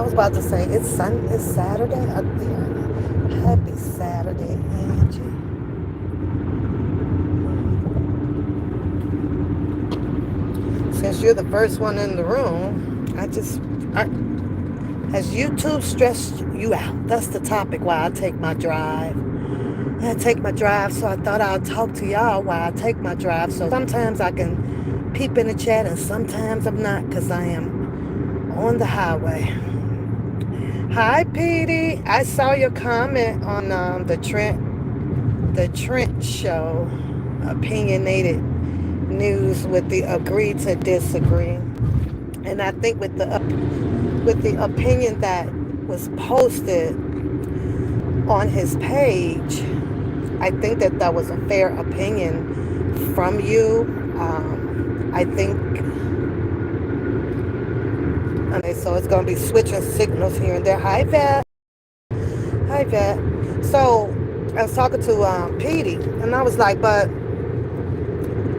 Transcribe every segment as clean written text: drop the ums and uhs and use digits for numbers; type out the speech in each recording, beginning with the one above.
I was about to say it's Saturday. Yeah. Happy Saturday, Angie. Since you're the first one in the room, has YouTube stressed you out? That's the topic while I take my drive. I take my drive, so I thought I'd talk to y'all while I take my drive. So sometimes I can peep in the chat, and sometimes I'm not, because I am on the highway. Hi, Petey. I saw your comment on the Trent show, opinionated news with the agree to disagree, and I think with the opinion that was posted on his page, I think that was a fair opinion from you. I think. Okay, so it's gonna be switching signals here and there. Hi, Vet. Hi, Vet. So I was talking to Petey, and I was like, but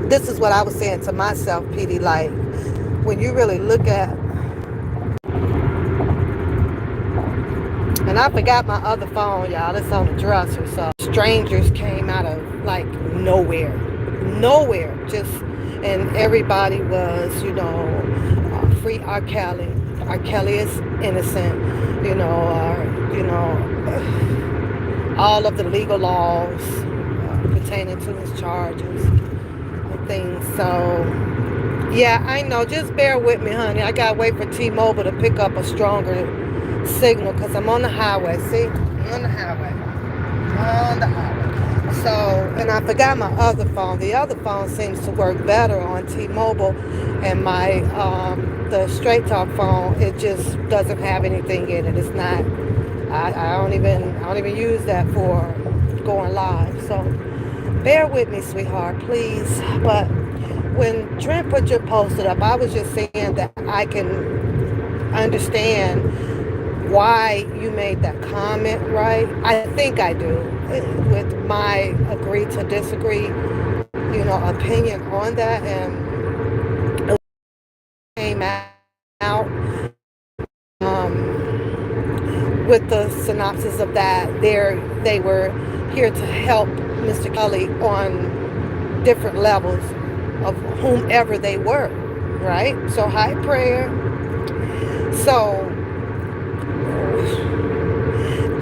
this is what I was saying to myself, Petey. Like, when you really look at, and I forgot my other phone, y'all. It's on the dresser. So strangers came out of like nowhere, just, and everybody was, free R. Kelly. R. Kelly is innocent, all of the legal laws pertaining to his charges and things. So, yeah, I know. Just bear with me, honey. I gotta wait for T-Mobile to pick up a stronger signal because I'm on the highway. See, I'm on the highway. On the highway. So, and I forgot my other phone. The other phone seems to work better on T-Mobile, and my the Straight Talk phone, it just doesn't have anything in it. It's not. I don't even use that for going live. So bear with me, sweetheart, please. But when Trent put your post up, I was just saying that I can understand why you made that comment, right? I think I do, with my agree to disagree, opinion on that, and it came out with the synopsis of that. They were here to help Mr. Kelly on different levels of whomever they were, right? So high prayer. So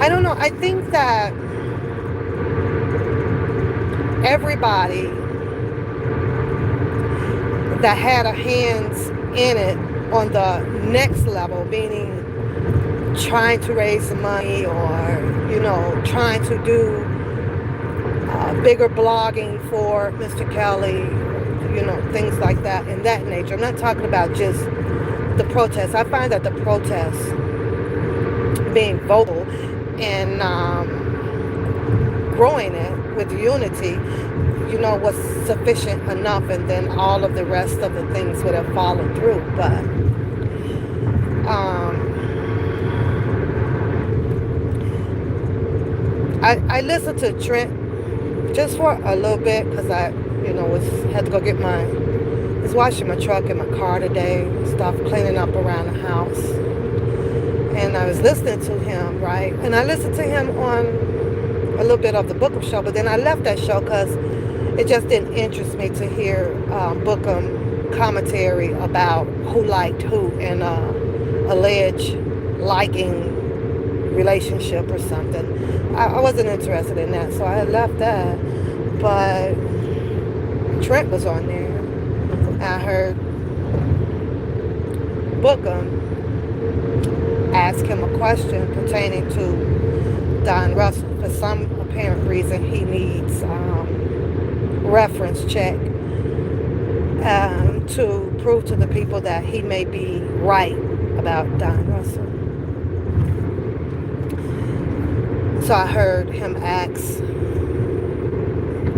I don't know. I think that everybody that had a hands in it on the next level, meaning trying to raise some money, or trying to do bigger blogging for Mr. Kelly, things like that in that nature. I'm not talking about just the protests. I find that the protests, being vocal and growing it with unity, was sufficient enough, and then all of the rest of the things would have followed through. But I listened to Trent just for a little bit because I, had to go get was washing my truck and my car today, stuff, cleaning up around the house. And I was listening to him, right? And I listened to him on a little bit of the Bookham show, but then I left that show because it just didn't interest me to hear Bookham commentary about who liked who in alleged liking relationship or something. I wasn't interested in that, so I left that. But Trent was on there. I heard Bookham ask him a question pertaining to Don Russell. For some apparent reason, he needs reference check to prove to the people that he may be right about Don Russell. So I heard him ask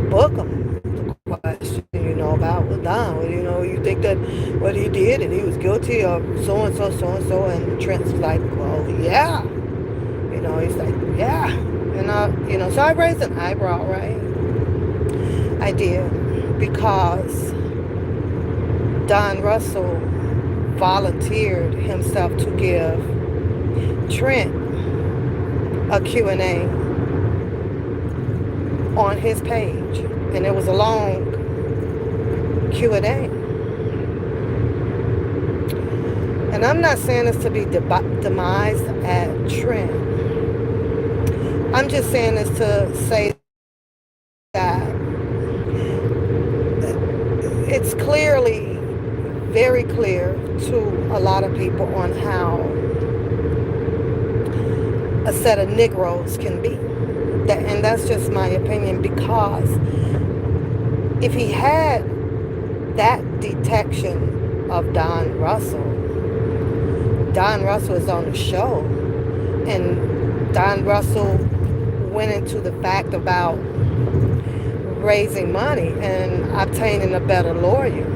Bookham the question, about Don. You think that what he did and he was guilty of so and so, and Trent was like, well, yeah. He's like, yeah. And so I raised an eyebrow, right? I did, because Don Russell volunteered himself to give Trent a Q&A on his page, and it was a long Q&A. And I'm not saying this to be demised at Trent. I'm just saying this to say that it's clearly very clear to a lot of people on how a set of Negroes can be. And that's just my opinion, because if he had that detection of Don Russell is on the show, and Don Russell went into the fact about raising money and obtaining a better lawyer.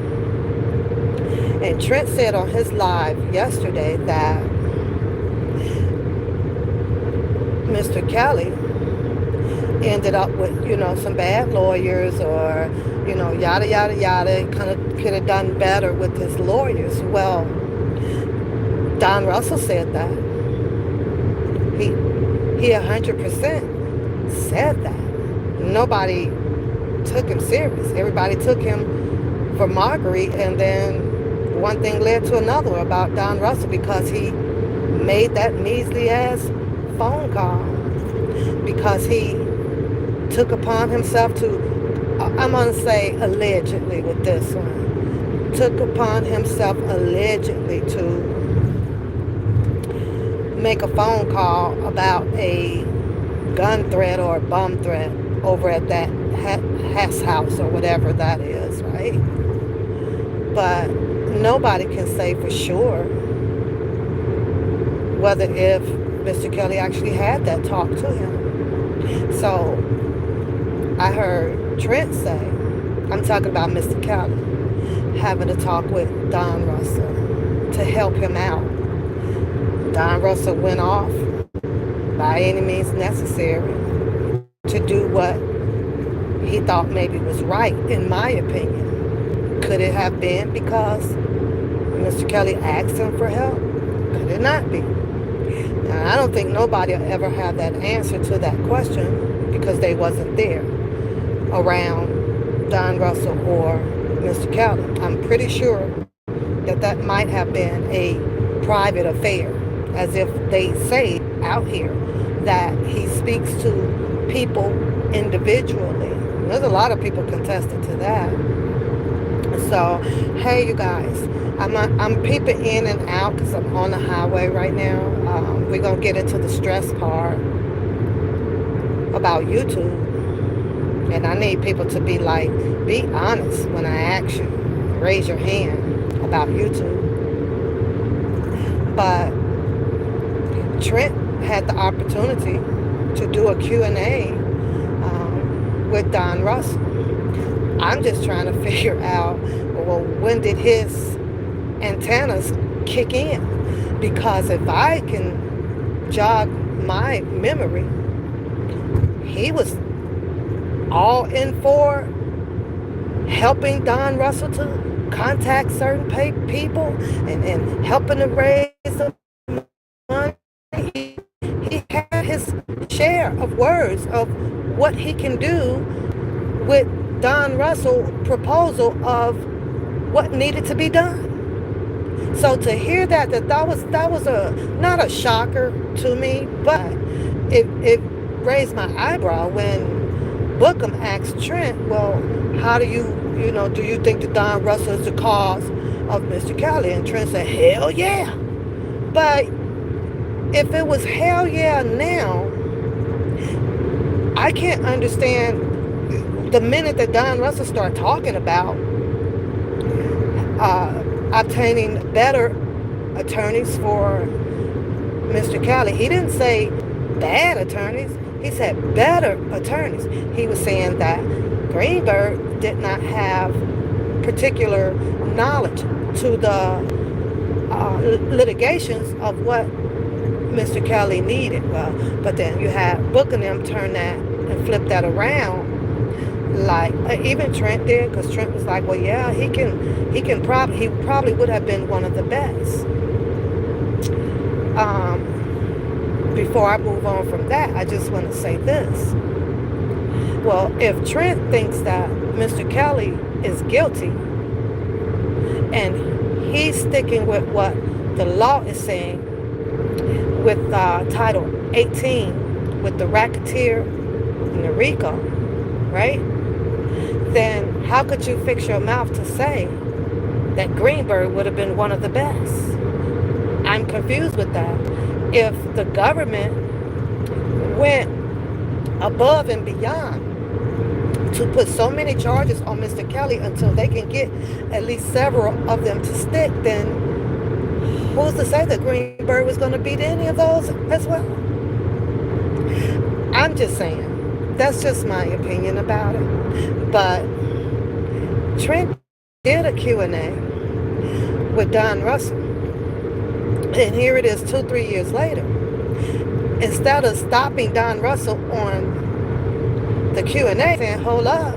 And Trent said on his live yesterday that Mr. Kelly ended up with, some bad lawyers, or, yada, yada, yada, could have done better with his lawyers. Well, Don Russell said that. He 100% said that. Nobody took him serious. Everybody took him for mockery, and then one thing led to another about Don Russell, because he made that measly ass phone call, because he took upon himself to, I'm going to say allegedly with this one, took upon himself allegedly to make a phone call about a gun threat or a bomb threat over at that Hess house or whatever that is, right? But nobody can say for sure whether if Mr. Kelly actually had that talk to him. So I heard Trent say, I'm talking about Mr. Kelly, having a talk with Don Russell to help him out. Don Russell went off by any means necessary to do what he thought maybe was right, in my opinion. Could it have been because Mr. Kelly asked him for help? Could it not be? Now, I don't think nobody will ever have that answer to that question, because they wasn't there around Don Russell or Mr. Kelly. I'm pretty sure that might have been a private affair, as if they say out here that he speaks to people individually. There's a lot of people contested to that. So, hey, you guys, I'm peeping in and out because I'm on the highway right now. We're going to get into the stress part about YouTube. And I need people to be honest when I ask you. Raise your hand about YouTube. But Trent had the opportunity to do a Q&A with Don Russell. I'm just trying to figure out, well, when did his antennas kick in? Because if I can jog my memory, he was all in for helping Don Russell to contact certain people and helping to raise the money. He had his share of words of what he can do with Don Russell's proposal of what needed to be done. So to hear that was not a shocker to me, but it raised my eyebrow when Bookham asked Trent, well, how do you think that Don Russell is the cause of Mr. Kelly? And Trent said, hell yeah. But if it was hell yeah now, I can't understand the minute that Don Russell started talking about obtaining better attorneys for Mr. Kelly. He didn't say bad attorneys. He said better attorneys. He was saying that Greenberg did not have particular knowledge to the litigations of what Mr. Kelly needed. Well, but then you had Bookham turn that and flip that around. Like even Trent did, because Trent was like, well, yeah, he probably would have been one of the best. before I move on from that, I just want to say this. Well, if Trent thinks that Mr. Kelly is guilty and he's sticking with what the law is saying with Title 18, with the racketeer and the RICO, right? Then how could you fix your mouth to say that Greenberg would have been one of the best? I'm confused with that. If the government went above and beyond to put so many charges on Mr. Kelly until they can get at least several of them to stick, then who's to say that Greenberg was going to beat any of those as well? I'm just saying. That's just my opinion about it. But Trent did a Q&A with Don Russell. And here it is 2-3 years later. Instead of stopping Don Russell on the Q&A saying, hold up,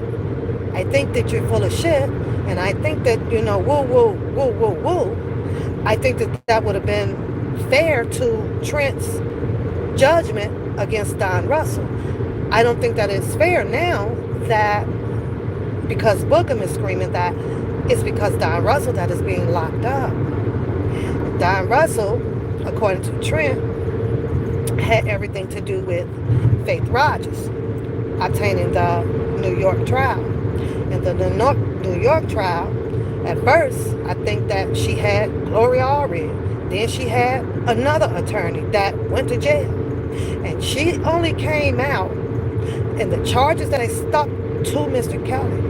I think that you're full of shit, and I think that, woo, woo, woo, woo, woo, I think that that would have been fair to Trent's judgment against Don Russell. I don't think that it's fair now that because Bookham is screaming that it's because Don Russell that is being locked up. Don Russell, according to Trent, had everything to do with Faith Rogers obtaining the New York trial. And the New York trial, at first, I think that she had Gloria Allred. Then she had another attorney that went to jail. And she only came out, and the charges that they stuck to Mr. Kelly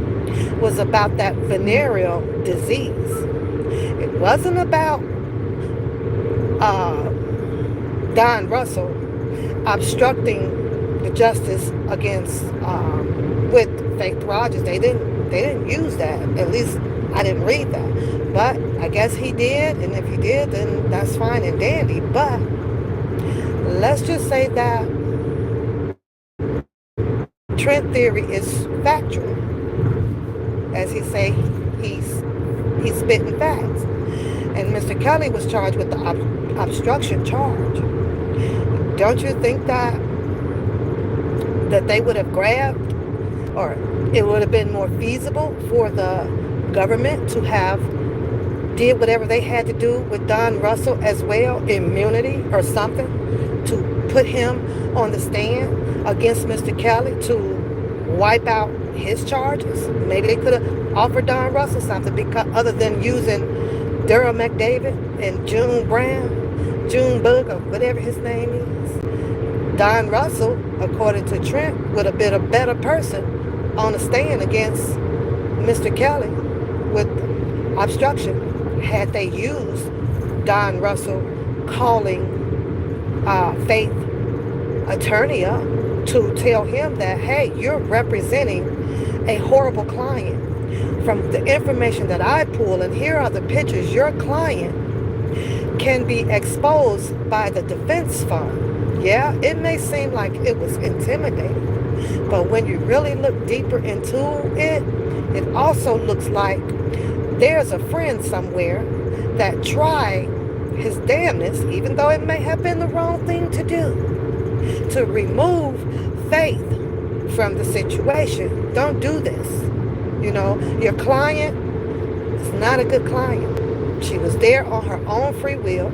was about that venereal disease. It wasn't about Don Russell obstructing the justice against with Faith Rogers. They didn't use that. At least I didn't read that. But I guess he did, and if he did, then that's fine and dandy. But let's just say that Trent theory is factual. As he say, he's spitting facts. And Mr. Kelly was charged with the obstruction charge. Don't you think that they would have grabbed, or it would have been more feasible for the government to have did whatever they had to do with Don Russell as well, immunity or something, to put him on the stand against Mr. Kelly to wipe out his charges? Maybe they could have offered Don Russell something, because other than using Daryl McDavid and June Bug, or whatever his name is. Don Russell, according to Trent, would have been a better person on the stand against Mr. Kelly with obstruction had they used Don Russell calling Faith attorney up to tell him that, hey, you're representing a horrible client. From the information that I pull, and here are the pictures, your client can be exposed by the defense fund. Yeah, it may seem like it was intimidating, but when you really look deeper into it, it also looks like there's a friend somewhere that tried his damnness, even though it may have been the wrong thing to do, to remove Faith from the situation. Don't do this. Your client is not a good client. She was there on her own free will.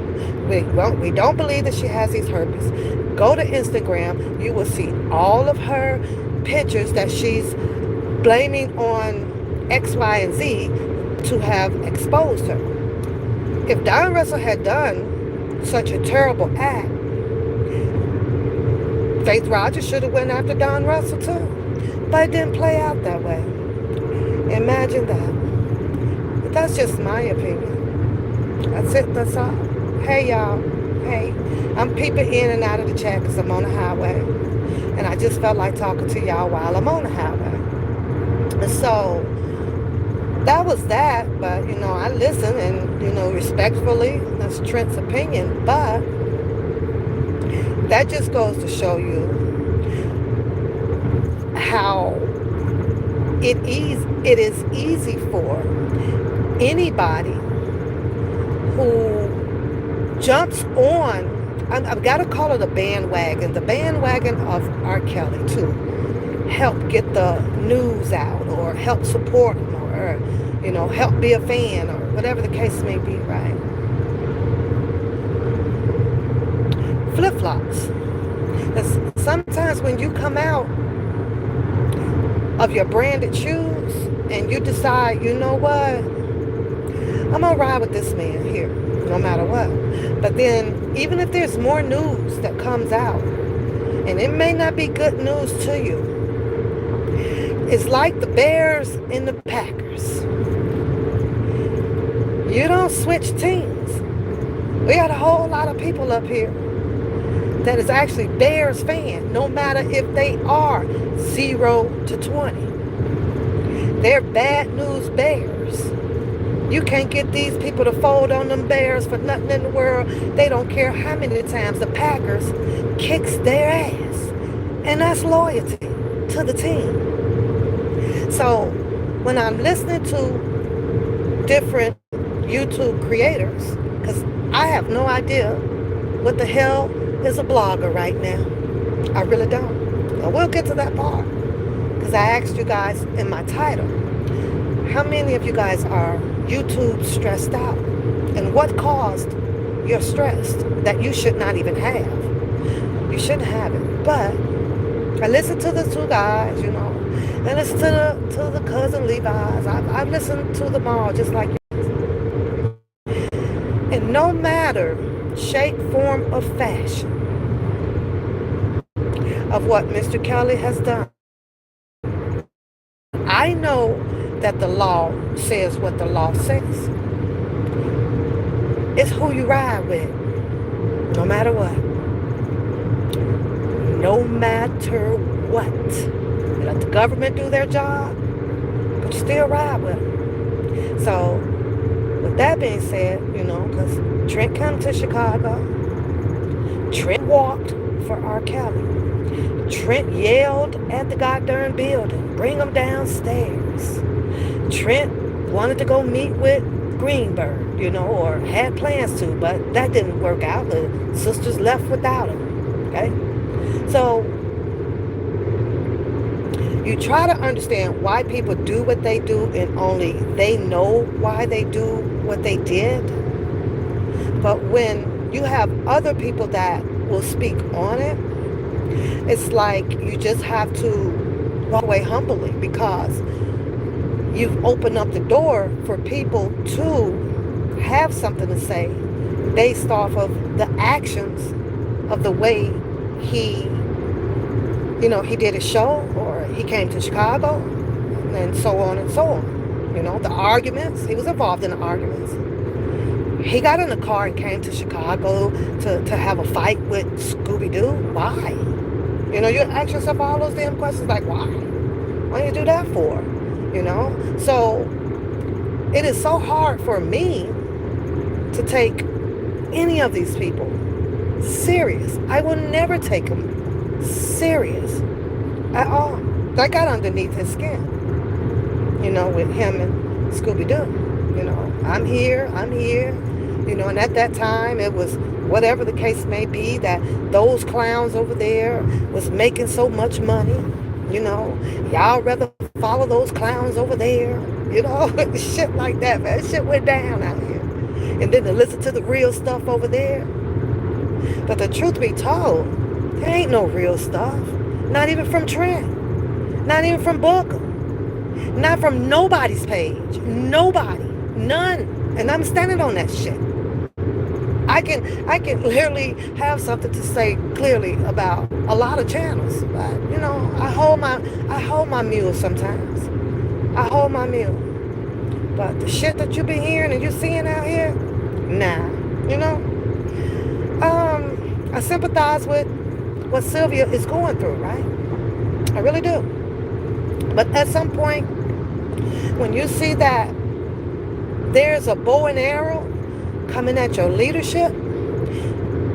We don't believe that she has these herpes. Go to Instagram. You will see all of her pictures that she's blaming on X, Y, and Z to have exposed her. If Don Russell had done such a terrible act, Faith Rogers should have went after Don Russell too. But it didn't play out that way. Imagine that. But that's just my opinion. That's it. That's all. Hey, y'all. Hey, I'm peeping in and out of the chat because I'm on the highway. And I just felt like talking to y'all while I'm on the highway. And so that was that. But, I listened and, respectfully, that's Trent's opinion. But that just goes to show you how it is easy for anybody who jumps on I've got to call it the bandwagon of R. Kelly to help get the news out or help support him or, help be a fan or whatever the case may be, right? Flip-flops. Because sometimes when you come out of your branded shoes and you decide, you know what, I'm going to ride with this man here, no matter what. But then, even if there's more news that comes out, and it may not be good news to you, it's like the Bears and the Packers. You don't switch teams. We got a whole lot of people up here that is actually Bears fan, no matter if they are 0 to 20. They're bad news Bears. You can't get these people to fold on them Bears for nothing in the world. They don't care how many times the Packers kicks their ass. And that's loyalty to the team. So when I'm listening to different YouTube creators, because I have no idea what the hell is a blogger right now. I really don't. And we'll get to that part. Because I asked you guys in my title, how many of you guys are YouTube stressed out? And what caused your stress that you should not even have? You shouldn't have it. But I listened to the two guys, and listen to the cousin Levi's. I've listened to them all just like you. And no matter shape, form, or fashion of what Mr. Kelly has done, I know that the law says what the law says. It's who you ride with, no matter what. No matter what. You let the government do their job, but you still ride with them. So, with that being said, because Trent came to Chicago, Trent walked for R. Kelly. Trent yelled at the goddamn building, bring him downstairs. Trent wanted to go meet with Greenberg, or had plans to, but that didn't work out. The sisters left without him, okay? So, you try to understand why people do what they do and only they know why they do what they did. But when you have other people that will speak on it, it's like you just have to walk away humbly because you've opened up the door for people to have something to say based off of the actions of the way he did a show or he came to Chicago and so on and so on. The arguments, he was involved in the arguments. He got in the car and came to Chicago to have a fight with Scooby-Doo. Why? You ask yourself all those damn questions like, why? Why do you do that for? So it is so hard for me to take any of these people serious. I will never take them serious at all. That got underneath his skin, with him and Scooby-Doo. I'm here, and at that time it was whatever the case may be that those clowns over there was making so much money, y'all rather follow those clowns over there, shit like that, man. Shit went down out here. And then to listen to the real stuff over there. But the truth be told, there ain't no real stuff. Not even from Trent. Not even from Booker. Not from nobody's page. Nobody. None. And I'm standing on that shit. I can literally have something to say clearly about a lot of channels. But, I hold my mule sometimes. I hold my mule. But the shit that you been hearing and you seeing out here, nah. I sympathize with what Sylvia is going through, right? I really do. But at some point, when you see that there's a bow and arrow coming at your leadership,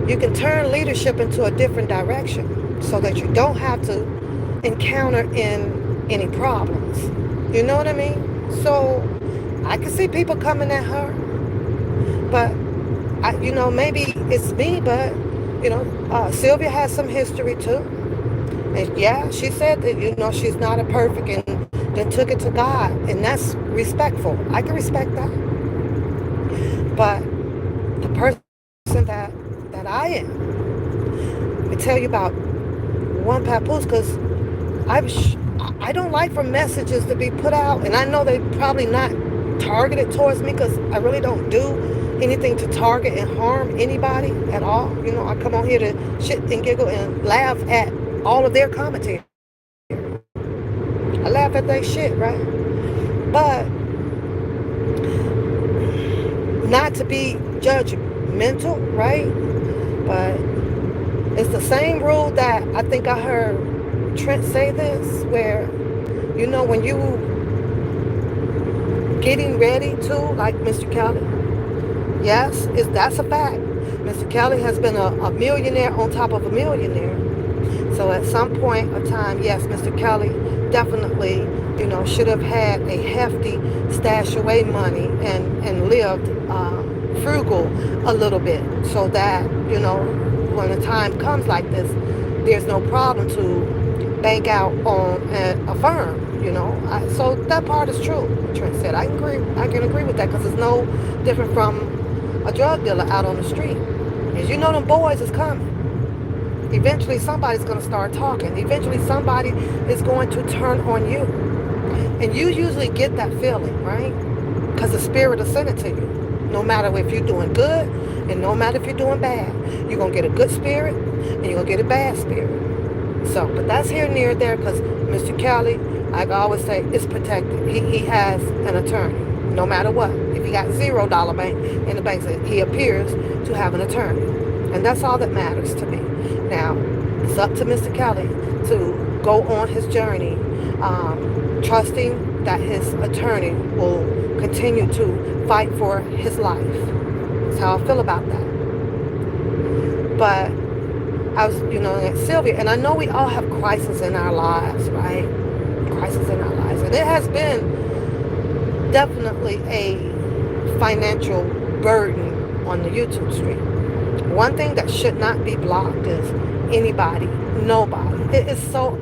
you can turn leadership into a different direction so that you don't have to encounter in any problems. You know what I mean? So I can see people coming at her, but maybe it's me, but Sylvia has some history too. And yeah, she said that, she's not a perfect and then took it to God. And that's respectful. I can respect that. But the person that I am, let me tell you about one papoose, because I don't like for messages to be put out. And I know they probably not targeted towards me, because I really don't do anything to target and harm anybody at all. I come on here to shit and giggle and laugh at all of their commentary. I laugh at their shit, right? But not to be judgmental, right? But it's the same rule that I think I heard Trent say this, where, when you getting ready to, like Mr. Kelly, yes, that's a fact. Mr. Kelly has been a millionaire on top of a millionaire. So at some point of time, yes, Mr. Kelly definitely, should have had a hefty stash away money and lived frugal a little bit, so that, when the time comes like this, there's no problem to bank out on a firm. So that part is true. Trent said, I can agree with that, because it's no different from a drug dealer out on the street. As you know, them boys is coming. Eventually somebody's going to start talking. Eventually somebody is going to turn on you. And you usually get that feeling, right? Because the spirit will send it to you. No matter if you're doing good and no matter if you're doing bad. You're going to get a good spirit and you're going to get a bad spirit. So, but that's here, near, there, because Mr. Kelly, like I always say, is protected. He has an attorney, no matter what. If he got $0 bank in the bank, he appears to have an attorney. And that's all that matters to me. Now, it's up to Mr. Kelly to go on his journey, trusting that his attorney will continue to fight for his life. That's how I feel about that. But I was, at Sylvia, and I know we all have crises in our lives, right? Crisis in our lives. And it has been definitely a financial burden on the YouTube stream. One thing that should not be blocked is anybody, nobody. It is so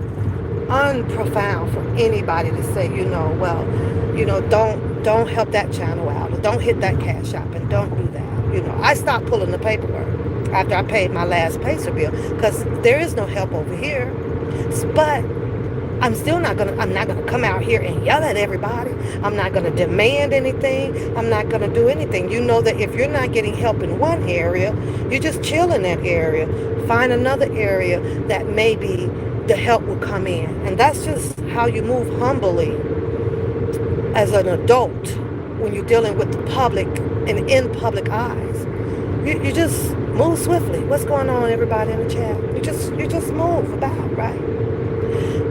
unprofound for anybody to say, don't help that channel out, or don't hit that cash app, and don't do that. I stopped pulling the paperwork after I paid my last Pacer bill, because there is no help over here. But I'm not gonna come out here and yell at everybody. I'm not gonna demand anything. I'm not gonna do anything. You know that if you're not getting help in one area, you just chill in that area. Find another area that maybe the help will come in. And that's just how you move humbly as an adult when you're dealing with the public and in public eyes. You just move swiftly. What's going on, everybody in the chat? You just move about, right?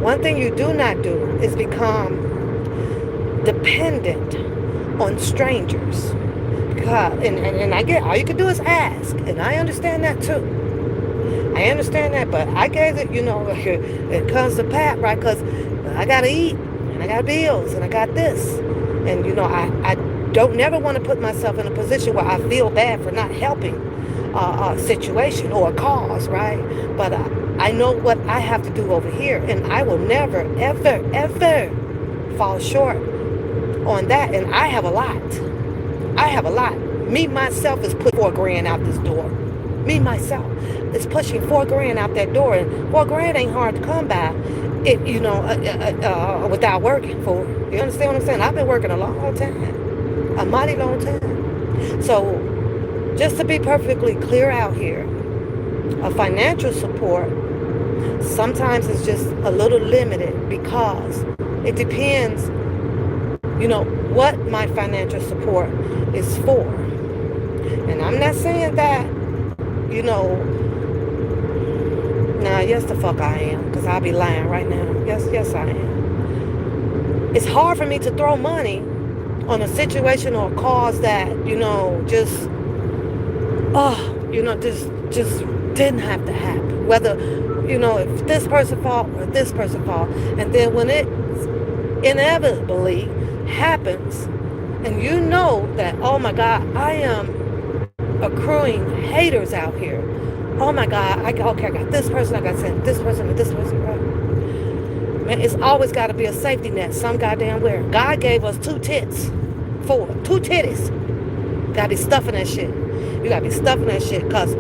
One thing you do not do is become dependent on strangers. And I get, all you can do is ask. And I understand that too. I understand that, but I gave it, it comes to pat, right? Because I got to eat, and I got bills, and I got this. And, I don't never want to put myself in a position where I feel bad for not helping a situation or a cause, right? But I know what I have to do over here, and I will never, ever, ever fall short on that. And I have a lot. Me, myself, is putting $4,000 out this door. Me, myself, is pushing $4,000 out that door. And $4,000 ain't hard to come by, without working for it. You understand what I'm saying? I've been working a long time. A mighty long time. So, just to be perfectly clear out here, a financial support sometimes is just a little limited, because it depends, what my financial support is for. And I'm not saying that, nah, yes the fuck I am, because I'll be lying right now. Yes I am. It's hard for me to throw money on a situation or a cause that, just didn't have to happen. Whether, if this person fall or this person fall. And then when it inevitably happens, and that, oh my God, I am accruing haters out here. Oh my God, okay, I got this person, I got this person, and this person, right? Man, it's always got to be a safety net, some goddamn where. God gave us two tits, two titties. Gotta be stuffing that shit. You gotta be stuffing that shit because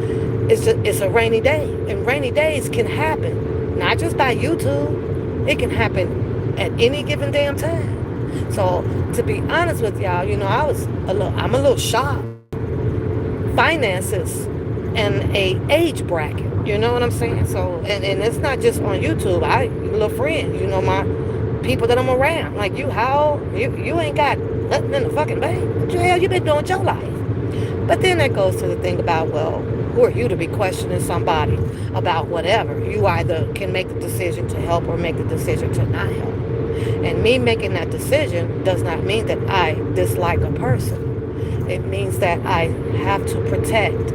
it's a rainy day, and rainy days can happen not just by YouTube. It can happen at any given damn time. So to be honest with y'all, I'm a little shocked. Finances and a age bracket. You know what I'm saying? So and it's not just on YouTube. I little friends, my people that I'm around. Like you, how you ain't got nothing in the fucking bank. What the hell you been doing with your life? But then that goes to the thing about, well, who are you to be questioning somebody about whatever? You either can make the decision to help or make the decision to not help. And me making that decision does not mean that I dislike a person. It means that I have to protect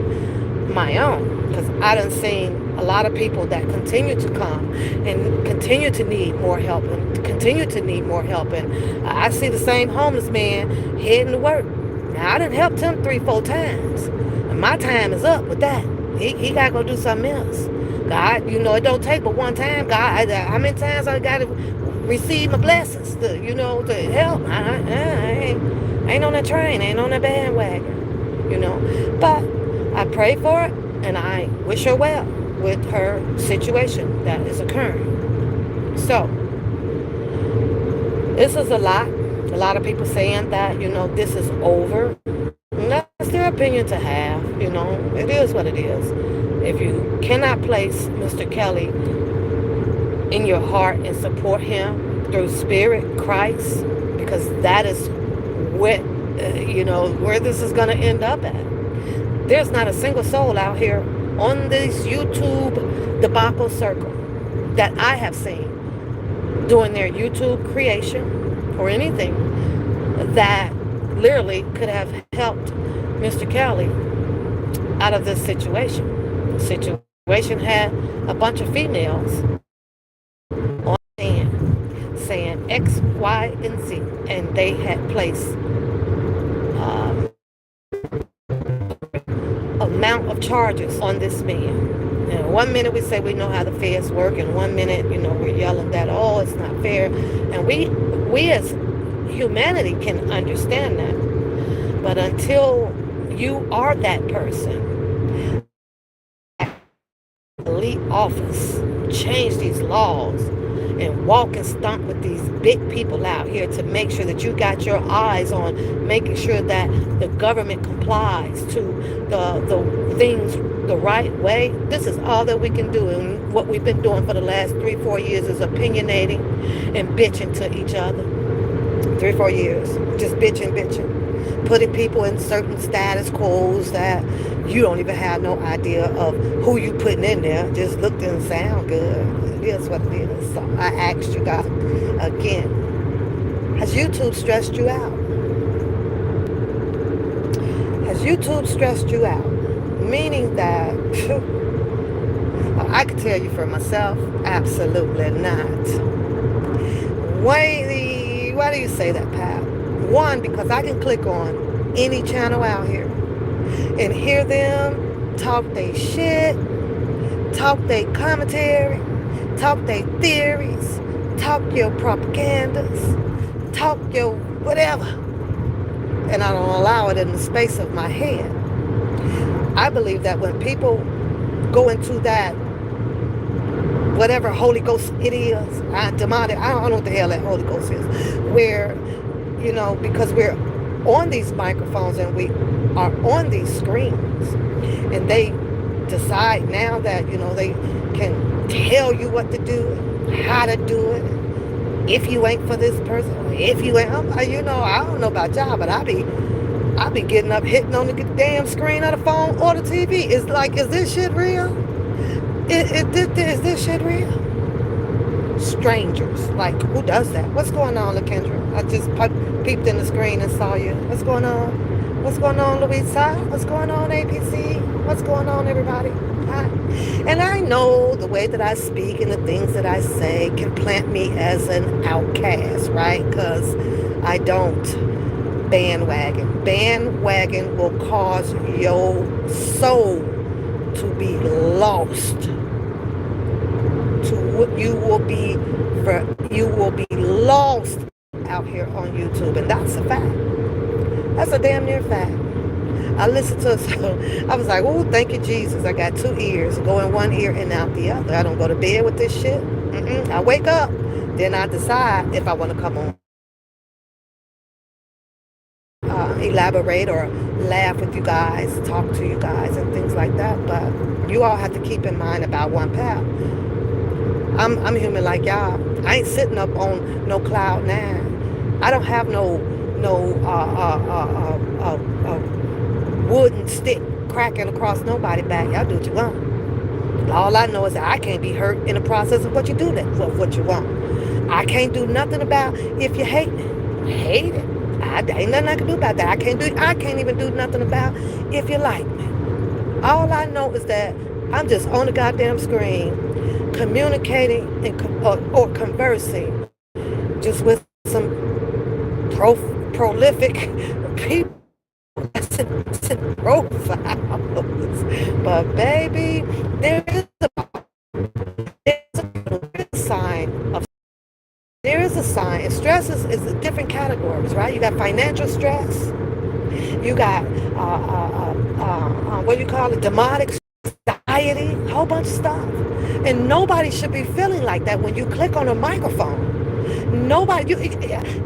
my own, because I done seen a lot of people that continue to come and continue to need more help and continue to need more help. And I see the same homeless man heading to work. Now, I done helped him 3-4 times, and my time is up with that. He got to go do something else. God, it don't take but one time. God, how many times I got to receive my blessings to help? I ain't on that train. I ain't on that bandwagon. But I pray for it, and I wish her well with her situation that is occurring. So, this is a lot. A lot of people saying that, this is over. And that's their opinion to have. It is what it is. If you cannot place Mr. Kelly in your heart and support him through spirit, Christ, because that is where this is going to end up at. There's not a single soul out here on this YouTube debacle circle that I have seen doing their YouTube creation or anything that literally could have helped Mr. Kelly out of this situation. The situation had a bunch of females on saying X, Y, and Z, and they had placed amount of charges on this man. And one minute we say we know how the feds work, and one minute, we're yelling that, oh, it's not fair. And we as humanity can understand that. But until you are that person, elite office, change these laws, and walk and stomp with these big people out here to make sure that you got your eyes on making sure that the government complies to the things the right way. This is all that we can do, and what we've been doing for the last 3-4 years is opinionating and bitching to each other. 3-4 years, just bitching, putting people in certain status quos that you don't even have no idea of who you putting in there. Just looked and sound good. It is what it is. So I asked you guys again, has YouTube stressed you out? Has YouTube stressed you out? Meaning that I can tell you for myself, absolutely not. Why do you say that, Pat? One, because I can click on any channel out here and hear them talk their shit, talk their commentary, talk their theories, talk your propagandas, talk your whatever. And I don't allow it in the space of my head. I believe that when people go into that, whatever Holy Ghost it is, demonic, I don't know what the hell that Holy Ghost is, where, because we're on these microphones and we are on these screens, and they decide now that, they can tell you what to do, how to do it, if you ain't for this person, or if you ain't, I don't know about y'all, but I be getting up, hitting on the damn screen of the phone or the TV. It's like, is this shit real? Is this shit real? Strangers, like, who does that? What's going on, LaKendra? I just peeped in the screen and saw you. What's going on? What's going on, Louisa? What's going on, APC? What's going on, everybody? Hi. And I know the way that I speak and the things that I say can plant me as an outcast, right? Because I don't bandwagon. Bandwagon will cause your soul to be lost. You will be lost out here on YouTube, and that's a fact. That's a damn near fact. I listened to so I was like, oh, thank you, Jesus. I got two ears, go in one ear and out the other. I don't go to bed with this shit. I wake up, then I decide if I want to come on, elaborate or laugh with you guys, talk to you guys, and things like that. But you all have to keep in mind about one path. I'm human like y'all. I ain't sitting up on no cloud nine. I don't have no wooden stick cracking across nobody's back. Y'all do what you want. All I know is that I can't be hurt in the process of what you do that for what you want. I can't do nothing about if you hate me. Hate it. Ain't nothing I can do about that. I can't even do nothing about if you like me. All I know is that I'm just on the goddamn screen communicating or conversing just with some prolific people that's in profiles. But baby, there is a sign of there is a sign. And stress is different categories, right? You got financial stress. You got what do you call it? Demonic anxiety, a whole bunch of stuff. And nobody should be feeling like that when you click on a microphone.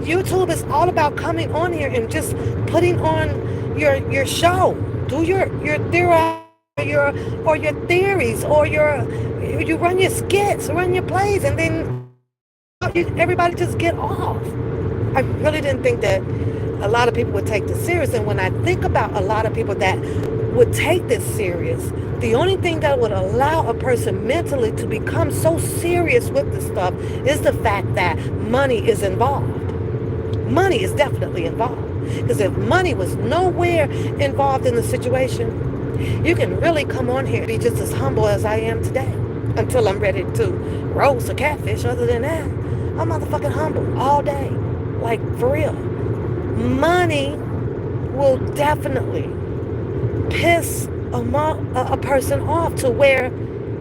YouTube is all about coming on here and just putting on your show. Do your theory or your theories or you run your skits, run your plays, and then everybody just get off. I really didn't think that a lot of people would take this serious. And when I think about a lot of people that would take this serious, the only thing that would allow a person mentally to become so serious with this stuff is the fact that money is involved. Money is definitely involved. Because if money was nowhere involved in the situation, you can really come on here and be just as humble as I am today until I'm ready to roast a catfish. Other than that, I'm motherfucking humble all day. Like, for real. Money will definitely piss a person off to where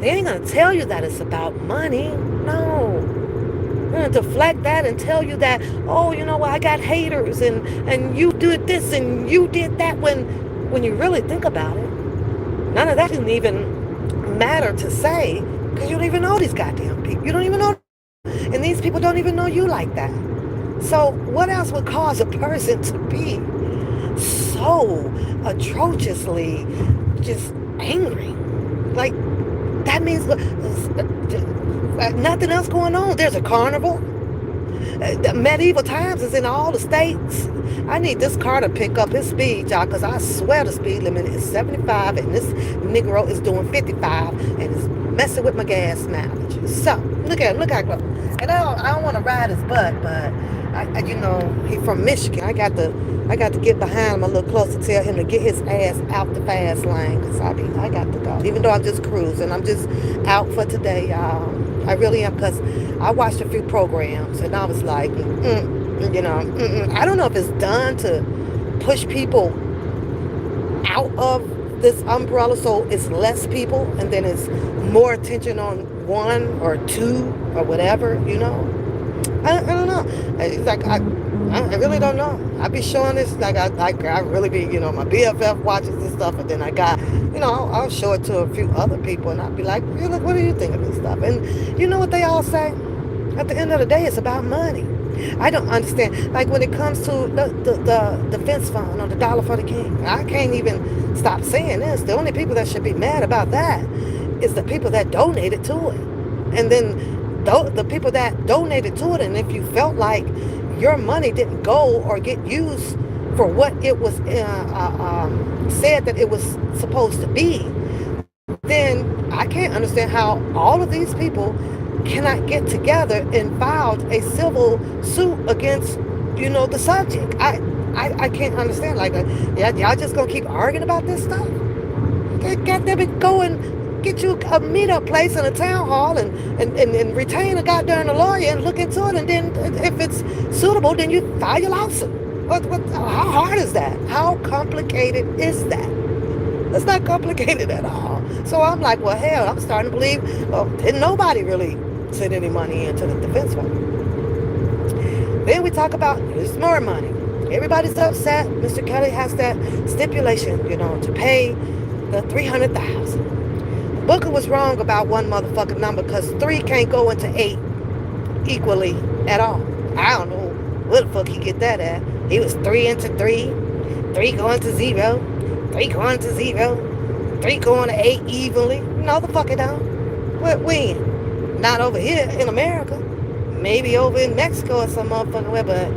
they ain't gonna tell you that it's about money. No. They're gonna deflect that and tell you that, oh, you know what, I got haters and you did this and you did that, when you really think about it, none of that didn't even matter to say, because you don't even know these goddamn people. You don't even know, and these people don't even know you like that. So what else would cause a person to be so atrociously just angry? Like, that means nothing else going on. There's a carnival. The medieval times is in all the states. I need this car to pick up his speed, y'all, because I swear the speed limit is 75 and this Negro is doing 55 and is messing with my gas mileage. So, look at him, look how close. And I don't want to ride his butt, but he from Michigan. I got to get behind him a little closer, tell him to get his ass out the fast lane, because I got to go. Even though I'm just cruising, I'm just out for today, y'all. I really am, because I watched a few programs and I was like, I don't know if it's done to push people out of this umbrella so it's less people and then it's more attention on one or two or whatever, I don't know. It's like I really don't know. I be showing this, like I really be, my BFF watches this stuff, and then I got, I'll show it to a few other people, and I'll be like, look, what do you think of this stuff? And you know what they all say? At the end of the day, it's about money. I don't understand. Like when it comes to the defense fund or the dollar for the king, I can't even stop saying this. The only people that should be mad about that is the people that donated to it, and then the people that donated to it. And if you felt like your money didn't go or get used for what it was said that it was supposed to be, then I can't understand how all of these people cannot get together and file a civil suit against, the subject. I can't understand. Like, y'all just gonna keep arguing about this stuff? Got them to go and get you a meetup place in a town hall and retain a goddamn lawyer and look into it, and then if it's suitable, then you file your lawsuit. How hard is that? How complicated is that? It's not complicated at all. So I'm like, well, hell, I'm starting to believe, well, didn't nobody really send any money into the defense fund. Then we talk about there's more money. Everybody's upset. Mr. Kelly has that stipulation, to pay the 300,000. Booker was wrong about one motherfucking number because three can't go into eight equally at all. I don't know where the fuck he get that at. He was three into three, three going to zero, three going to zero, three going to eight evenly. No, the fuck it don't. When? Not over here in America. Maybe over in Mexico or some motherfucking way, but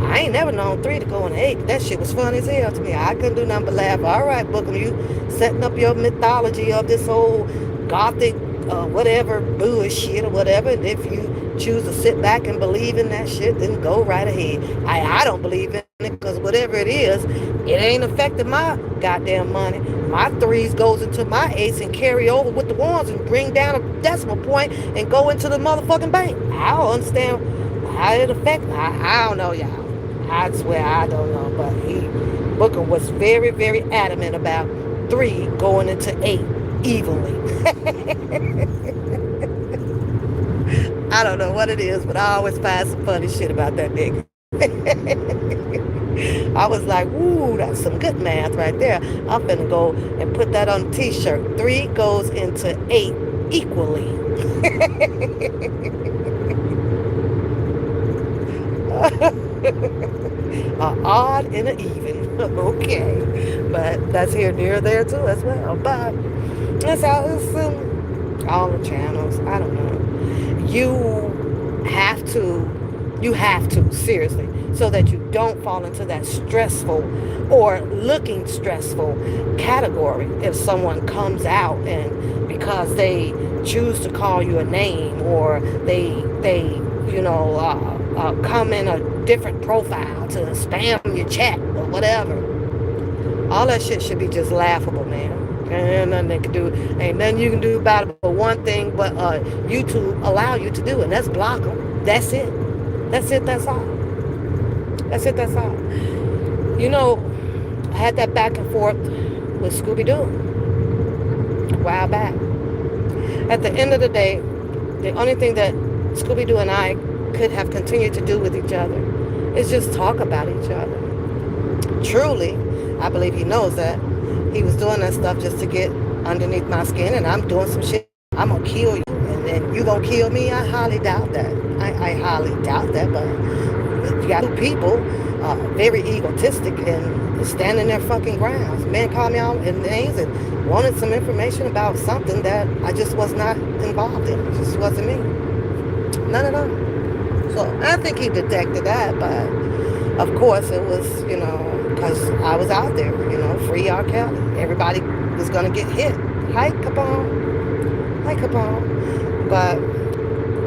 I ain't never known three to go on eight. That shit was funny as hell to me. I couldn't do nothing but laugh. All right, Bookham, you setting up your mythology of this old gothic, whatever bullshit or whatever. And if you choose to sit back and believe in that shit, then go right ahead. I don't believe in it because whatever it is, it ain't affecting my goddamn money. My threes goes into my eights and carry over with the ones and bring down a decimal point and go into the motherfucking bank. I don't understand how it affects. I don't know, y'all. I swear I don't know, but Booker was very, very adamant about three going into eight evenly. I don't know what it is, but I always find some funny shit about that nigga. I was like, ooh, that's some good math right there. I'm finna go and put that on a t-shirt. Three goes into eight equally. An odd and an even. Okay. But that's here, near, there too as well. But that's how it's all the channels. I don't know. You have to, seriously, so that you don't fall into that stressful or looking stressful category if someone comes out and because they choose to call you a name or they come in a different profile to spam your chat or whatever. All that shit should be just laughable, man. Ain't nothing they can do. Ain't nothing you can do about it but one thing but YouTube allow you to do, and that's block them. That's it. That's it. That's all. That's it. That's all. I had that back and forth with Scooby-Doo a while back. At the end of the day, the only thing that Scooby-Doo and I could have continued to do with each other is just talk about each other. Truly, I believe he knows that. He was doing that stuff just to get underneath my skin, and I'm doing some shit. I'm going to kill you, and then you going to kill me? I highly doubt that. I highly doubt that, but you got two people very egotistic and standing their fucking grounds. Man called me out in names and wanted some information about something that I just was not involved in. It just wasn't me. None at all. So I think he detected that, but of course it was, because I was out there, free R. Kelly. Everybody was going to get hit. Hi, Capone. Hi, Capone. But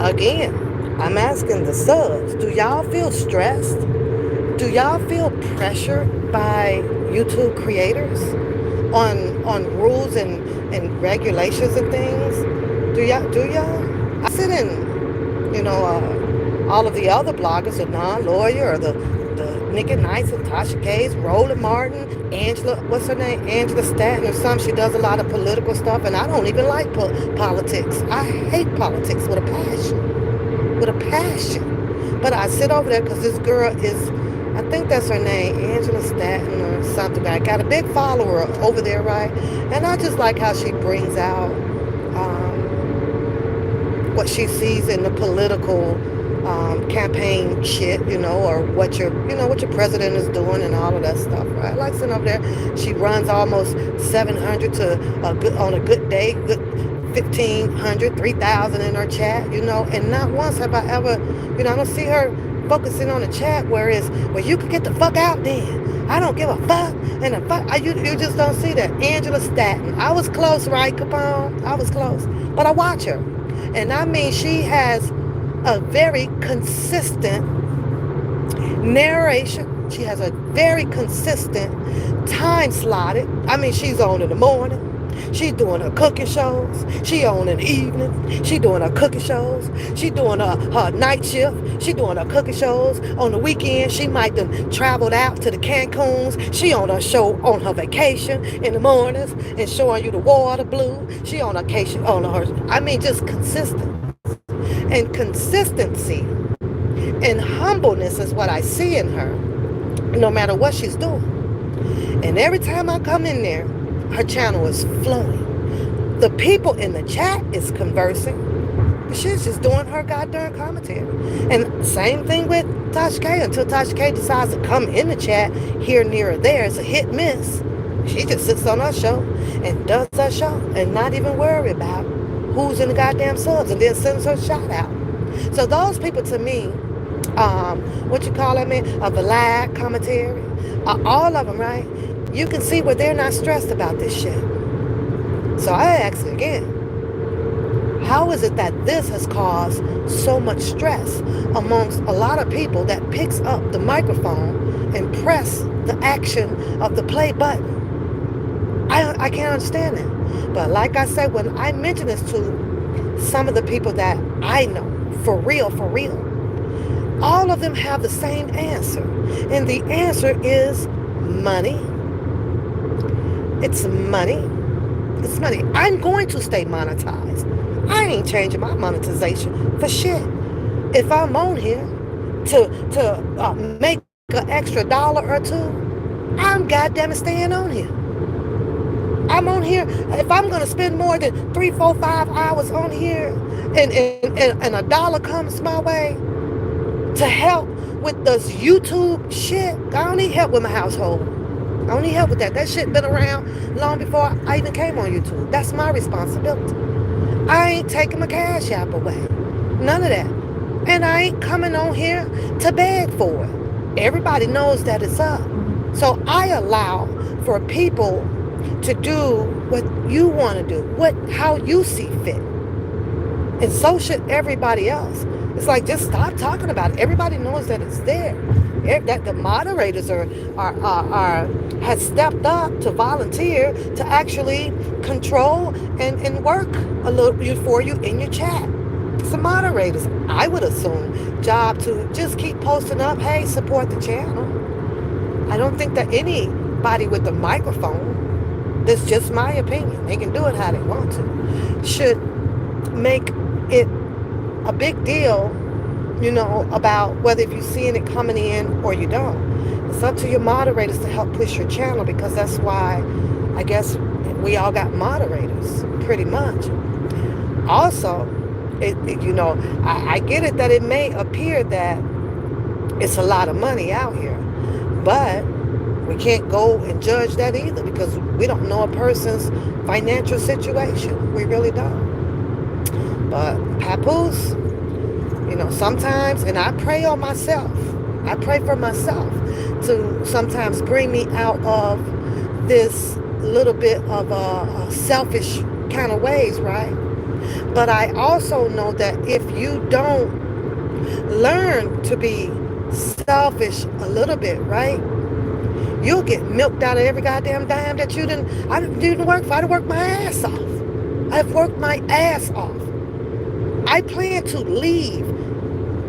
again, I'm asking the subs, do y'all feel stressed? Do y'all feel pressured by YouTube creators on rules and regulations and things? Do y'all? I sit in, all of the other bloggers, the non-lawyer or the Nick at Nights and Tasha K's, Roland Martin, Angela, what's her name? Angela Stanton or something. She does a lot of political stuff, and I don't even like politics. I hate politics with a passion. With a passion. But I sit over there because this girl is, I think that's her name, Angela Stanton or something. I got a big follower over there, right? And I just like how she brings out what she sees in the political campaign shit, or what your president is doing and all of that stuff, right? Like sitting up there, she runs almost 700 on a good day, good 1,500, 3,000 in her chat, and not once have I ever, I don't see her focusing on the chat, whereas, well, you could get the fuck out then. I don't give a fuck, and the fuck, you just don't see that. Angela Stanton, I was close, right, Capone? I was close, but I watch her, and I mean, she has a very consistent narration. She has a very consistent time slotted. I mean, she's on in the morning. She doing her cooking shows. She on in the evening. She doing her cooking shows. She doing her night shift. She doing her cooking shows. On the weekend, she might have traveled out to the Cancuns. She on her show on her vacation in the mornings and showing you the water blue. She on vacation on her. I mean, just consistent. And consistency and humbleness is what I see in her, no matter what she's doing. And every time I come in there, her channel is flowing. The people in the chat is conversing. She's just doing her goddamn commentary. And same thing with Tasha K. Until Tasha K decides to come in the chat here, near, or there, it's a hit miss. She just sits on her show and does her show and not even worry about who's in the goddamn subs and then sends her shout out. So those people to me, what you call that man, a Vlad commentary, all of them, right? You can see where they're not stressed about this shit. So I ask again, how is it that this has caused so much stress amongst a lot of people that picks up the microphone and press the action of the play button? I can't understand that. But like I said, when I mention this to some of the people that I know, for real, all of them have the same answer. And the answer is money. It's money. It's money. I'm going to stay monetized. I ain't changing my monetization for shit. If I'm on here to make an extra dollar or two, I'm goddamn staying on here. I'm on here. If I'm going to spend more than 3, 4, 5 hours on here and a dollar comes my way to help with this YouTube shit, I don't need help with my household. I don't need help with that. That shit been around long before I even came on YouTube. That's my responsibility. I ain't taking my cash app away. None of that. And I ain't coming on here to beg for it. Everybody knows that it's up. So I allow for people to do what you want to do, how you see fit. And so should everybody else. It's like, just stop talking about it. Everybody knows that it's there. That the moderators has stepped up to volunteer to actually control and work a little for you in your chat. Some moderators, I would assume, job to just keep posting up, hey, support the channel. I don't think that anybody with a microphone, that's just my opinion, they can do it how they want to, should make it a big deal, about whether if you're seeing it coming in or you don't. It's up to your moderators to help push your channel, because that's why I guess we all got moderators, pretty much. Also, I get it that it may appear that it's a lot of money out here, but we can't go and judge that either, because we don't know a person's financial situation. We really don't. But Papoose, sometimes, and I pray on myself. I pray for myself to sometimes bring me out of this little bit of a selfish kind of ways, right? But I also know that if you don't learn to be selfish a little bit, right, you'll get milked out of every goddamn dime that I didn't work for. I done worked my ass off. I've worked my ass off. I plan to leave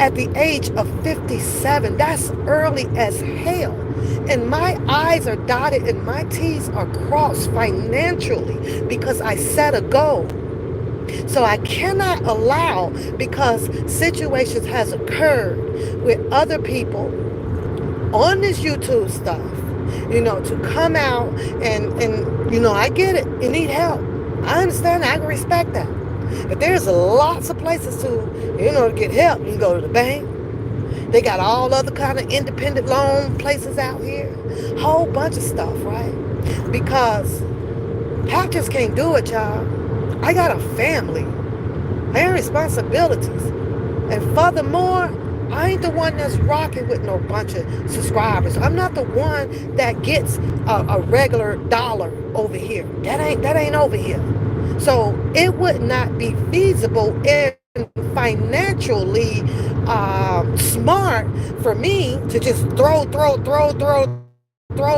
at the age of 57. That's early as hell. And my I's are dotted and my T's are crossed financially because I set a goal. So I cannot allow, because situations has occurred with other people on this YouTube stuff, to come out and I get it. You need help. I understand that. I can respect that. But there's lots of places to get help. You can go to the bank. They got all other kind of independent loan places out here. Whole bunch of stuff, right? Because Pat just can't do it, y'all. I got a family. I have responsibilities. And furthermore, I ain't the one that's rocking with no bunch of subscribers. I'm not the one that gets a regular dollar over here. That ain't over here. So it would not be feasible and financially smart for me to just throw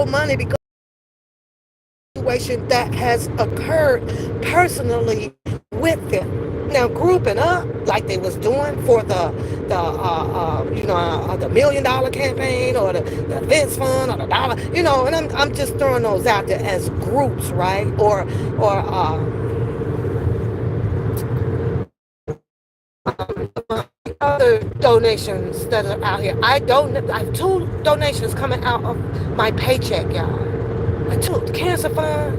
money, because situation that has occurred personally with them. Now, grouping up like they was doing for the $1 million campaign or the events fund or the dollar, and I'm just throwing those out there as groups, right? Or other donations that are out here. I have two donations coming out of my paycheck, y'all. Two, cancer fund,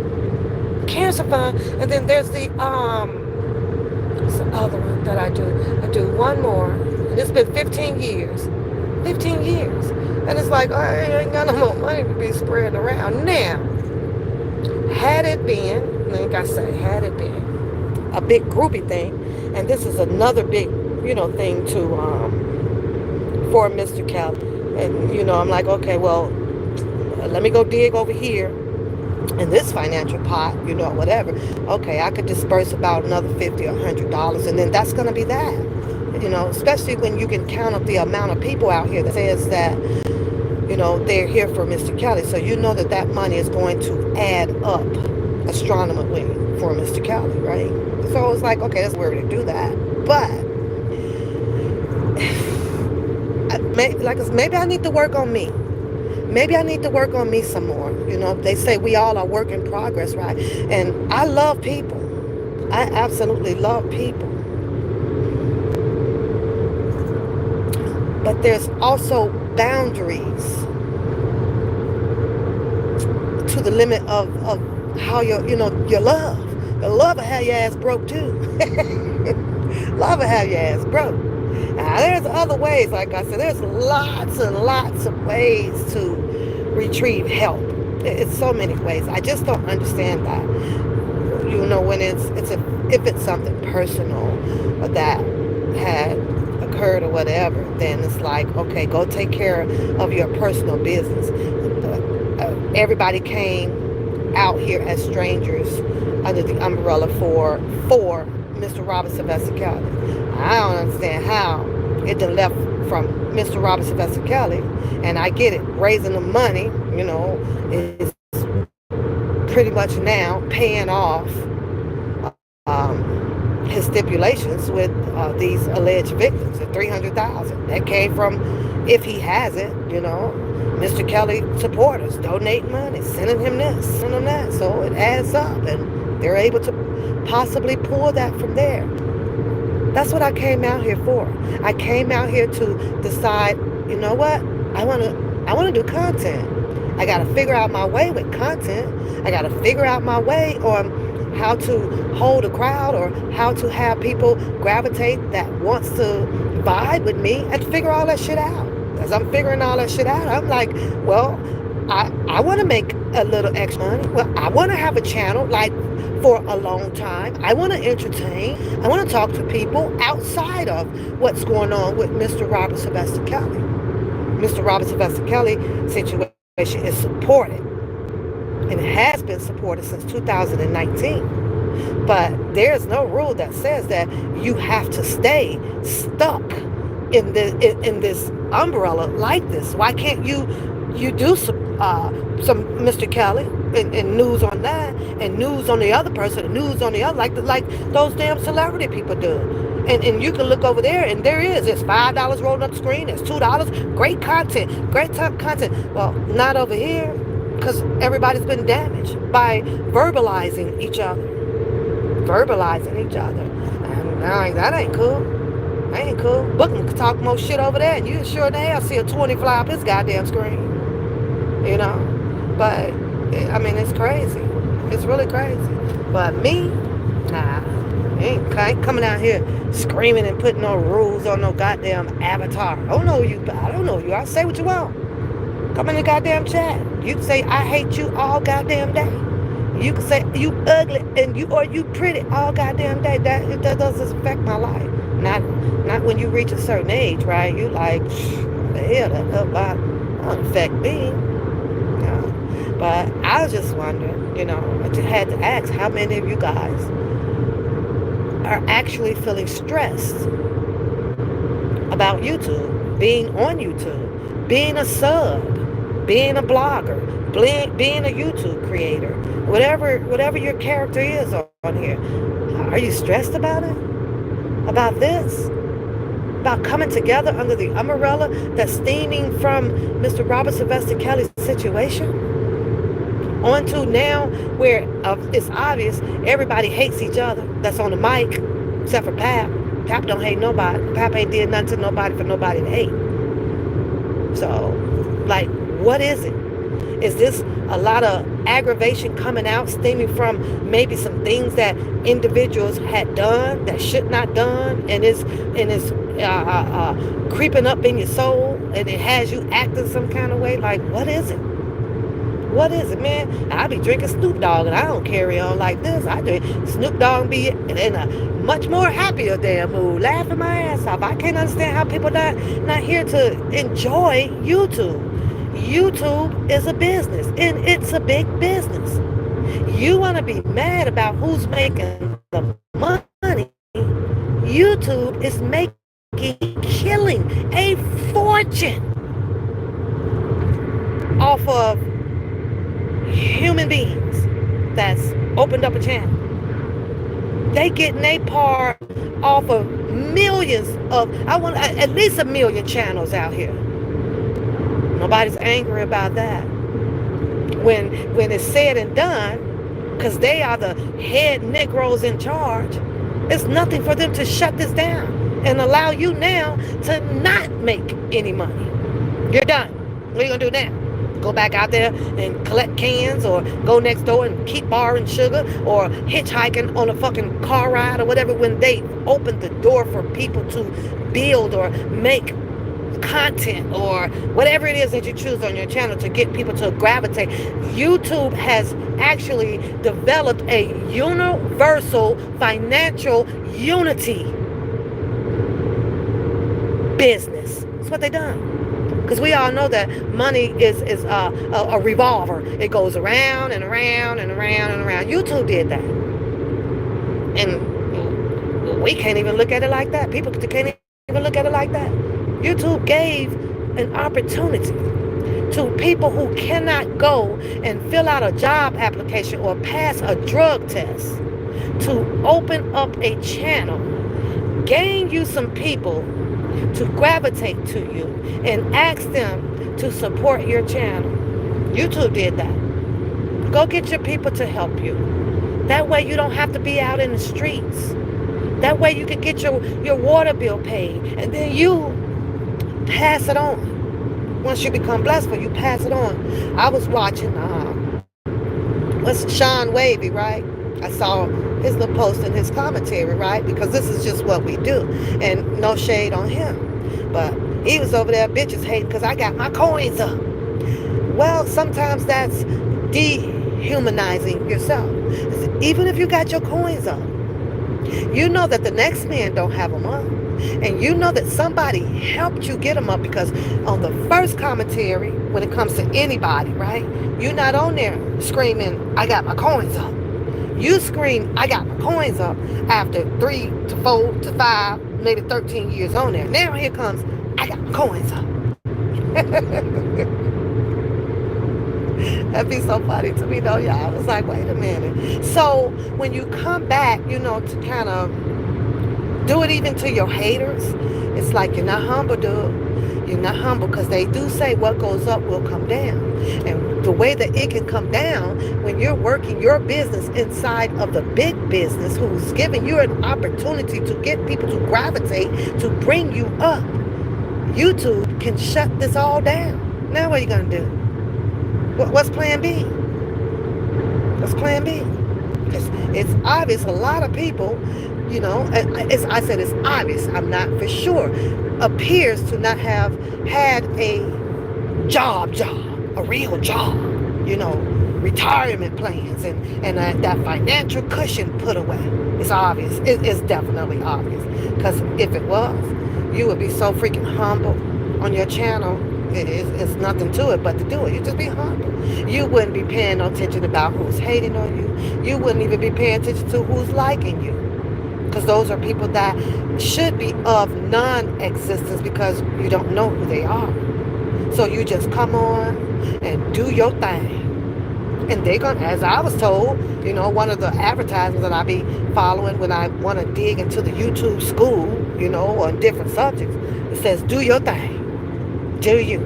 and then there's what's the other one that I do? I do one more, and it's been 15 years. 15 years. And it's like, I ain't got no more money to be spreading around. Now, had it been, like I say, had it been a big groupie thing, and this is another big, thing to, for Mr. Kelly. And, I'm like, okay, well, let me go dig over here in this financial pot, whatever. Okay, I could disperse about another $50 or $100, and then that's going to be that. Especially when you can count up the amount of people out here that says that, they're here for Mr. Kelly. So you know that money is going to add up astronomically for Mr. Kelly, right? So it's like, okay, that's where to do that. But maybe I need to work on me. Maybe I need to work on me some more. They say we all are work in progress, right? And I love people. I absolutely love people. But there's also boundaries to the limit of how your love. The love will have your ass broke too. Love will have your ass broke. Now, there's other ways, like I said, there's lots and lots of ways to retrieve help. It's so many ways. I just don't understand that. When if it's something personal that had occurred or whatever, then it's like, okay, go take care of your personal business. Everybody came out here as strangers under the umbrella for Mr. Robert Sylvester Kelly. I don't understand how it done left from Mr. Robert Sylvester Kelly, and I get it, raising the money, is pretty much now paying off his stipulations with these alleged victims, the $300,000 that came from, if he has it, Mr. Kelly supporters donate money, sending him this, sending him that, so it adds up, and they're able to possibly pull that from there. That's what I came out here for. I came out here to decide, you know what? I want to do content. I got to figure out my way with content. I got to figure out my way on how to hold a crowd or how to have people gravitate that wants to vibe with me, and figure all that shit out. As I'm figuring all that shit out, I'm like, well, I want to make a little extra money. Well, I want to have a channel like for a long time. I want to entertain. I want to talk to people outside of what's going on with Mr. Robert Sylvester Kelly. Mr. Robert Sylvester Kelly situation is supported, and it has been supported since 2019. But there's no rule that says that you have to stay stuck in this umbrella like this. Why can't you do some Mr. Kelly and news on that, and news on the other person, and news on the other, like those damn celebrity people do. And you can look over there, and it's $5 rolling up the screen, it's $2, great content, great top content. Well, not over here, because everybody's been damaged by verbalizing each other. And I'm like, that ain't cool. That ain't cool. Booking can talk more shit over there, and you sure in the hell see a 20 fly up his goddamn screen. But I mean, it's crazy. It's really crazy. But me, nah, I ain't coming out here screaming and putting no rules on no goddamn avatar. I don't know you. I say what you want. Come in the goddamn chat. You can say I hate you all goddamn day. You can say you ugly and you pretty all goddamn day. That doesn't affect my life. Not when you reach a certain age, right? You like, the hell that don't affect me. But I was just wondering, I just had to ask, how many of you guys are actually feeling stressed about YouTube, being on YouTube, being a sub, being a blogger, being a YouTube creator, whatever your character is on here. Are you stressed about it? About this? About coming together under the umbrella that's stemming from Mr. Robert Sylvester Kelly's situation? On to now where it's obvious everybody hates each other that's on the mic, except for Pap. Pap don't hate nobody. Pap ain't did nothing to nobody for nobody to hate. So, like, what is it? Is this a lot of aggravation coming out stemming from maybe some things that individuals had done that should not done, and is creeping up in your soul, and it has you acting some kind of way? Like, what is it? What is it, man? I be drinking Snoop Dogg and I don't carry on like this. I drink Snoop Dogg and be in a much more happier damn mood, laughing my ass off. I can't understand how people not here to enjoy YouTube. YouTube is a business, and it's a big business. You want to be mad about who's making the money. YouTube is killing a fortune off of human beings that's opened up a channel. They getting a part off of millions of, I want at least 1 million channels out here. Nobody's angry about that. When it's said and done, because they are the head Negroes in charge, it's nothing for them to shut this down and allow you now to not make any money. You're done. What are you gonna do now? Go back out there and collect cans, or go next door and keep borrowing sugar, or hitchhiking on a fucking car ride or whatever, when they open the door for people to build or make content or whatever it is that you choose on your channel to get people to gravitate. YouTube has actually developed a universal financial unity business. That's what they done. Because we all know that money is a revolver. It goes around and around and around and around. YouTube did that. And we can't even look at it like that. People can't even look at it like that. YouTube gave an opportunity to people who cannot go and fill out a job application or pass a drug test to open up a channel, gain you some people to gravitate to you and ask them to support your channel. YouTube did that. Go get your people to help you. That way you don't have to be out in the streets. That way you can get your water bill paid, and then you pass it on. Once you become blessed, you pass it on. I was watching what's Sean Wavy, right? I saw his little post and his commentary, right? Because this is just what we do. And no shade on him. But he was over there, bitches hating because I got my coins up. Well, sometimes that's dehumanizing yourself. Even if you got your coins up, you know that the next man don't have them up. And you know that somebody helped you get them up, because on the first commentary, when it comes to anybody, right? You're not on there screaming, I got my coins up. You scream, I got my coins up after 3 to 4 to 5, maybe 13 years on there. Now here comes, I got my coins up. That'd be so funny to me though, y'all. I was like, wait a minute. So when you come back, to kind of do it even to your haters, it's like you're not humble, dude. You're not humble, because they do say what goes up will come down. And the way that it can come down, when you're working your business inside of the big business who's giving you an opportunity to get people to gravitate, to bring you up, YouTube can shut this all down. Now what are you going to do? What's plan B? What's plan B? It's obvious a lot of people, I said it's obvious, I'm not for sure, appears to not have had a real job, retirement plans and that financial cushion put away. It's obvious. It's definitely obvious. Because if it was, you would be so freaking humble on your channel. It's nothing to it but to do it. You just be humble. You wouldn't be paying no attention about who's hating on you. You wouldn't even be paying attention to who's liking you. Because those are people that should be of non-existence, because you don't know who they are. So you just come on and do your thing. And they're gonna, as I was told, one of the advertisements that I be following when I want to dig into the YouTube school, on different subjects, it says, do your thing. Do you.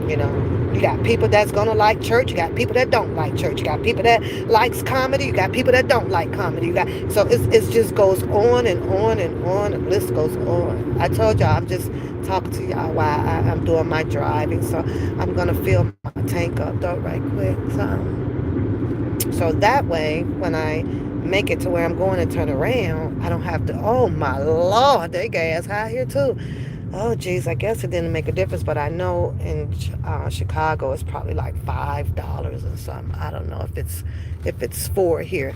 You know, you got people that's gonna like church. You got people that don't like church. You got people that likes comedy. You got people that don't like comedy. You got so it just goes on and on and on. The list goes on. I told y'all I'm just talking to y'all while I'm doing my driving, so I'm gonna fill my tank up though right quick. So that way, when I make it to where I'm going and turn around, I don't have to. Oh my Lord, they gas high here too. Oh, geez, I guess it didn't make a difference, but I know in Chicago it's probably like $5 or something. I don't know if it's four here.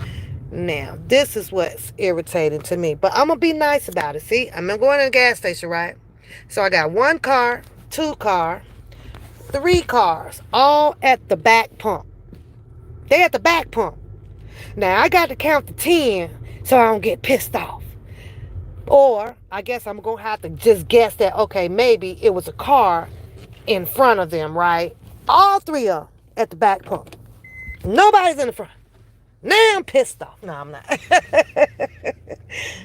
Now, this is what's irritating to me, but I'm gonna be nice about it. See, I'm going to the gas station, right? So I got one car, two car, three cars, all at the back pump. They at the back pump. Now I got to count to 10 so I don't get pissed off. Or I guess I'm going to have to just guess that, okay, maybe it was a car in front of them, right? All three of them at the back pump. Nobody's in the front. Now I'm pissed off. No, I'm not.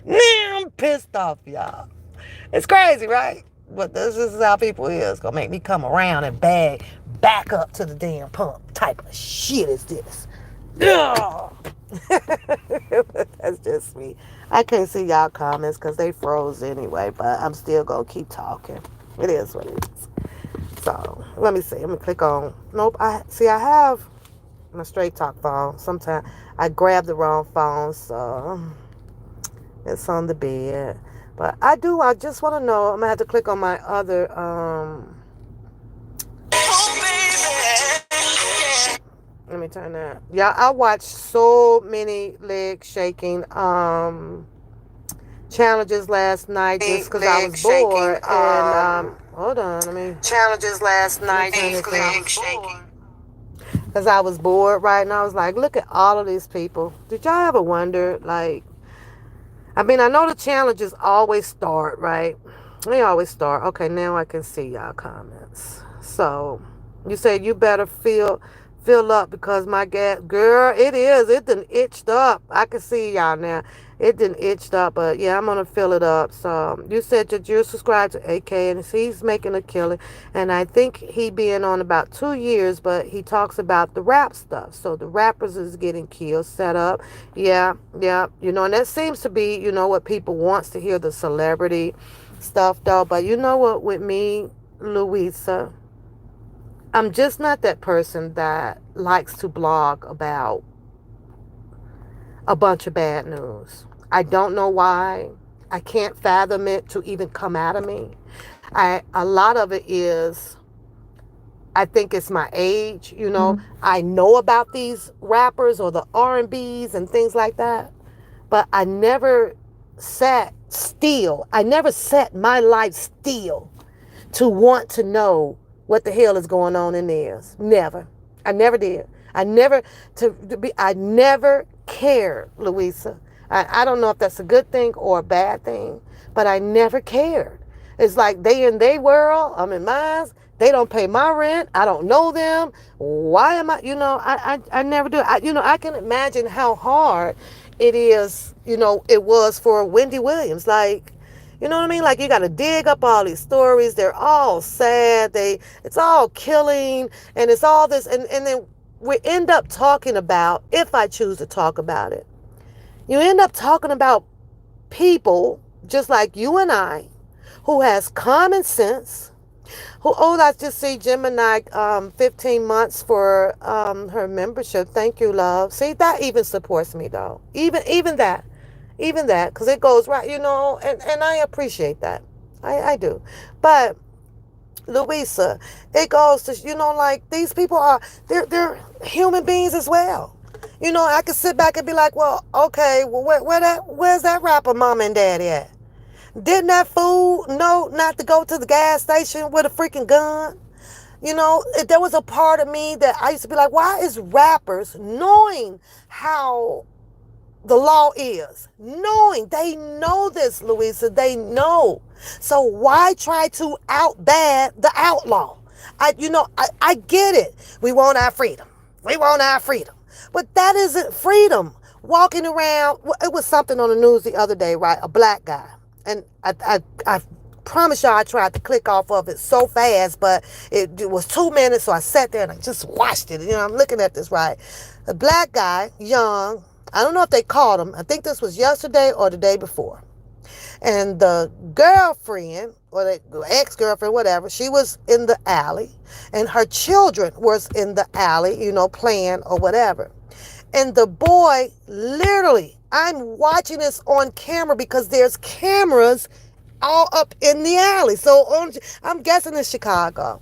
Now I'm pissed off, y'all. It's crazy, right? But this is how people is. It's going to make me come around and back up to the damn pump. Type of shit is this? Ugh. That's just me. I can't see y'all comments because they froze anyway, but I'm still going to keep talking. It is what it is. So, let me see. Let me click on. Nope. I have my straight talk phone. Sometimes I grab the wrong phone, so it's on the bed. But I just want to know. I'm going to have to click on my other, let me turn that. Yeah, I watched so many leg shaking challenges last night just because I was bored. And hold on, let me challenges last night because I was bored, right? And I was like, look at all of these people. Did y'all ever wonder, like, I mean, I know the challenges always start, right? They always start. Okay, now I can see y'all comments. So you said you better fill up because my gas, girl, it done itched up. I can see y'all now. It done itched up, but yeah, I'm gonna fill it up. So you said that you're subscribed to AK and he's making a killing, and I think he been on about 2 years, but he talks about the rap stuff. So the rappers is getting killed, set up. Yeah, yeah, and that seems to be, what people wants to hear, the celebrity stuff though. But you know what, with me, Louisa, I'm just not that person that likes to blog about a bunch of bad news. I don't know why. I can't fathom it to even come out of me. A lot of it is, I think it's my age. I know about these rappers or the R&Bs and things like that, but I never sat still. I never set my life still to want to know what the hell is going on in theirs. Never. I never did. I never cared, Louisa. I don't know if that's a good thing or a bad thing, but I never cared. It's like they in their world, I'm in mine. They don't pay my rent. I don't know them. Why am I, I never do. I can imagine how hard it is, it was for Wendy Williams. Like, you know what I mean? Like, you got to dig up all these stories. They're all sad. It's all killing, and it's all this. And then we end up talking about, if I choose to talk about it, you end up talking about people just like you and I, who has common sense, I just see Gemini, 15 months for her membership. Thank you, love. See, that even supports me, though. Even that. Even that, because it goes right, and I appreciate that. I do. But, Louisa, it goes to, like, these people they're human beings as well. I could sit back and be like, well, okay, well, where's that rapper mom and daddy at? Didn't that fool know not to go to the gas station with a freaking gun? There was a part of me that I used to be like, why is rappers, knowing how the law is, knowing they know this, Louisa, they know. So why try to out bad the outlaw? I get it. We want our freedom. We want our freedom. But that isn't freedom. Walking around, it was something on the news the other day, right? A black guy. And I promise y'all I tried to click off of it so fast, but it was 2 minutes, so I sat there and I just watched it. I'm looking at this, right? A black guy, young. I don't know if they caught him. I think this was yesterday or the day before. And the girlfriend, or the ex-girlfriend, whatever, she was in the alley. And her children was in the alley, playing or whatever. And the boy, literally, I'm watching this on camera because there's cameras all up in the alley. So I'm guessing it's Chicago.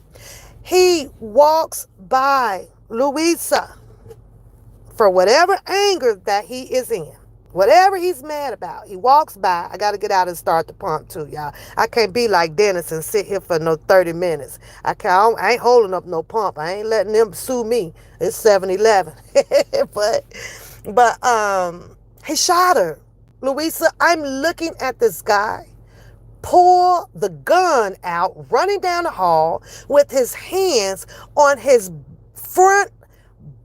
He walks by Louisa for whatever anger that he is in. Whatever he's mad about, he walks by. I got to get out and start the pump too, y'all. I can't be like Dennis and sit here for no 30 minutes. I ain't holding up no pump. I ain't letting them sue me. It's 7-Eleven. but he shot her. Louisa, I'm looking at this guy pull the gun out, running down the hall with his hands on his front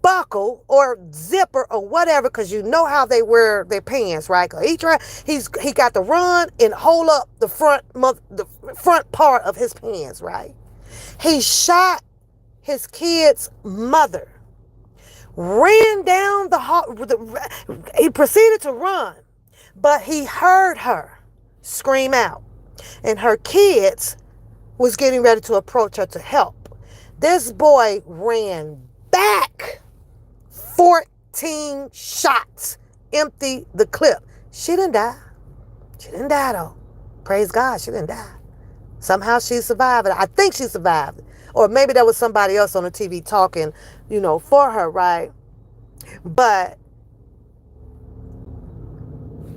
buckle or zipper or whatever, because you know how they wear their pants, right? He got to run and hold up the front part of his pants, right? He shot his kid's mother, ran down the hall. He proceeded to run, but he heard her scream out, and her kids was getting ready to approach her to help. This boy ran back. 14 shots, empty the clip. She didn't die. She didn't die though. Praise God, she didn't die. Somehow she survived it. I think she survived it. Or maybe there was somebody else on the TV talking, for her, right? But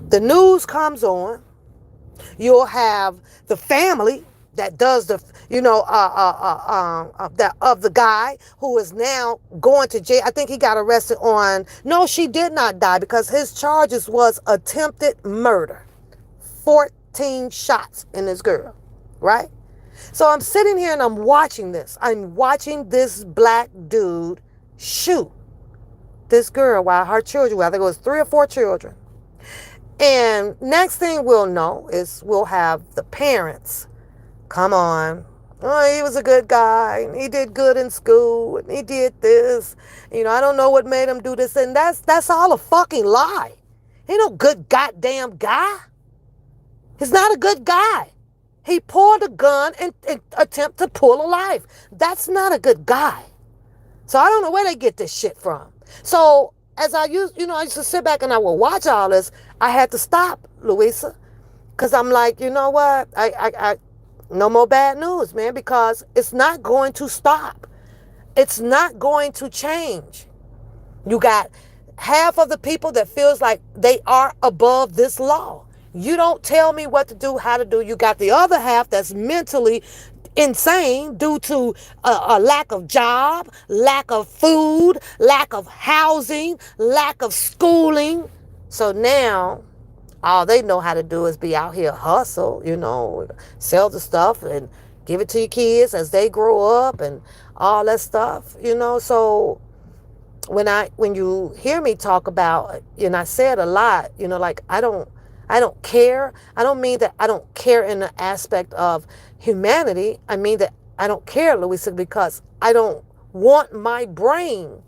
the news comes on. You'll have the family that does the, of the guy who is now going to jail. I think he got arrested no, she did not die, because his charges was attempted murder. 14 shots in this girl, right? So I'm sitting here and I'm watching this. I'm watching this black dude shoot this girl while her children, I think it was 3 or 4 children. And next thing we'll know is we'll have the parents come on. Oh, he was a good guy. He did good in school. And he did this. I don't know what made him do this. And that's all a fucking lie. He ain't no good goddamn guy. He's not a good guy. He pulled a gun and attempt to pull a life. That's not a good guy. So I don't know where they get this shit from. So as I used to sit back and I would watch all this, I had to stop, Louisa. Because I'm like, you know what? I no more bad news, man, because it's not going to stop. It's not going to change. You got half of the people that feels like they are above this law. You don't tell me what to do, how to do. You got the other half that's mentally insane due to a lack of job, lack of food, lack of housing, lack of schooling. So now all they know how to do is be out here hustle, sell the stuff and give it to your kids as they grow up and all that stuff, So when you hear me talk about, and I said a lot, like I don't care. I don't mean that I don't care in the aspect of humanity. I mean that I don't care, Louisa, because I don't want my brain.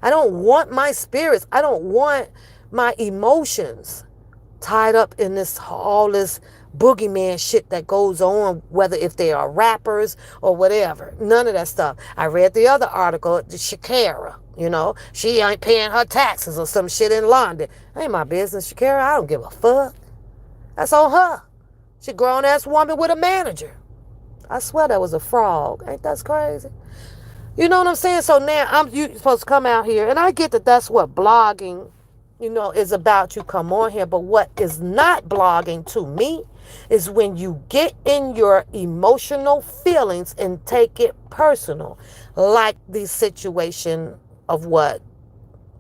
I don't want my spirits. I don't want my emotions tied up in all this boogeyman shit that goes on, whether if they are rappers or whatever. None of that stuff. I read the other article, the Shakira, she ain't paying her taxes or some shit in London. Ain't my business, Shakira. I don't give a fuck. That's on her. She a grown-ass woman with a manager. I swear that was a frog. Ain't that crazy? You know what I'm saying? So now you supposed to come out here, and I get that that's what blogging, is about. You come on here, but what is not blogging to me is when you get in your emotional feelings and take it personal, like the situation of what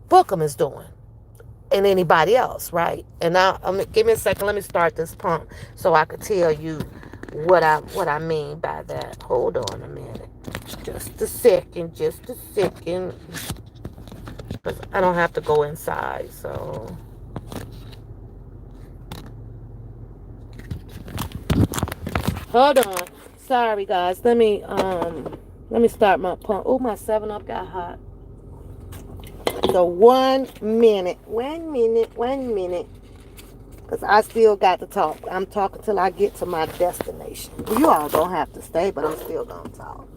Bookham is doing. and anybody else, right? And now, give me a second. Let me start this pump so I could tell you what I mean by that. Hold on a minute, just a second, just a second, because I don't have to go inside. So hold on. Sorry, guys. Let me start my pump. Oh, my 7 Up got hot. So 1 minute, 1 minute, 1 minute. Because I still got to talk. I'm talking till I get to my destination. You all don't have to stay, but I'm still going to talk.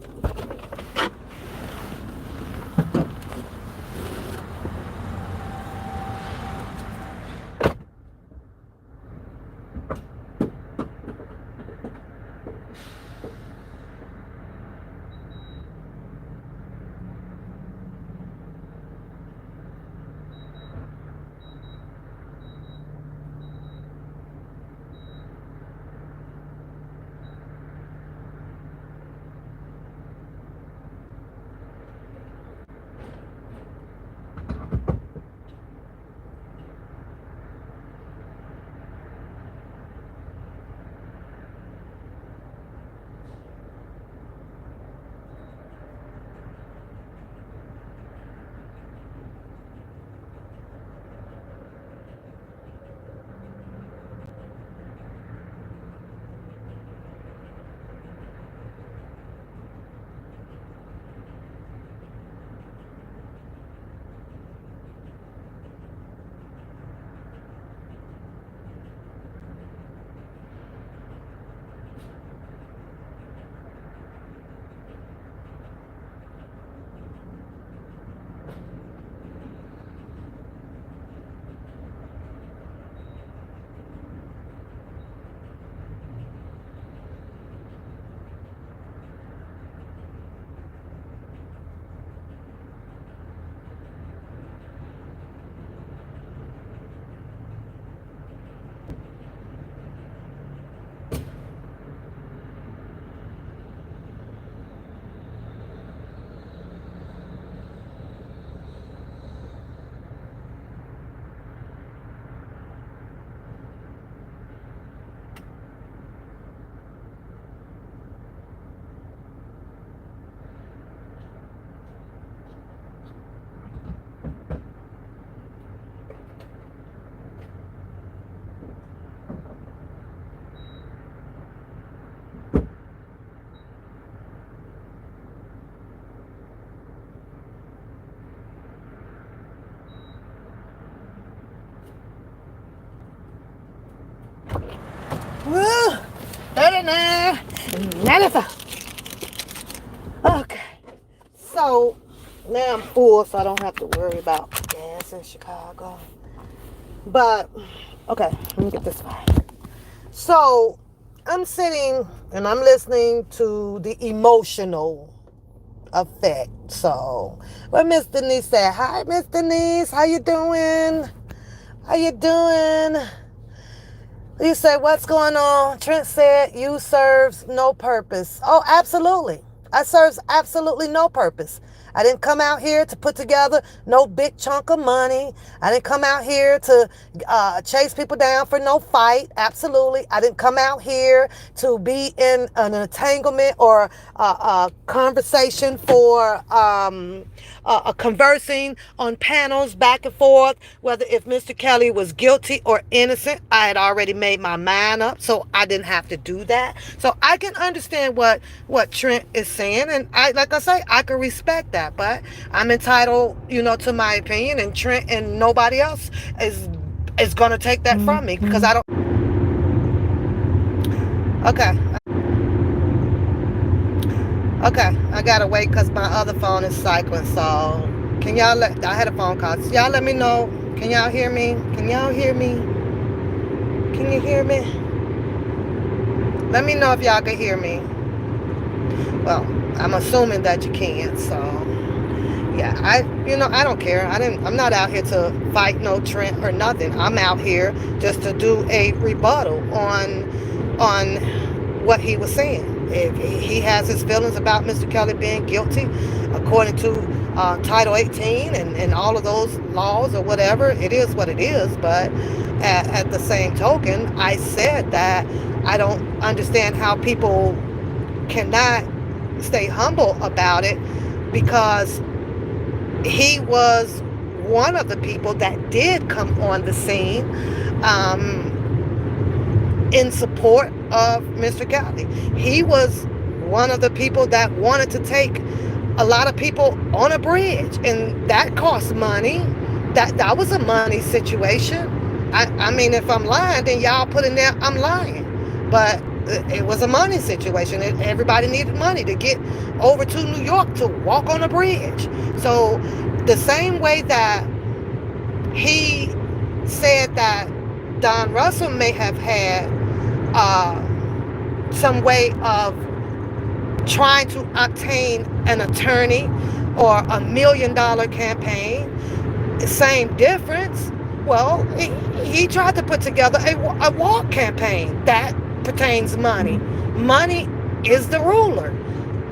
Woo! 39, 95. Okay. So now I'm full, so I don't have to worry about gas in Chicago. But okay, let me get this far. So I'm sitting and I'm listening to the emotional effect. So what Miss Denise said, hi Miss Denise, how you doing? How you doing? You say, what's going on? Trent said, you serves no purpose. Oh, absolutely. I serves absolutely no purpose. I didn't come out here to put together no big chunk of money. I didn't come out here to chase people down for no fight. Absolutely. I didn't come out here to be in an entanglement or a conversation for conversing on panels back and forth, whether if Mr. Kelly was guilty or innocent. I had already made my mind up, so I didn't have to do that. So I can understand what Trent is saying, and like I say, I can respect that, but I'm entitled, to my opinion, and Trent and nobody else is going to take that from me because I don't. Okay. Okay, I gotta wait because my other phone is cycling. So, I had a phone call. So y'all let me know. Can y'all hear me? Can y'all hear me? Can you hear me? Let me know if y'all can hear me. Well, I'm assuming that you can. So, yeah, I don't care. I'm not out here to fight no Trent or nothing. I'm out here just to do a rebuttal on what he was saying. If he has his feelings about Mr. Kelly being guilty, according to Title 18 and all of those laws or whatever, it is what it is. But at the same token, I said that I don't understand how people cannot stay humble about it, because he was one of the people that did come on the scene in support of Mr. Kelly. He was one of the people that wanted to take a lot of people on a bridge, and that cost money. That was a money situation. I mean, if I'm lying, then y'all put in there I'm lying. But it was a money situation. Everybody needed money to get over to New York to walk on a bridge. So the same way that he said that Don Russell may have had some way of trying to obtain an attorney or $1 million campaign, same difference. Well, he tried to put together a walk campaign that pertains money. Money is the ruler,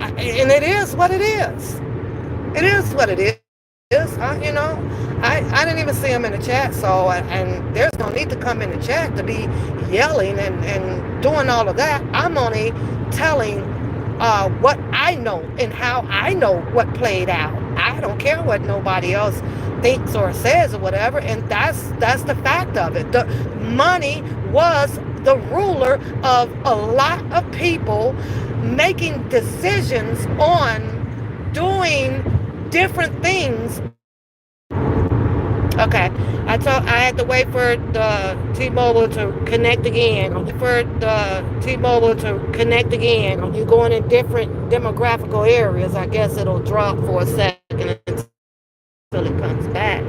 and it is what it is. It is what it is. I didn't even see him in the chat, so, and there's no need to come in the chat to be yelling and doing all of that. I'm only telling what I know and how I know what played out. I don't care what nobody else thinks or says or whatever, and that's the fact of it. The money was the ruler of a lot of people making decisions on doing different things. Okay, I had to wait for the T-Mobile to connect again. You're going in different demographical areas. I guess it'll drop for a second until it comes back.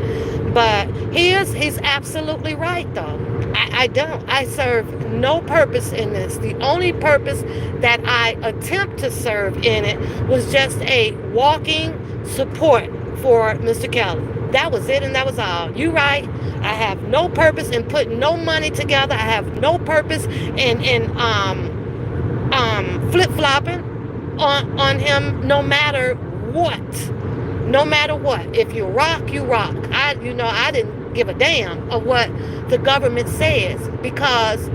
But he's absolutely right, though. I serve no purpose in this. The only purpose that I attempt to serve in it was just a walking support for Mr. Kelly. That was it, and that was all. You right. I have no purpose in putting no money together. I have no purpose in flip-flopping on him, no matter what. No matter what. If you rock, you rock. I didn't give a damn of what the government says, because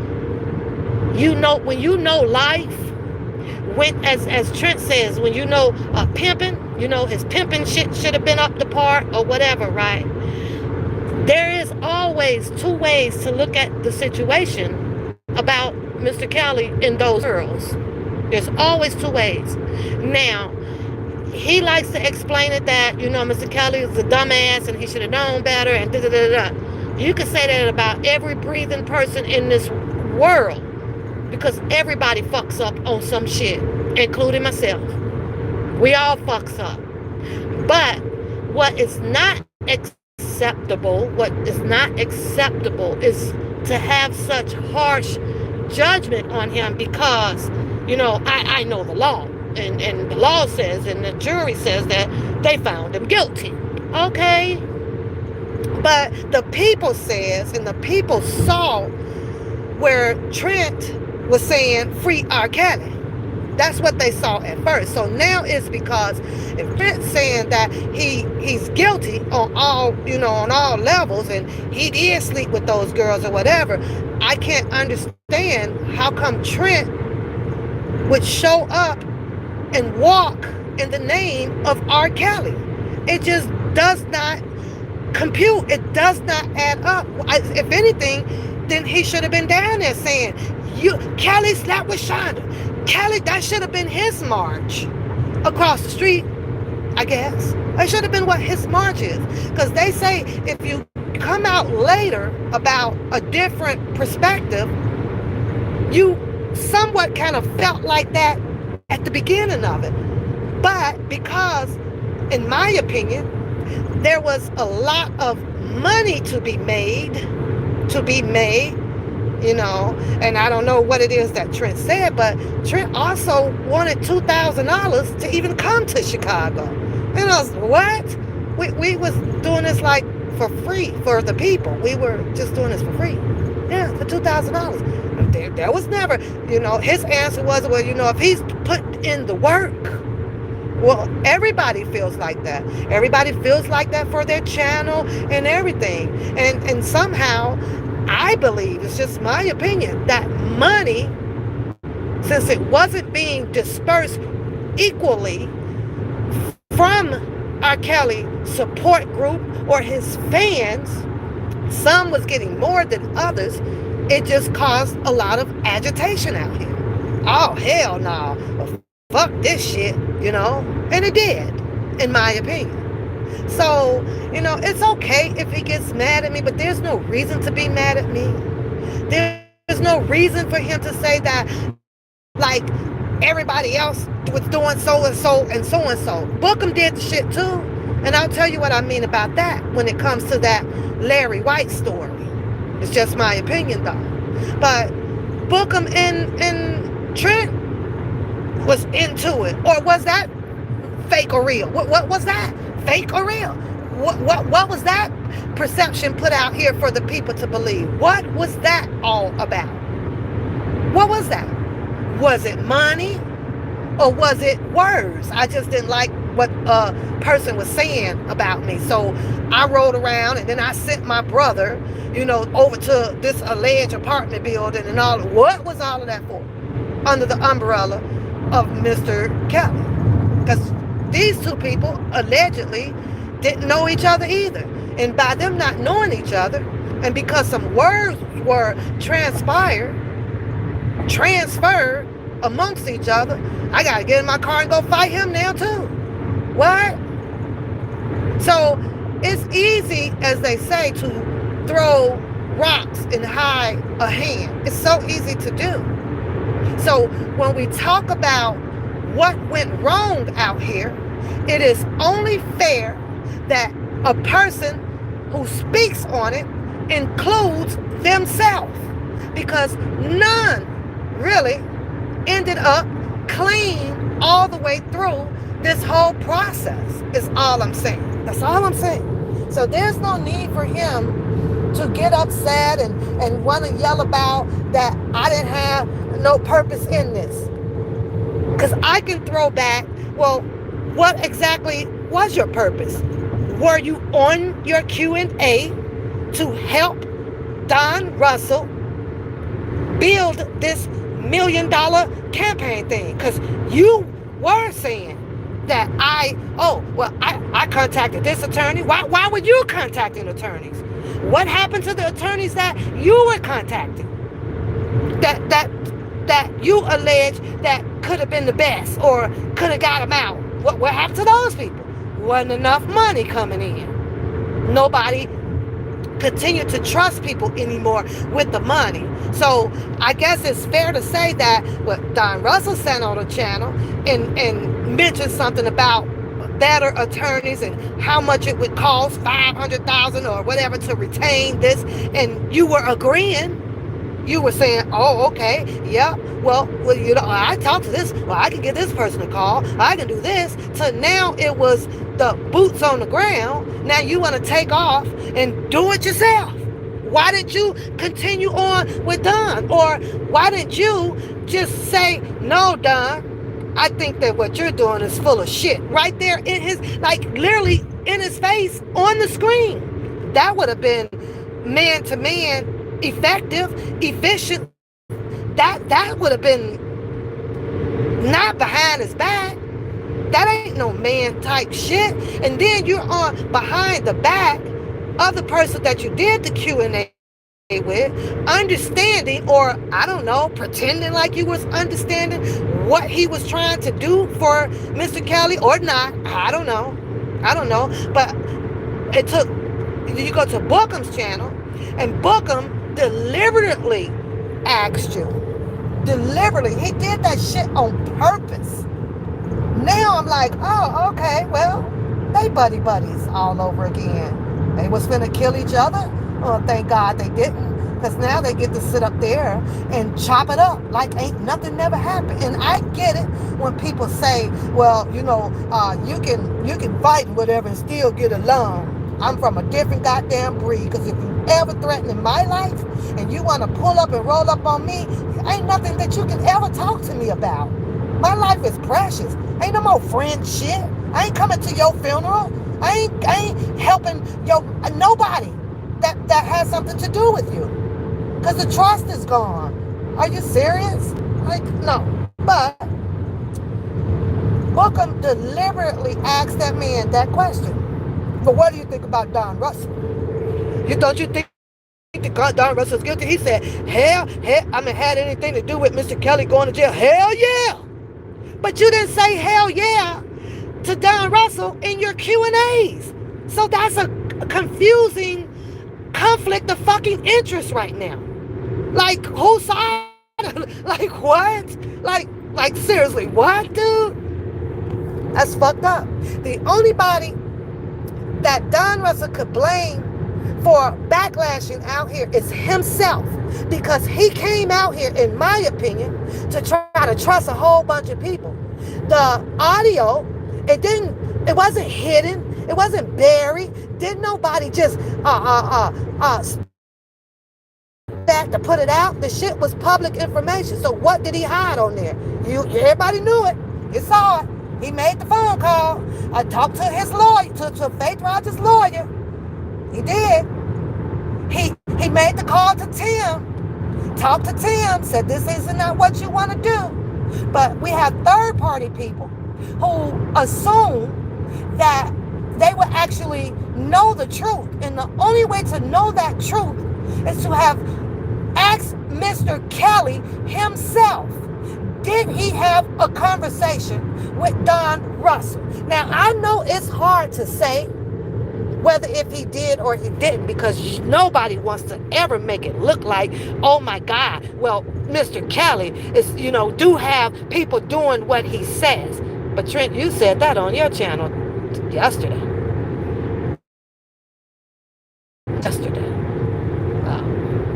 when you know life, when as Trent says, when you know pimping, his pimping shit should have been up the part or whatever, right? There is always two ways to look at the situation about Mr. Kelly and those girls. There's always two ways. Now, he likes to explain it that, Mr. Kelly is a dumbass and he should have known better and da-da-da-da. You can say that about every breathing person in this world, because everybody fucks up on some shit, including myself. We all fucks up. But what is not acceptable is to have such harsh judgment on him, because, I know the law. And the law says, and the jury says that they found him guilty. Okay. But the people says, and the people saw where Trent was saying, free R. Kelly. That's what they saw at first. So now it's because if Trent's saying that he's guilty on all levels, and he did sleep with those girls or whatever, I can't understand how come Trent would show up and walk in the name of R. Kelly. It just does not compute. It does not add up. If anything, then he should have been down there saying, Kelly slept with Shonda. Kelly, that should have been his march across the street, I guess. That should have been what his march is. Because they say if you come out later about a different perspective, you somewhat kind of felt like that at the beginning of it. But because, in my opinion, there was a lot of money to be made, and I don't know what it is that Trent said, but Trent also wanted $2,000 to even come to Chicago. And I was, what? We was doing this like for free for the people. We were just doing this for free. Yeah, for $2,000. There was never, his answer was, well, if he's put in the work. Well, everybody feels like that. Everybody feels like that for their channel and everything. And somehow, I believe, it's just my opinion, that money, since it wasn't being dispersed equally from R. Kelly support group or his fans, some was getting more than others. It just caused a lot of agitation out here. Oh, hell no. Well, fuck this shit, and it did, in my opinion. So, it's okay if he gets mad at me, but there's no reason to be mad at me. There's no reason for him to say that, like, everybody else was doing so and so and so and so. Bookham did the shit too. And I'll tell you what I mean about that when it comes to that Larry White story. It's just my opinion, though. But Bookham and Trent was into it. Or was that fake or real? What was that? Fake or real? What was that perception put out here for the people to believe? What was that all about? What was that? Was it money? Or was it words? I just didn't like what a person was saying about me. So I rode around and then I sent my brother, over to this alleged apartment building and all. What was all of that for? Under the umbrella of Mr. Kelly. Because these two people allegedly didn't know each other either. And by them not knowing each other, and because some words were transferred amongst each other, I gotta get in my car and go fight him now too. What? So it's easy, as they say, to throw rocks and hide a hand. It's so easy to do. So when we talk about what went wrong out here, it is only fair that a person who speaks on it includes themselves, because none really ended up clean all the way through this whole process, is all I'm saying. That's all I'm saying. So there's no need for him to get upset and want to yell about that I didn't have no purpose in this. Because I can throw back, well, what exactly was your purpose? Were you on your Q&A to help Don Russell build this $1 million campaign thing? Because you were saying that I contacted this attorney. Why were you contacting attorneys? What happened to the attorneys that you were contacting? That you allege that could have been the best or could have got them out. What happened to those people? Wasn't enough money coming in. Nobody continued to trust people anymore with the money. So I guess it's fair to say that what Don Russell sent on the channel and mentioned something about better attorneys and how much it would cost, $500,000 or whatever, to retain this, and you were agreeing. You were saying, oh, okay, yeah, well, I talked to this, well, I can give this person a call, I can do this. So now it was the boots on the ground. Now you want to take off and do it yourself. Why didn't you continue on with Don? Or why didn't you just say, no, Don, I think that what you're doing is full of shit. Right there in his, like literally in his face on the screen. That would have been man to man, effective, efficient. That would have been not behind his back. That ain't no man type shit. And then you're on behind the back of the person that you did the Q&A with, understanding, or I don't know, pretending like you was understanding what he was trying to do for Mr. Kelly or not. I don't know. But it took, you go to Bookham's channel, and Bookham deliberately asked you. Deliberately. He did that shit on purpose. Now I'm like, oh, okay, well, they buddies all over again. They was finna kill each other. Oh, thank God they didn't. Because now they get to sit up there and chop it up like ain't nothing never happened. And I get it when people say, well, you can fight and whatever and still get along. I'm from a different goddamn breed, because if you ever threatening my life, and you want to pull up and roll up on me, ain't nothing that you can ever talk to me about. My life is precious. Ain't no more friend shit. I ain't coming to your funeral. I ain't helping nobody that has something to do with you. Because the trust is gone. Are you serious? Like, no. But Bookham deliberately asked that man that question. But what do you think about Don Russell? Don't you think that Don Russell's guilty? He said, had anything to do with Mr. Kelly going to jail? Hell yeah! But you didn't say hell yeah to Don Russell in your Q&As. So that's a confusing conflict of fucking interest right now. Like, whose side? Like, what? Like, seriously, what, dude? That's fucked up. The only body that Don Russell could blame for backlashing out here is himself, because he came out here, in my opinion, to try to trust a whole bunch of people. The audio, it wasn't hidden, it wasn't buried. Didn't nobody just back to put it out. The shit was public information. So what did he hide on there? Everybody knew it. You saw it. He made the phone call. I talked to his lawyer, to Faith Rogers' lawyer. He did. He made the call to Tim. Talked to Tim. Said this isn't not what you want to do. But we have third-party people who assume that they will actually know the truth. And the only way to know that truth is to have asked Mr. Kelly himself, did he have a conversation with Don Russell? Now, I know it's hard to say whether if he did or he didn't, because nobody wants to ever make it look like, oh my God, well, Mr. Kelly is, do have people doing what he says. But Trent, you said that on your channel yesterday.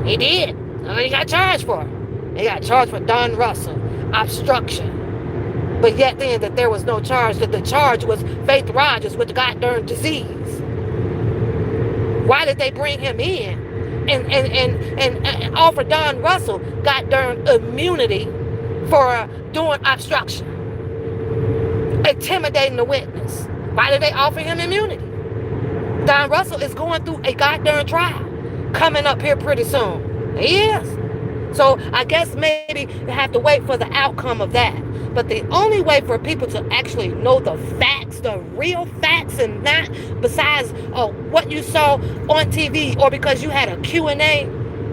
He did. He got charged for it. He got charged for Don Russell, obstruction. But yet then that there was no charge, that the charge was Faith Rogers with the goddamn disease. Why did they bring him in and offer Don Russell goddamn immunity for doing obstruction, intimidating the witness? Why did they offer him immunity? Don Russell is going through a goddamn trial coming up here pretty soon. He is. So I guess maybe you have to wait for the outcome of that. But the only way for people to actually know the facts, the real facts, and not besides what you saw on TV or because you had a Q&A,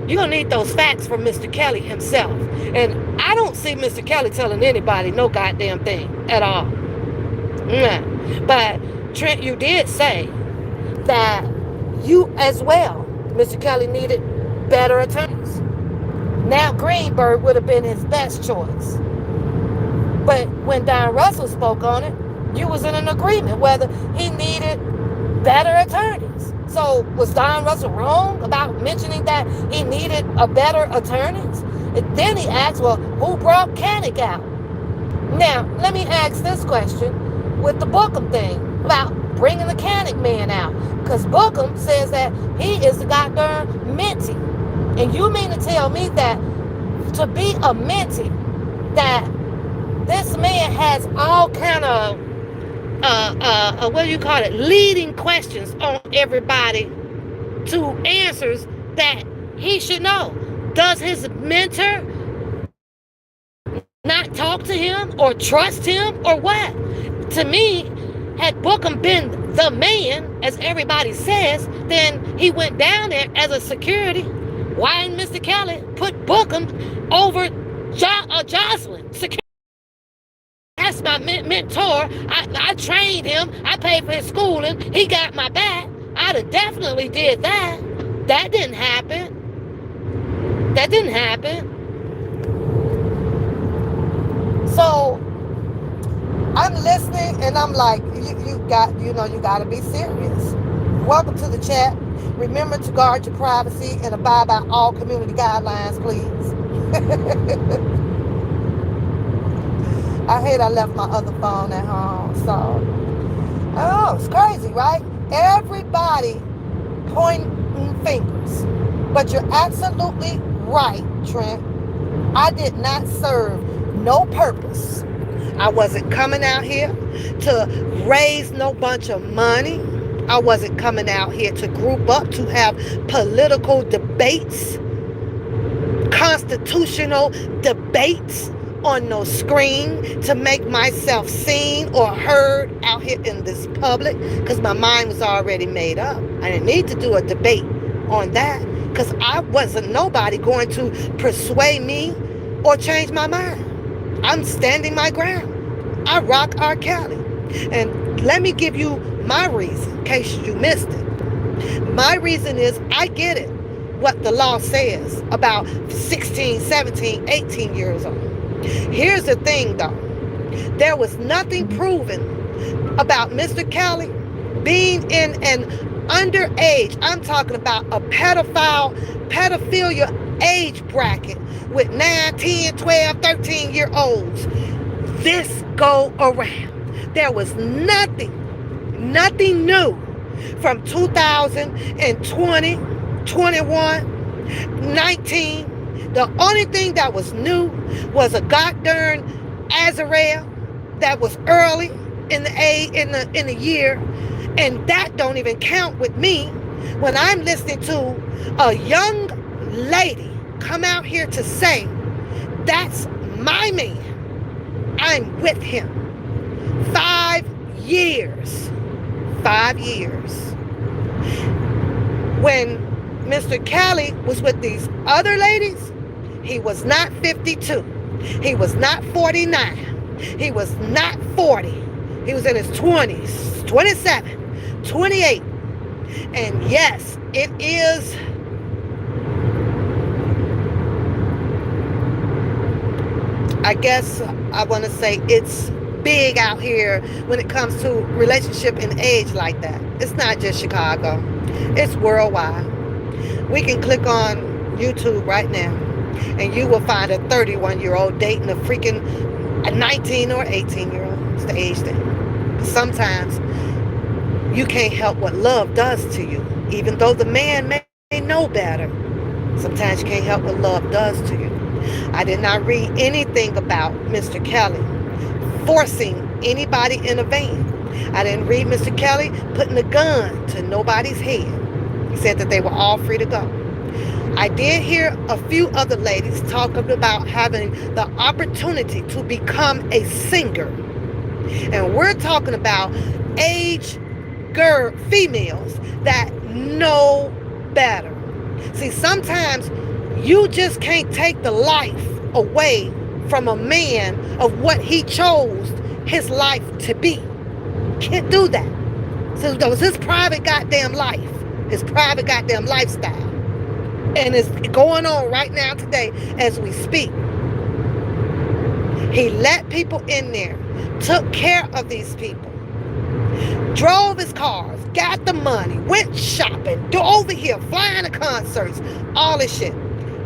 you're going to need those facts from Mr. Kelly himself. And I don't see Mr. Kelly telling anybody no goddamn thing at all. But Trent, you did say that you as well, Mr. Kelly, needed better attorneys. Now Greenberg would have been his best choice. But when Don Russell spoke on it, you was in an agreement whether he needed better attorneys. So was Don Russell wrong about mentioning that he needed a better attorneys? And then he asked, well, who brought Kanik out? Now, let me ask this question with the Bookham thing about bringing the Kanik man out. Because Bookham says that he is the goddamn mentee. And you mean to tell me that to be a mentee, that this man has all kind of leading questions on everybody to answers that he should know? Does his mentor not talk to him or trust him or what? To me, had Bookham been the man, as everybody says, then he went down there as a security. Why didn't Mr. Kelly put Bookham over Jocelyn? That's my mentor. I trained him. I paid for his schooling. He got my back. I'd have definitely did that. That didn't happen. So I'm listening and I'm like, you got to be serious. Welcome to the chat. Remember to guard your privacy and abide by all community guidelines, please. I hate I left my other phone at home. So, it's crazy, right? Everybody fingers. But you're absolutely right, Trent. I did not serve no purpose. I wasn't coming out here to raise no bunch of money. I wasn't coming out here to group up to have political debates, constitutional debates on no screen to make myself seen or heard out here in this public, because my mind was already made up. I didn't need to do a debate on that, because I wasn't nobody going to persuade me or change my mind. I'm standing my ground. I rock R. Kelly. And let me give you my reason, in case you missed it. My reason is I get it, what the law says about 16, 17, 18 years old. Here's the thing, though. There was nothing proven about Mr. Kelly being in an underage, I'm talking about a pedophilia age bracket with 9, 10, 12, 13-year-olds this go around. There was nothing new from 2020, 21, 19. The only thing that was new was a goddamn Azrael that was early in the year, and that don't even count with me when I'm listening to a young lady come out here to say, that's my man. I'm with him. 5 years. 5 years. When Mr. Kelly was with these other ladies, he was not 52. He was not 49. He was not 40. He was in his 20s, 27, 28. And yes, it is I guess I want to say it's big out here when it comes to relationship and age like that. It's not just Chicago. It's worldwide. We can click on YouTube right now and you will find a 31-year-old dating a freaking 19 or 18-year-old. It's the age thing. Sometimes you can't help what love does to you. Even though the man may know better, sometimes you can't help what love does to you. I did not read anything about Mr. Kelly forcing anybody in a van. I didn't read Mr. Kelly putting a gun to nobody's head. He said that they were all free to go. I did hear a few other ladies talking about having the opportunity to become a singer. And we're talking about age females that know better. See, sometimes you just can't take the life away from a man of what he chose his life to be. Can't do that. So that was his private goddamn life, his private goddamn lifestyle. And it's going on right now today as we speak. He let people in there, took care of these people, drove his cars, got the money, went shopping, over here, flying to concerts, all this shit.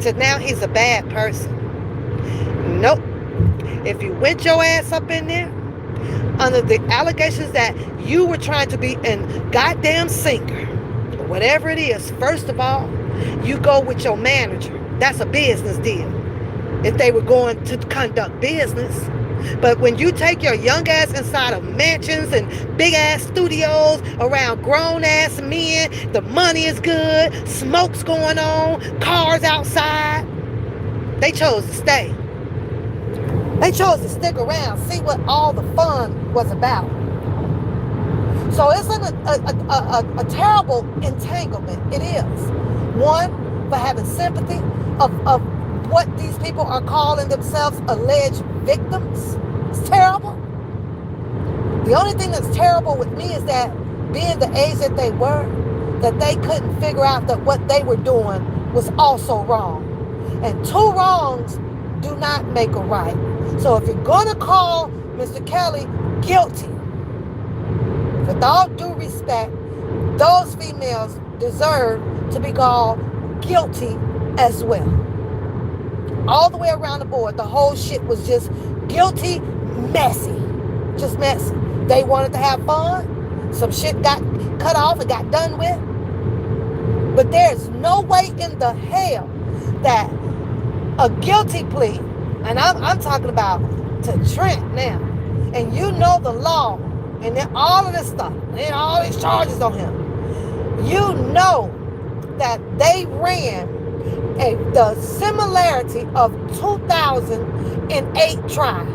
So now he's a bad person. Nope. If you went your ass up in there under the allegations that you were trying to be a goddamn singer, or whatever it is, first of all, you go with your manager. That's a business deal. If they were going to conduct business. But when you take your young ass inside of mansions and big ass studios around grown ass men, the money is good, smoke's going on, cars outside, they chose to stay. They chose to stick around, see what all the fun was about. So it's a terrible entanglement. It is. One, for having sympathy of what these people are calling themselves alleged victims. It's terrible. The only thing that's terrible with me is that being the age that they were, that they couldn't figure out that what they were doing was also wrong. And two wrongs do not make a right. So if you're going to call Mr. Kelly guilty, with all due respect, those females deserve to be called guilty as well. All the way around the board, the whole shit was just guilty, messy. Just messy. They wanted to have fun. Some shit got cut off and got done with. But there's no way in the hell that a guilty plea, and I'm talking about to Trent now, and you know the law, and then all of this stuff, and all these charges on him. You know that they ran the similarity of 2008 trial.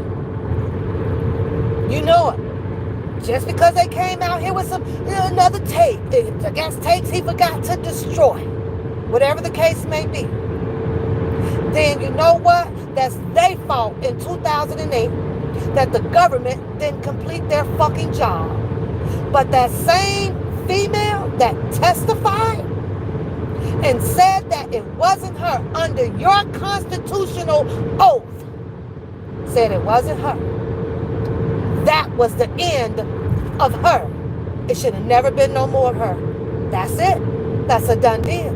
You know it. Just because they came out here with some another tape, I guess tapes he forgot to destroy, whatever the case may be, then you know what? That's their fault in 2008 that the government didn't complete their fucking job. But that same female that testified and said that it wasn't her under your constitutional oath, said it wasn't her. That was the end of her. It should have never been no more of her. That's it. That's a done deal.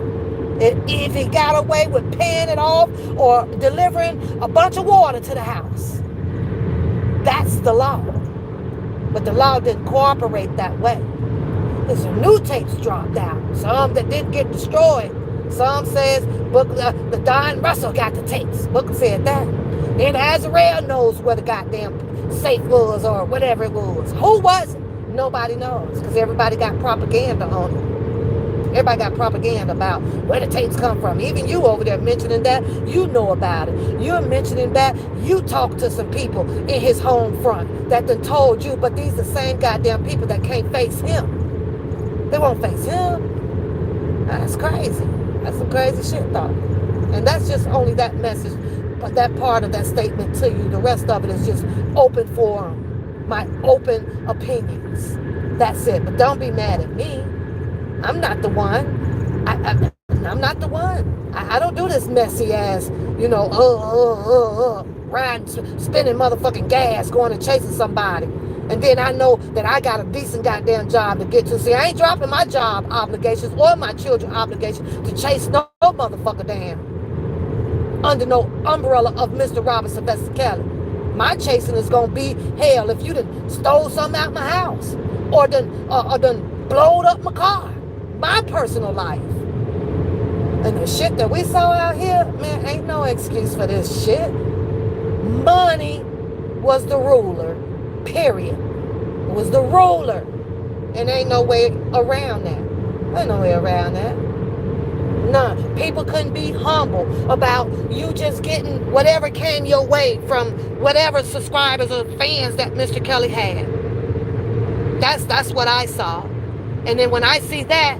If he got away with paying it off or delivering a bunch of water to the house, that's the law. But the law didn't cooperate that way. There's some new tapes dropped out. Some that didn't get destroyed. Some says the Don Russell got the tapes. Booker said that. Then Azrael knows where the goddamn safe was or whatever it was. Who was it? Nobody knows because everybody got propaganda on it. Everybody got propaganda about where the tapes come from. Even you over there mentioning that, you know about it. You're mentioning that, you talk to some people in his home front that done told you, but these are the same goddamn people that can't face him. They won't face him. That's crazy. That's some crazy shit, though. And that's just only that message, but that part of that statement to you. The rest of it is just open forum, my open opinions. That's it. But don't be mad at me. I'm not the one. I'm not the one. I don't do this messy ass, riding, spinning motherfucking gas, going and chasing somebody. And then I know that I got a decent goddamn job to get to. See, I ain't dropping my job obligations or my children obligations to chase no motherfucker damn under no umbrella of Mr. Robert Sylvester Kelly. My chasing is gonna be hell if you done stole something out my house or done blowed up my car. My personal life. And the shit that we saw out here, man, ain't no excuse for this shit. Money was the ruler, period. It was the ruler. And ain't no way around that. Ain't no way around that. None. People couldn't be humble about you just getting whatever came your way from whatever subscribers or fans that Mr. Kelly had. That's what I saw. And then when I see that,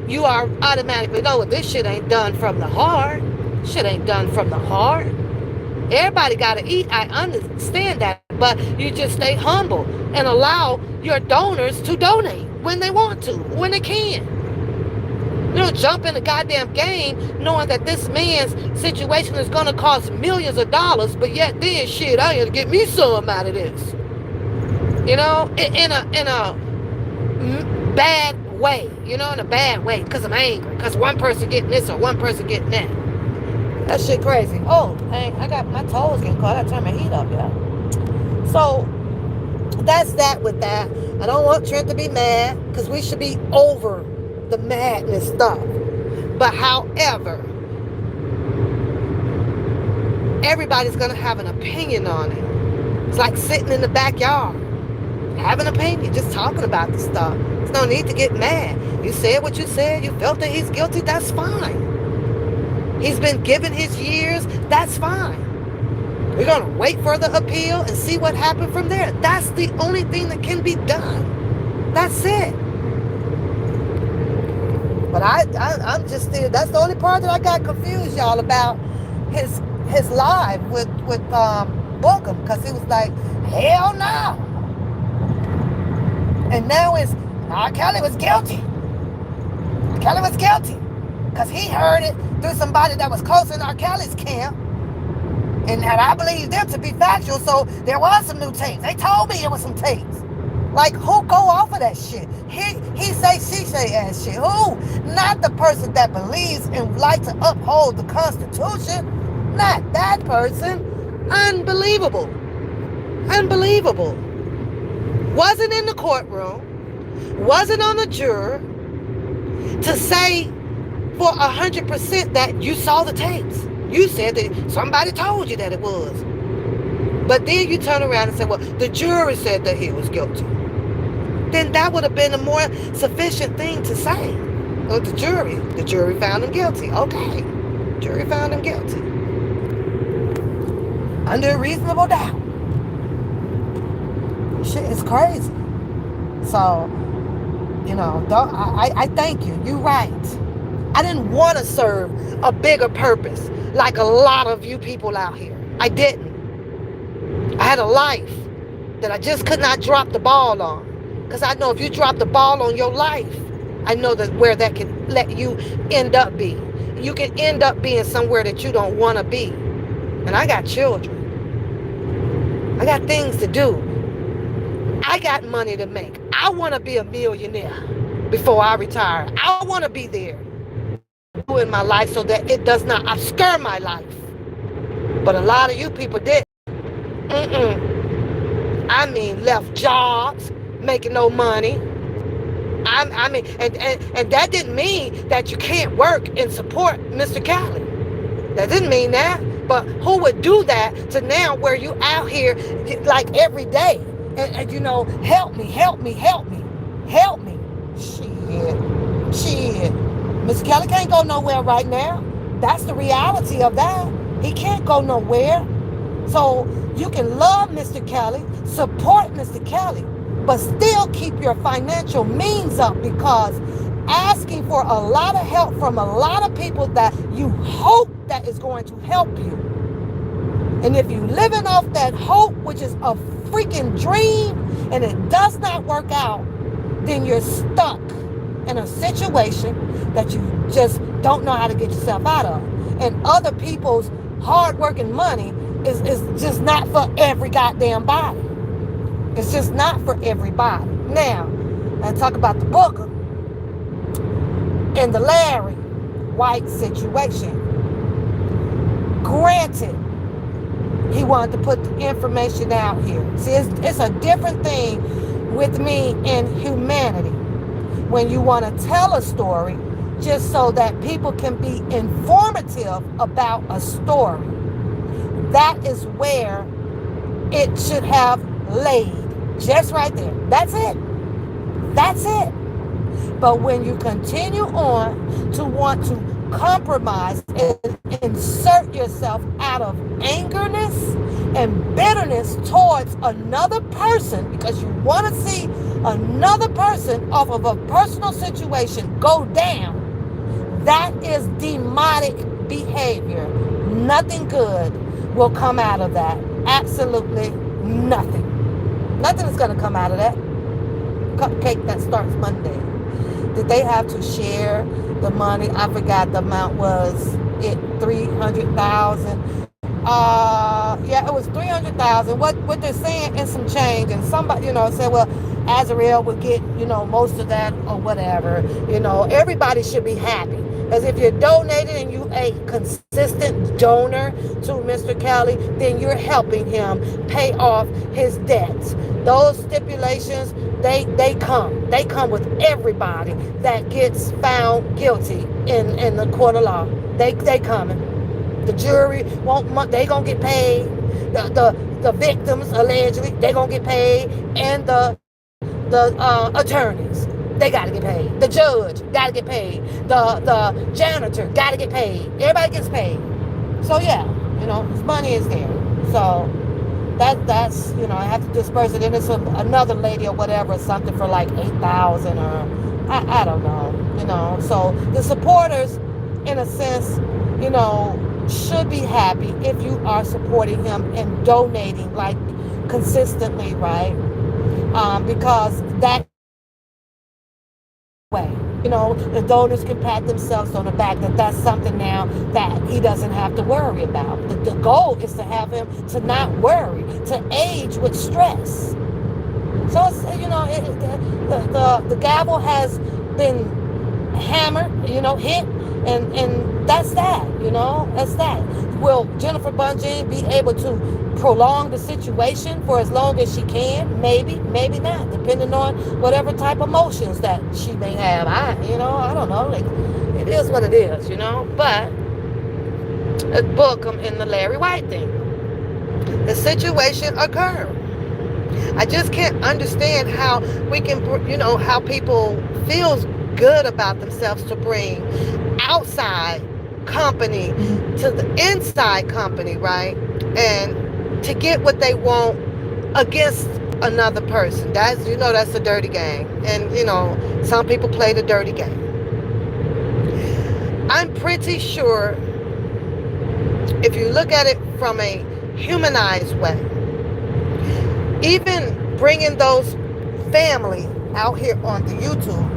you are automatically know this shit ain't done from the heart. Shit ain't done from the heart. Everybody got to eat. I understand that. But you just stay humble and allow your donors to donate when they want to, when they can. You don't jump in the goddamn game knowing that this man's situation is going to cost millions of dollars, but yet then, shit, I got to get me some out of this. In a bad way, in a bad way, because I'm angry, because one person getting this or one person getting that. That shit crazy. Oh, dang, I got my toes getting caught. I turn my heat up, y'all. So that's that with that. I don't want Trent to be mad because we should be over the madness stuff. But however, everybody's gonna have an opinion on it. It's like sitting in the backyard. Have an opinion, just talking about the stuff. There's no need to get mad. You said what you said. You felt that he's guilty. That's fine. He's been given his years. That's fine. We're going to wait for the appeal and see what happened from there. That's the only thing that can be done. That's it. But I'm just still, that's the only part that I got confused, y'all, about his live with Booker, because he was like, hell no. And now it's, Kelly was guilty. Kelly was guilty. Because he heard it through somebody that was close in R. Kelly's camp. And I believe them to be factual, so there was some new tapes. They told me it was some tapes. Like, who go off of that shit? He say, she say ass shit. Who? Not the person that believes and like to uphold the Constitution. Not that person. Unbelievable. Unbelievable. Wasn't in the courtroom. Wasn't on the juror. To say for 100% that you saw the tapes. You said that somebody told you that it was. But then you turn around and say, well, the jury said that he was guilty. Then that would have been a more sufficient thing to say. Well, the jury found him guilty. Okay. Jury found him guilty. Under a reasonable doubt. Shit is crazy. So, I thank you. You're right. I didn't want to serve a bigger purpose like a lot of you people out here. I didn't. I had a life that I just could not drop the ball on. Because I know if you drop the ball on your life, I know that where that can let you end up being. You can end up being somewhere that you don't want to be. And I got children. I got things to do. I got money to make. I want to be a millionaire before I retire. I want to be there in my life so that it does not obscure my life. But a lot of you people did. I mean, left jobs, making no money. I mean, and that didn't mean that you can't work and support Mr. Cali. That didn't mean that. But who would do that to now where you out here like every day and help me. Shit. Mr. Kelly can't go nowhere right now. That's the reality of that. He can't go nowhere. So you can love Mr. Kelly, support Mr. Kelly, but still keep your financial means up, because asking for a lot of help from a lot of people that you hope that is going to help you. And if you're living off that hope, which is a freaking dream, and it does not work out, then you're stuck in a situation that you just don't know how to get yourself out of. And other people's hard work and money is just not for every goddamn body. It's just not for everybody. Now, let's talk about the Booker and the Larry White situation. Granted, he wanted to put the information out here. See, it's a different thing with me in humanity. When you want to tell a story just so that people can be informative about a story, that is where it should have laid. Just right there. That's it. But when you continue on to want to compromise and insert yourself out of angerness and bitterness towards another person because you want to see another person off of a personal situation go down, that is demonic behavior. Nothing good will come out of that. Absolutely nothing. Nothing is going to come out of that. Cupcake that starts Monday. Did they have to share the money? I forgot the amount was it 300,000. Yeah, it was 300,000. What they're saying in some change, and somebody said, well, Azrael would get most of that or whatever. Everybody should be happy. Because if you're donating and you a consistent donor to Mr. Kelly, then you're helping him pay off his debts. Those stipulations, they come with everybody that gets found guilty in the court of law. They coming. The jury they gonna get paid. The victims allegedly they gonna get paid, and the attorneys. They got to get paid. The judge got to get paid. The janitor got to get paid. Everybody gets paid. So yeah, his money is there. So that's I have to disperse it. And it's another lady or whatever, something for like 8,000 or I don't know. So the supporters, in a sense, should be happy if you are supporting him and donating like consistently, right? Because that way. The donors can pat themselves on the back that's something now that he doesn't have to worry about. The goal is to have him to not worry, to age with stress. So it's, the gavel has been hammered, hit, and that's that, that's that. Will Jennifer Bungie be able to prolong the situation for as long as she can? Maybe not, depending on whatever type of emotions that she may have. I don't know. Like, It is what it is, you know. But it's Bookham and the Larry White thing. The situation occurred. I just can't understand how we can, how people feel good about themselves to bring outside company to the inside company, right? And to get what they want against another person. That's a dirty game. And, some people play the dirty game. I'm pretty sure if you look at it from a humanized way, even bringing those family out here on the YouTube,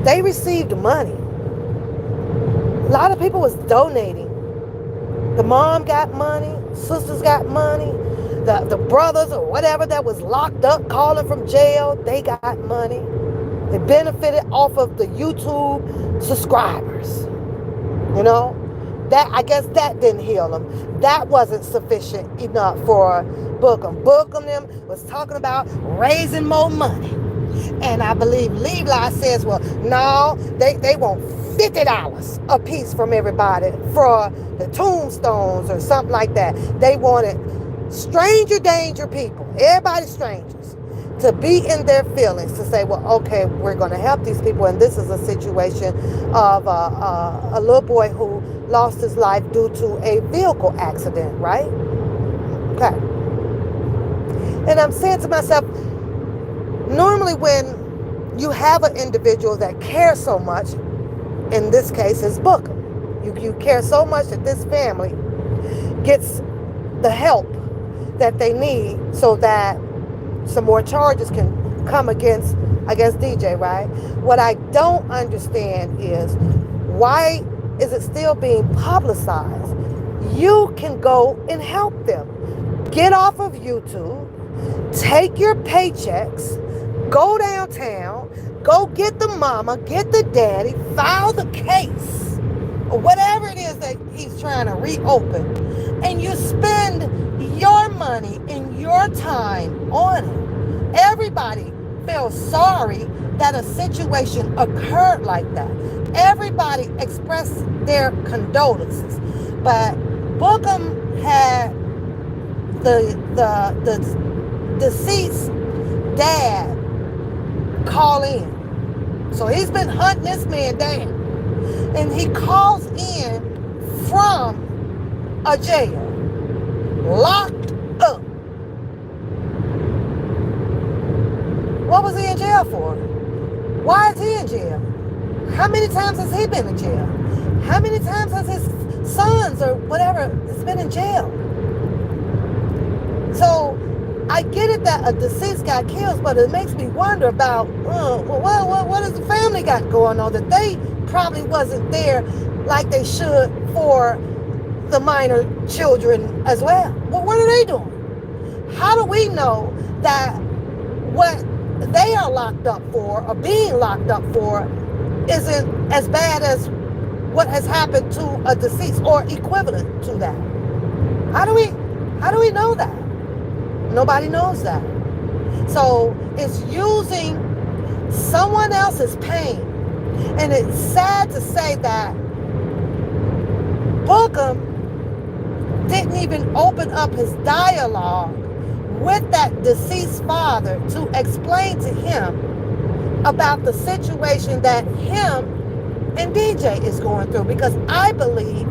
they received money. A lot of people was donating. The mom got money, sisters got money, the brothers or whatever that was locked up calling from jail, they got money. They benefited off of the YouTube subscribers. That, I guess that didn't heal them. That wasn't sufficient enough for Bookham. Bookham them was talking about raising more money. And I believe Levi says, well, no, they want $50 a piece from everybody for the tombstones or something like that. They wanted stranger danger people, everybody strangers, to be in their feelings, to say, well, okay, we're going to help these people. And this is a situation of a little boy who lost his life due to a vehicle accident, right? Okay. And I'm saying to myself, normally when you have an individual that cares so much, in this case is Bookham, you care so much that this family gets the help that they need so that some more charges can come against DJ, right? What I don't understand is, why is it still being publicized? You can go and help them. Get off of YouTube, take your paychecks, go downtown, go get the mama, get the daddy, file the case, or whatever it is that he's trying to reopen, and you spend your money and your time on it. Everybody feels sorry that a situation occurred like that. Everybody expressed their condolences. But Bookham had the deceased dad call in. So he's been hunting this man down. And he calls in from a jail, locked up. What was he in jail for? Why is he in jail? How many times has he been in jail? How many times has his sons or whatever has been in jail? So I get it that a deceased got killed, but it makes me wonder about, what does the family got going on that they probably wasn't there like they should for the minor children as well? Well, what are they doing? How do we know that what they are locked up for or being locked up for isn't as bad as what has happened to a deceased or equivalent to that? How do we know that? Nobody knows that. So it's using someone else's pain. And it's sad to say that Bookham didn't even open up his dialogue with that deceased father to explain to him about the situation that him and DJ is going through. Because I believe,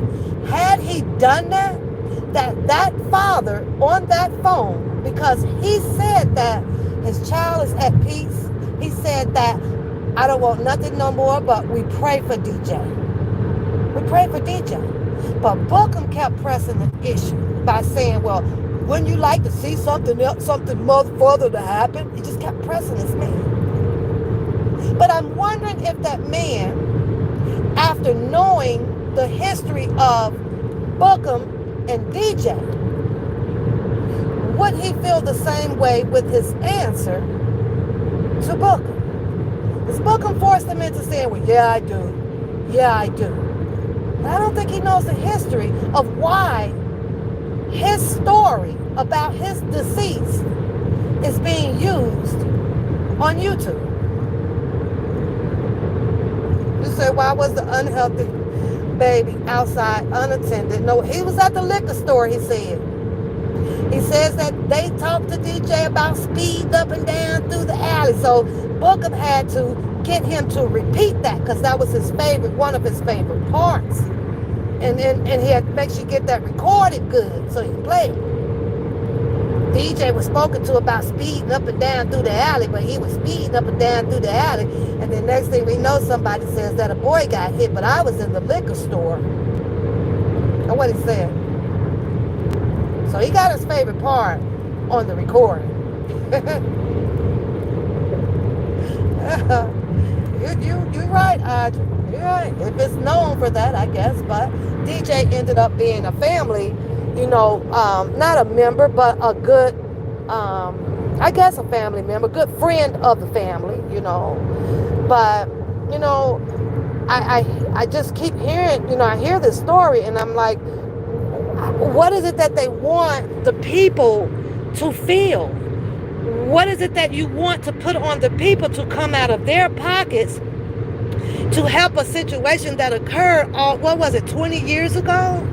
had he done that father on that phone, because he said that his child is at peace, he said that, I don't want nothing no more, but we pray for DJ. We pray for DJ. But Bookham kept pressing the issue by saying, well, wouldn't you like to see something else, something more further to happen? He just kept pressing this man. But I'm wondering if that man, after knowing the history of Bookham and DJ, would he feel the same way with his answer to Bookham? Is Bookham forced him into saying, well, yeah, I do. Yeah, I do. But I don't think he knows the history of why his story about his deceased is being used on YouTube. said, why was the unhealthy baby outside unattended? No, he was at the liquor store, he said. He says that they talked to DJ about speeding up and down through the alley. So Bookham had to get him to repeat that because that was his favorite, one of his favorite parts. And he had to make sure you get that recorded good so he can play it. DJ was spoken to about speeding up and down through the alley, but he was speeding up and down through the alley. And then next thing we know, somebody says that a boy got hit, but I was in the liquor store. That's what he said. So he got his favorite part on the recording. You're right, Audrey. You're right. If it's known for that, I guess. But DJ ended up being a family, not a member, but a good, I guess a family member, good friend of the family, But, I just keep hearing, I hear this story and I'm like, what is it that they want the people to feel? What is it that you want to put on the people to come out of their pockets to help a situation that occurred, 20 years ago?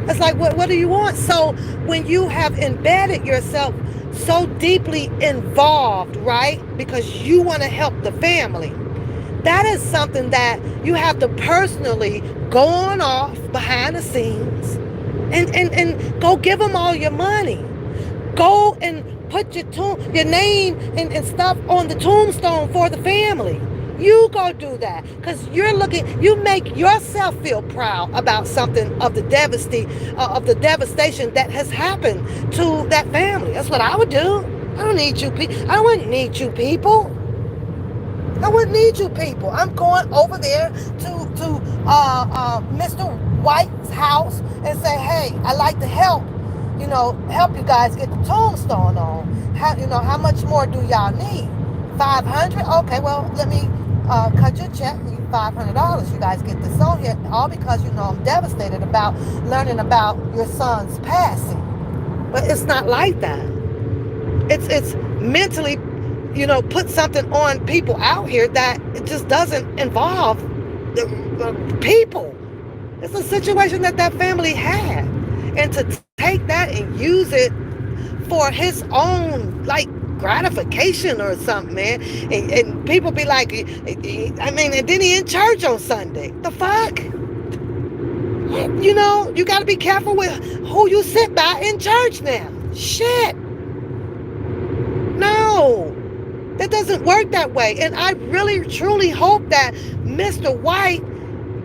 It's like, what do you want? So when you have embedded yourself so deeply involved, right? Because you want to help the family. That is something that you have to personally go on off behind the scenes and go give them all your money. Go and put your name and stuff on the tombstone for the family. You go do that because you make yourself feel proud about something of the devastation that has happened to that family. That's what I would do. I don't need you people. I wouldn't need you people. I wouldn't need you people. I'm going over there to Mr. White's house and say, hey, I'd like to help you guys get the tombstone on. How much more do y'all need? $500? Okay, well, let me cut your check. $500. You guys get this on here, all because I'm devastated about learning about your son's passing. But it's not like that. It's mentally, put something on people out here that it just doesn't involve the people. It's a situation that family had, and to take that and use it for his own gratification or something, man. And people be like, and then he in church on Sunday. The fuck? You got to be careful with who you sit by in church now. Shit. No, that doesn't work that way. And I really, truly hope that Mr. White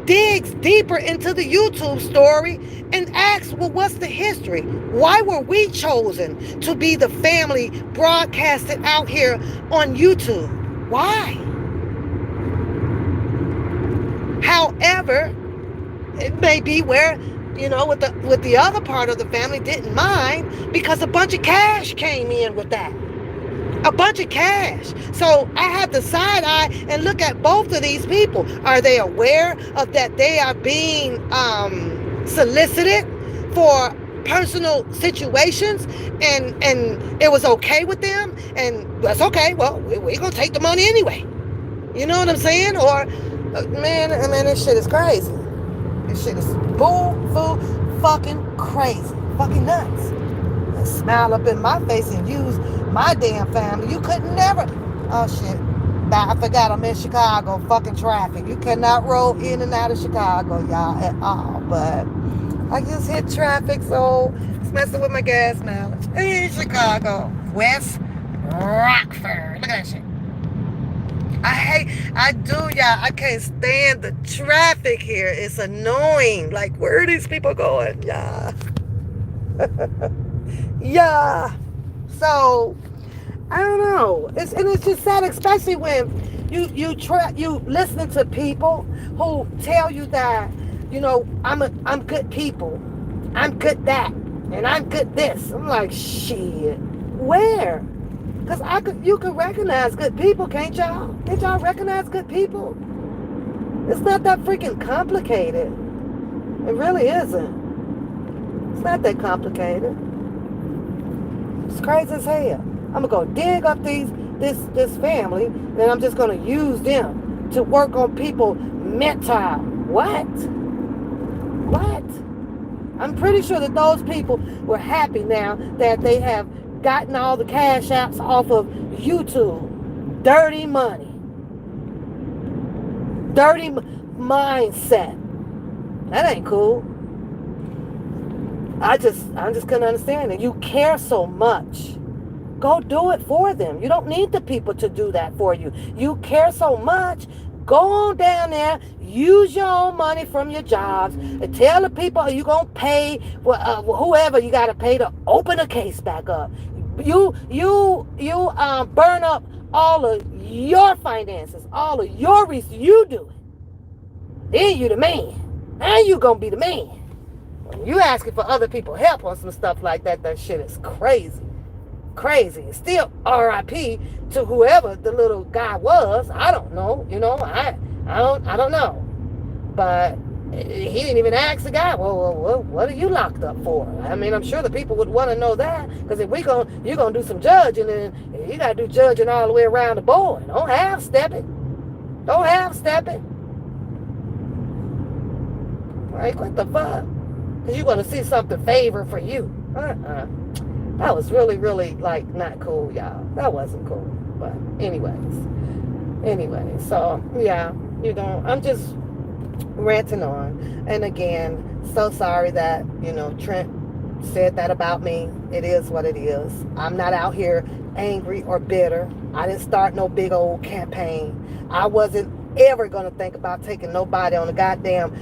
digs deeper into the YouTube story and asks, well, what's the history? Why were we chosen to be the family broadcasted out here on YouTube? Why? However, it may be where, with the other part of the family didn't mind because a bunch of cash came in with that. A bunch of cash. So I have to side eye and look at both of these people. Are they aware of that they are being solicited for personal situations and it was okay with them? And that's okay. Well, we're going to take the money anyway. You know what I'm saying? Or, man, this shit is crazy. This shit is fucking crazy. Fucking nuts. Smile up in my face and use my damn family. You could never. Oh shit. Nah, I forgot I'm in Chicago. Fucking traffic. You cannot roll in and out of Chicago, y'all, at all. But I just hit traffic, so it's messing with my gas mileage. In Chicago. West Rockford. Look at that shit. I do, y'all. I can't stand the traffic here. It's annoying. Like, where are these people going? Yeah. Yeah. So I don't know. It's just sad, especially when you listening to people who tell you that I'm good people, I'm good that, and I'm good this. I'm like, shit. Where? Because you can recognize good people, can't y'all? Can't y'all recognize good people? It's not that freaking complicated. It really isn't. It's not that complicated. It's crazy as hell. I'm gonna go dig up this family, and I'm just gonna use them to work on people mental. What? What? I'm pretty sure that those people were happy now that they have gotten all the cash apps off of YouTube. Dirty money. Dirty mindset. That ain't cool. I just couldn't understand it. You care so much. Go do it for them. You don't need the people to do that for you. You care so much. Go on down there. Use your own money from your jobs. And tell the people you're going to pay whoever you got to pay to open a case back up. You burn up all of your finances, all of your resources. You do it. Then you the man. And you going to be the man. You asking for other people help on some stuff like that, that shit is crazy. Crazy. Still RIP to whoever the little guy was. I don't know. I don't know. But he didn't even ask the guy, well, what are you locked up for? I mean, I'm sure the people would want to know that, because if you're going to do some judging, and you got to do judging all the way around the board. Don't half-step it. Like, what the fuck? Because you're going to see something favor for you. That was really, really, like, not cool, y'all. That wasn't cool. But anyways, so, yeah, I'm just ranting on. And again, so sorry that, Trent said that about me. It is what it is. I'm not out here angry or bitter. I didn't start no big old campaign. I wasn't ever going to think about taking nobody on the goddamn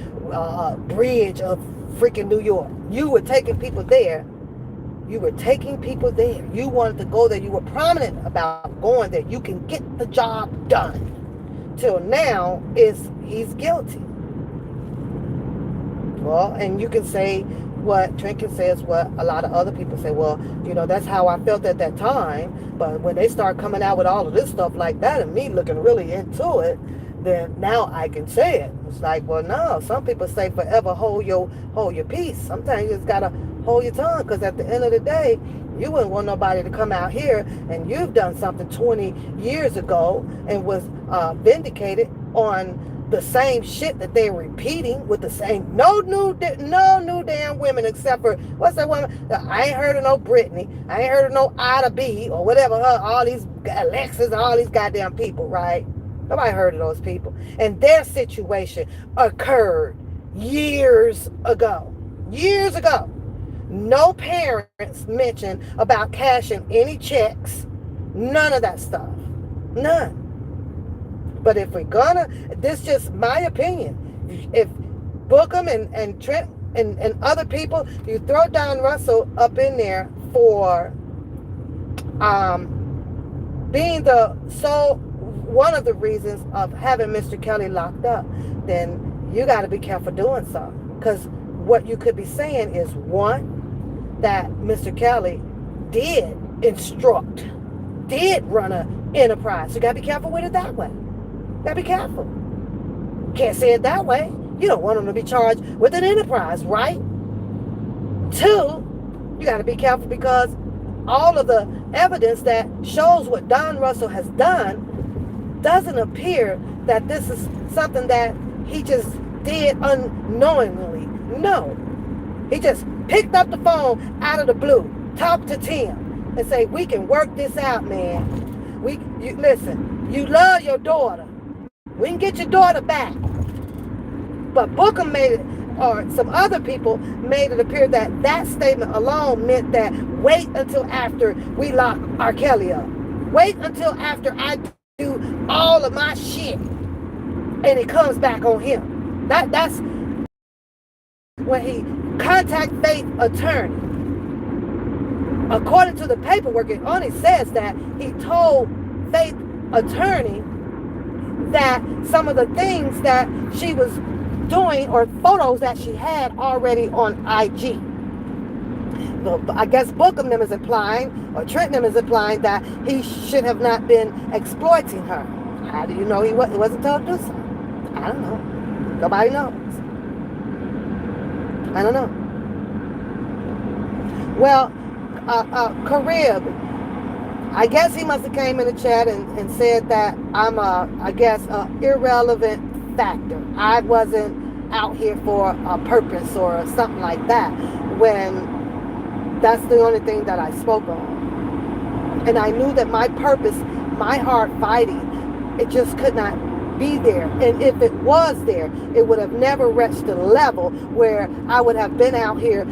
bridge of freaking New York. You were taking people there. You wanted to go there. You were prominent about going there. You can get the job done. Till now, he's guilty. Well, and you can say what Trent can say is what a lot of other people say. Well, that's how I felt at that time. But when they start coming out with all of this stuff like that and me looking really into it, then now I can say it. It's like, well, no. Some people say forever hold your peace. Sometimes you just gotta hold your tongue, because at the end of the day, you wouldn't want nobody to come out here and you've done something 20 years ago and was vindicated on the same shit that they're repeating with the same no new damn women, except for what's that woman? I ain't heard of no Brittany. I ain't heard of no Ida B or whatever. All these Alexis, all these goddamn people, right? Nobody heard of those people. And their situation occurred years ago. No parents mentioned about cashing any checks. None of that stuff. None. But if we're gonna, this is just my opinion. If Bookham and Trent and other people, you throw Don Russell up in there for being one of the reasons of having Mr. Kelly locked up, then you got to be careful doing so. Because what you could be saying is, one, that Mr. Kelly did run an enterprise. You got to be careful with it that way. Got to be careful. Can't say it that way. You don't want him to be charged with an enterprise, right? Two, you got to be careful because all of the evidence that shows what Don Russell has done doesn't appear that this is something that he just did unknowingly. No. He just picked up the phone out of the blue, talked to Tim, and say, we can work this out, man. Listen, you love your daughter. We can get your daughter back. But Bookham made it, or some other people made it appear that statement alone meant that wait until after we lock R. Kelly up. Wait until after I do all of my shit and it comes back on him. That's when he contact Faith attorney. According to the paperwork, it only says that he told Faith attorney that some of the things that she was doing or photos that she had already on IG. I guess Bookham is implying, or Trenton is implying, that he should have not been exploiting her. How do you know he wasn't told to do so? I don't know. Nobody knows. I don't know. Well, Carib, I guess he must have came in the chat and said that I'm irrelevant factor. I wasn't out here for a purpose or something like that, when that's the only thing that I spoke on. And I knew that my purpose, my heart fighting, it just could not be there. And if it was there, it would have never reached the level where I would have been out here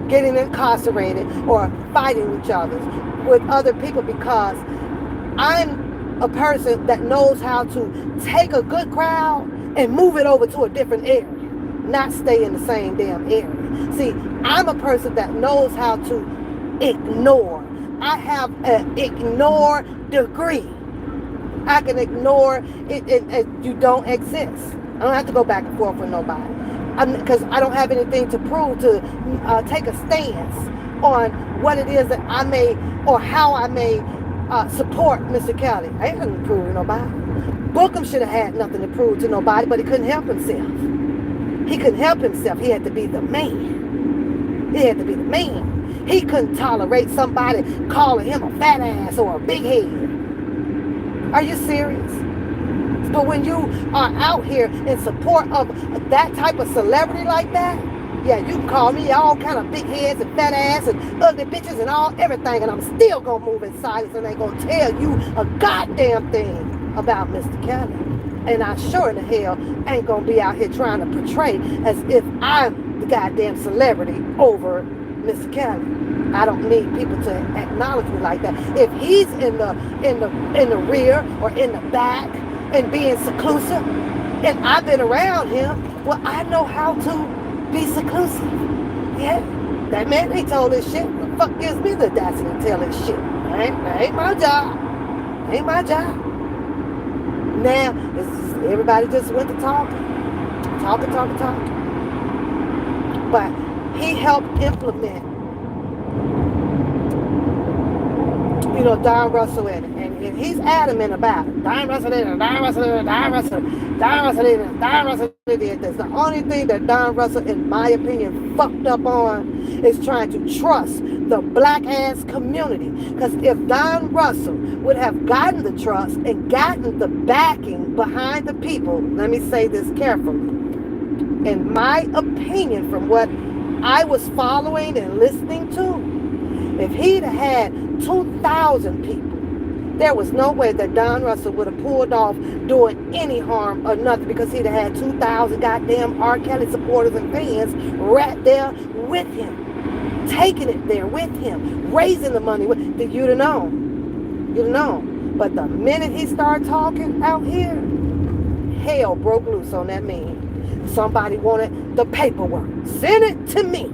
getting incarcerated or fighting each other with other people, because I'm a person that knows how to take a good crowd and move it over to a different area, not stay in the same damn area. See, I'm a person that knows how to ignore. I have an ignore degree. I can ignore it, you don't exist. I don't have to go back and forth with nobody, because I don't have anything to prove to take a stance on what it is that I may, or how I may support Mr. Kelly. I ain't nothing to prove to nobody. Bookham should have had nothing to prove to nobody, but he couldn't help himself. He couldn't help himself. He had to be the man. He had to be the man. He couldn't tolerate somebody calling him a fat ass or a big head. Are you serious? But when you are out here in support of that type of celebrity like that, yeah, you can call me all kind of big heads and fat ass and ugly bitches and all everything, and I'm still gonna move in silence and ain't gonna tell you a goddamn thing about Mr. Kelly. And I sure in the hell ain't gonna be out here trying to portray as if I'm the goddamn celebrity over Mr. Kelly. I don't need people to acknowledge me like that. If he's in the rear or in the back and being seclusive, and I've been around him, well, I know how to be seclusive. Yeah, that man, he told his shit. The fuck gives me the audacity to tell his shit? That ain't my job. Ain't my job. Now, everybody just went to talking. But he helped implement, Don Russell in it. And he's adamant about it. Don Russell did it. Don Russell did it. Don Russell did it. Don Russell did it. That's the only thing that Don Russell, in my opinion, fucked up on, is trying to trust the black ass community. Because if Don Russell would have gotten the trust and gotten the backing behind the people, let me say this carefully, in my opinion, from what I was following and listening to, if he'd had 2,000 people, there was no way that Don Russell would have pulled off doing any harm or nothing, because he'd have had 2,000 goddamn R. Kelly supporters and fans right there with him, taking it there with him, raising the money with. You'd have known. You'd have known. But the minute he started talking out here, hell broke loose on that man. Somebody wanted the paperwork. Send it to me.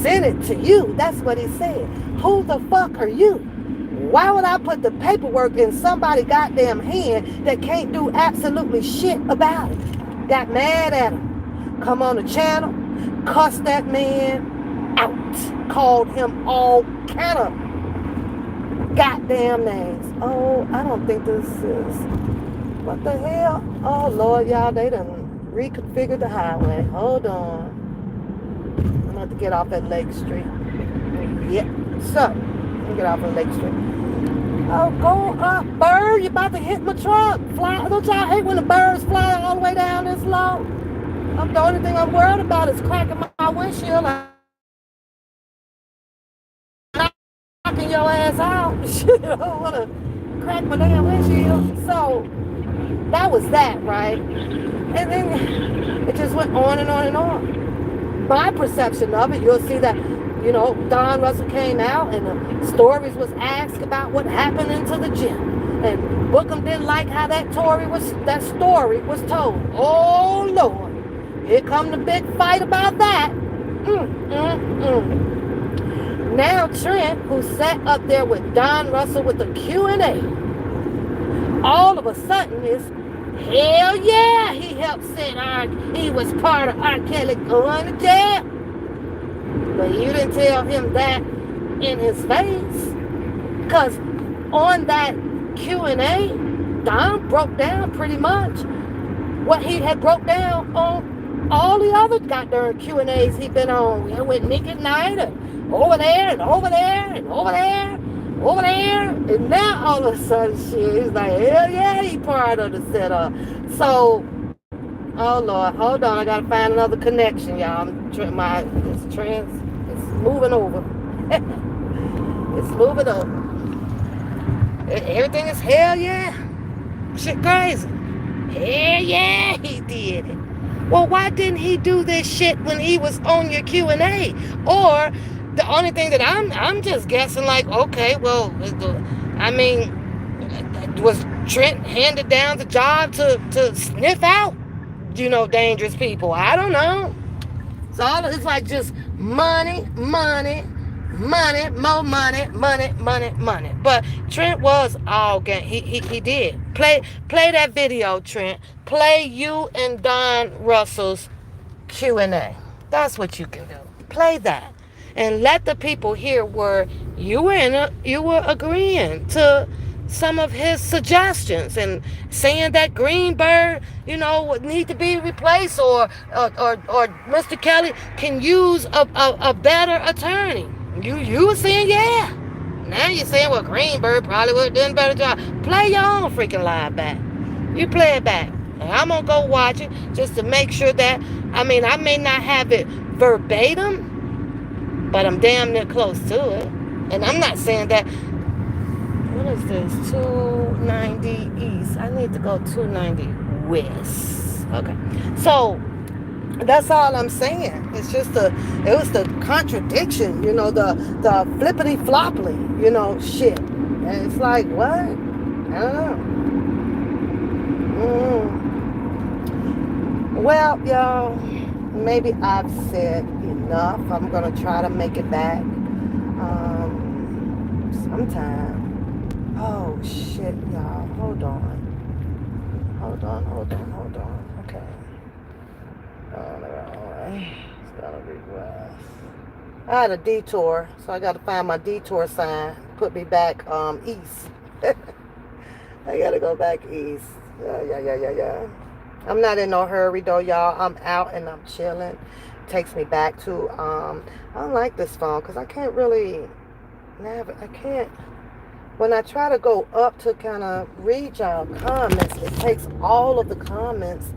Send it to you. That's what he said. Who the fuck are you? Why would I put the paperwork in somebody's goddamn hand that can't do absolutely shit about it? Got mad at him. Come on the channel. Cussed that man out. Called him all kind of goddamn names. Oh, I don't think this is... What the hell? Oh, Lord, y'all, they done reconfigured the highway. Hold on. I'm going to have to get off at Lake Street. Yep. So, let me get off at Lake Street. Oh, go up, bird. You're about to hit my truck. Fly. Don't y'all hate when the birds fly all the way down this low? The only thing I'm worried about is cracking my windshield. Knocking your ass out. Shit, I don't want to crack my damn windshield. So, that was that, right? And then it just went on and on and on. My perception of it, you'll see that, Don Russell came out and the stories was asked about what happened into the gym. And Bookham didn't like how that story was told. Oh, Lord. Here come the big fight about that. Now Trent, who sat up there with Don Russell with the Q&A, all of a sudden is, hell yeah, he helped send he was part of R. Kelly going to jail. But you didn't tell him that in his face. Because on that Q&A, Don broke down pretty much what he had broke down on all the other goddamn Q&As he'd been on. With Nick at Night, and over there, and over there, and over there. over there. And now all of a sudden, shit, he's like, hell yeah, he part of the setup. So, oh Lord, hold on, I gotta find another connection, y'all. It's moving over. It's moving over. Everything is hell yeah. Shit crazy. Hell yeah, he did it. Well, why didn't he do this shit when he was on your Q&A? Or the only thing that I'm just guessing, like, okay, well, I mean, was Trent handed down the job to sniff out, dangerous people? I don't know. It's like just money, money, money, more money, money, money, money. But Trent was all game. He did. Play that video, Trent. Play you and Don Russell's Q&A. That's what you can do. Play that. And let the people hear where you were agreeing to some of his suggestions and saying that Greenberg, would need to be replaced, or Mr. Kelly can use a better attorney. You were saying yeah. Now you're saying, well, Greenberg probably would have done a better job. Play your own freaking live back. You play it back. And I'm going to go watch it just to make sure that, I may not have it verbatim, but I'm damn near close to it. And I'm not saying that, what is this? 290 East. I need to go 290 West. Okay. So, that's all I'm saying. It's just it was the contradiction, the flippity floppily, shit. And it's like, what? I don't know. Well, y'all, maybe I've said enough. I'm gonna try to make it back sometime. Oh shit, y'all. Hold on. Okay. It's gonna be west. I had a detour, so I gotta find my detour sign. Put me back east. I gotta go back east. Yeah. I'm not in no hurry though, y'all. I'm out and I'm chilling. Takes me back to I don't like this phone because I can't really I can't. When I try to go up to kind of read y'all comments, it takes all of the comments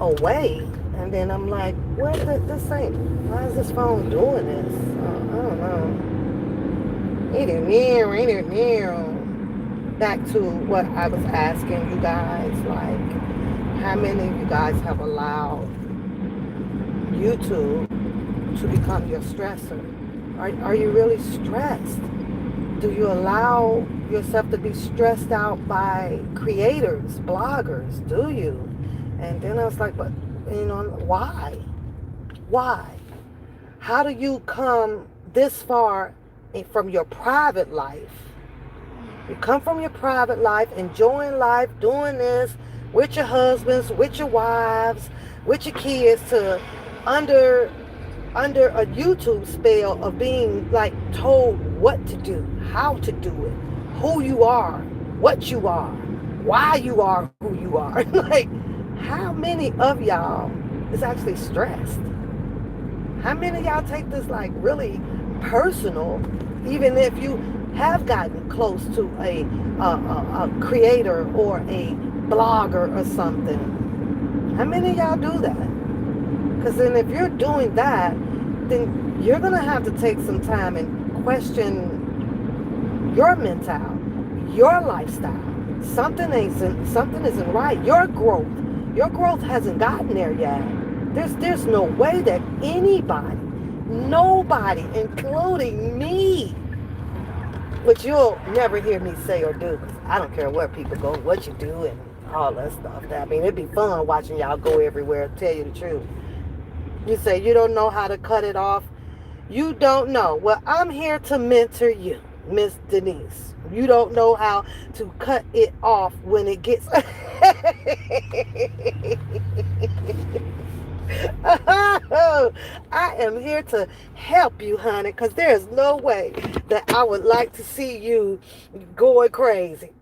away. And then I'm like, what? This ain't. Why is this phone doing this? I don't know. Back to what I was asking you guys, like, how many of you guys have allowed YouTube to become your stressor? Are you really stressed? Do you allow yourself to be stressed out by creators, bloggers? Do you? And then I was like, but, why? Why? How do you come this far from your private life? You come from your private life, enjoying life, doing this with your husbands, with your wives, with your kids, to under a YouTube spell of being like told what to do, how to do it, who you are, what you are, why you are who you are. Like, how many of y'all is actually stressed? How many of y'all take this like really personal, even if you have gotten close to a creator or a blogger or something? How many of y'all do that? Because then if you're doing that, then you're going to have to take some time and question your mental, your lifestyle. Something isn't right. Your growth hasn't gotten there yet. There's no way that nobody, including me, which you'll never hear me say or do, because I don't care where people go, what you do, and all that stuff. It'd be fun watching y'all go everywhere, tell you the truth. You say you don't know how to cut it off. You don't know. Well, I'm here to mentor you, Miss Denise. You don't know how to cut it off when it gets... I am here to help you, honey, because there's no way that I would like to see you going crazy.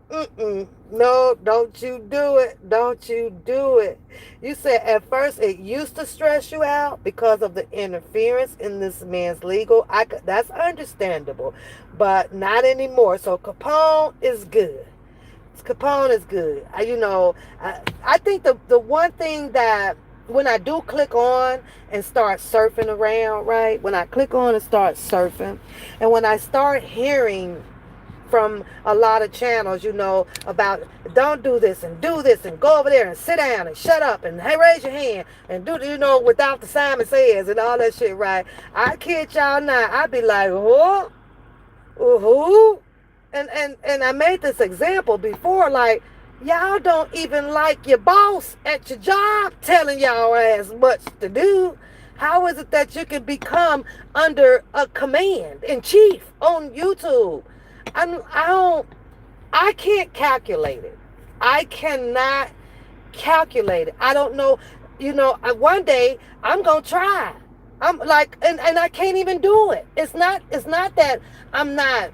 Mm-mm. No, don't you do it. Don't you do it. You said at first it used to stress you out because of the interference in this man's legal. That's understandable, but not anymore. So Capone is good. Capone is good. I think the one thing that when I do click on and start surfing around, right? When I click on and start surfing, and when I start hearing from a lot of channels, about don't do this and do this and go over there and sit down and shut up and hey, raise your hand and do, without the Simon Says and all that shit, right? I kid y'all not. I be like, who? Who? And I made this example before, like, y'all don't even like your boss at your job telling y'all as much to do. How is it that you can become under a command in chief on YouTube? I don't, I can't calculate it. I cannot calculate it. I don't know. One day I'm gonna try. I'm like, and I can't even do it. It's not that I'm not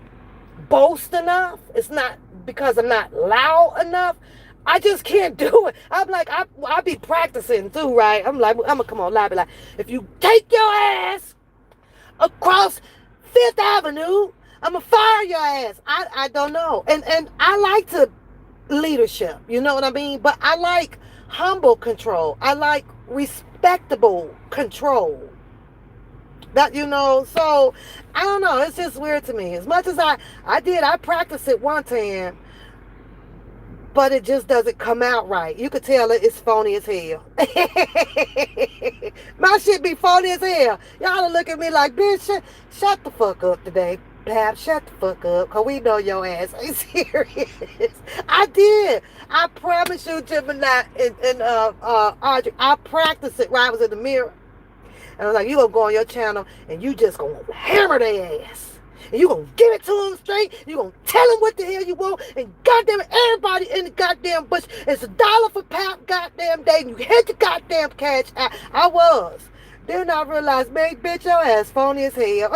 boast enough. It's not because I'm not loud enough. I just can't do it. I'm like, I be practicing too, right? I'm like, I'm gonna come on live, be like, if you take your ass across Fifth Avenue, I'm gonna fire your ass. I don't know. And I like to leadership, you know what I mean? But I like humble control. I like respectable control. So I don't know. It's just weird to me. As much as I practiced it one time, but it just doesn't come out right. You could tell it's phony as hell. My shit be phony as hell. Y'all look at me like, bitch, shut the fuck up today. Pap, shut the fuck up, because we know your ass ain't serious. I did. I promise you, Gemini and Audrey, I practiced it right. I was in the mirror. And I was like, you gonna go on your channel and you just gonna hammer their ass. And you gonna give it to them straight. You gonna tell them what the hell you want. And goddamn it, everybody in the goddamn bush, it's $1 for pap goddamn day. And you hit the goddamn cash out. I was. Then I realized, man, bitch, your ass phony as hell.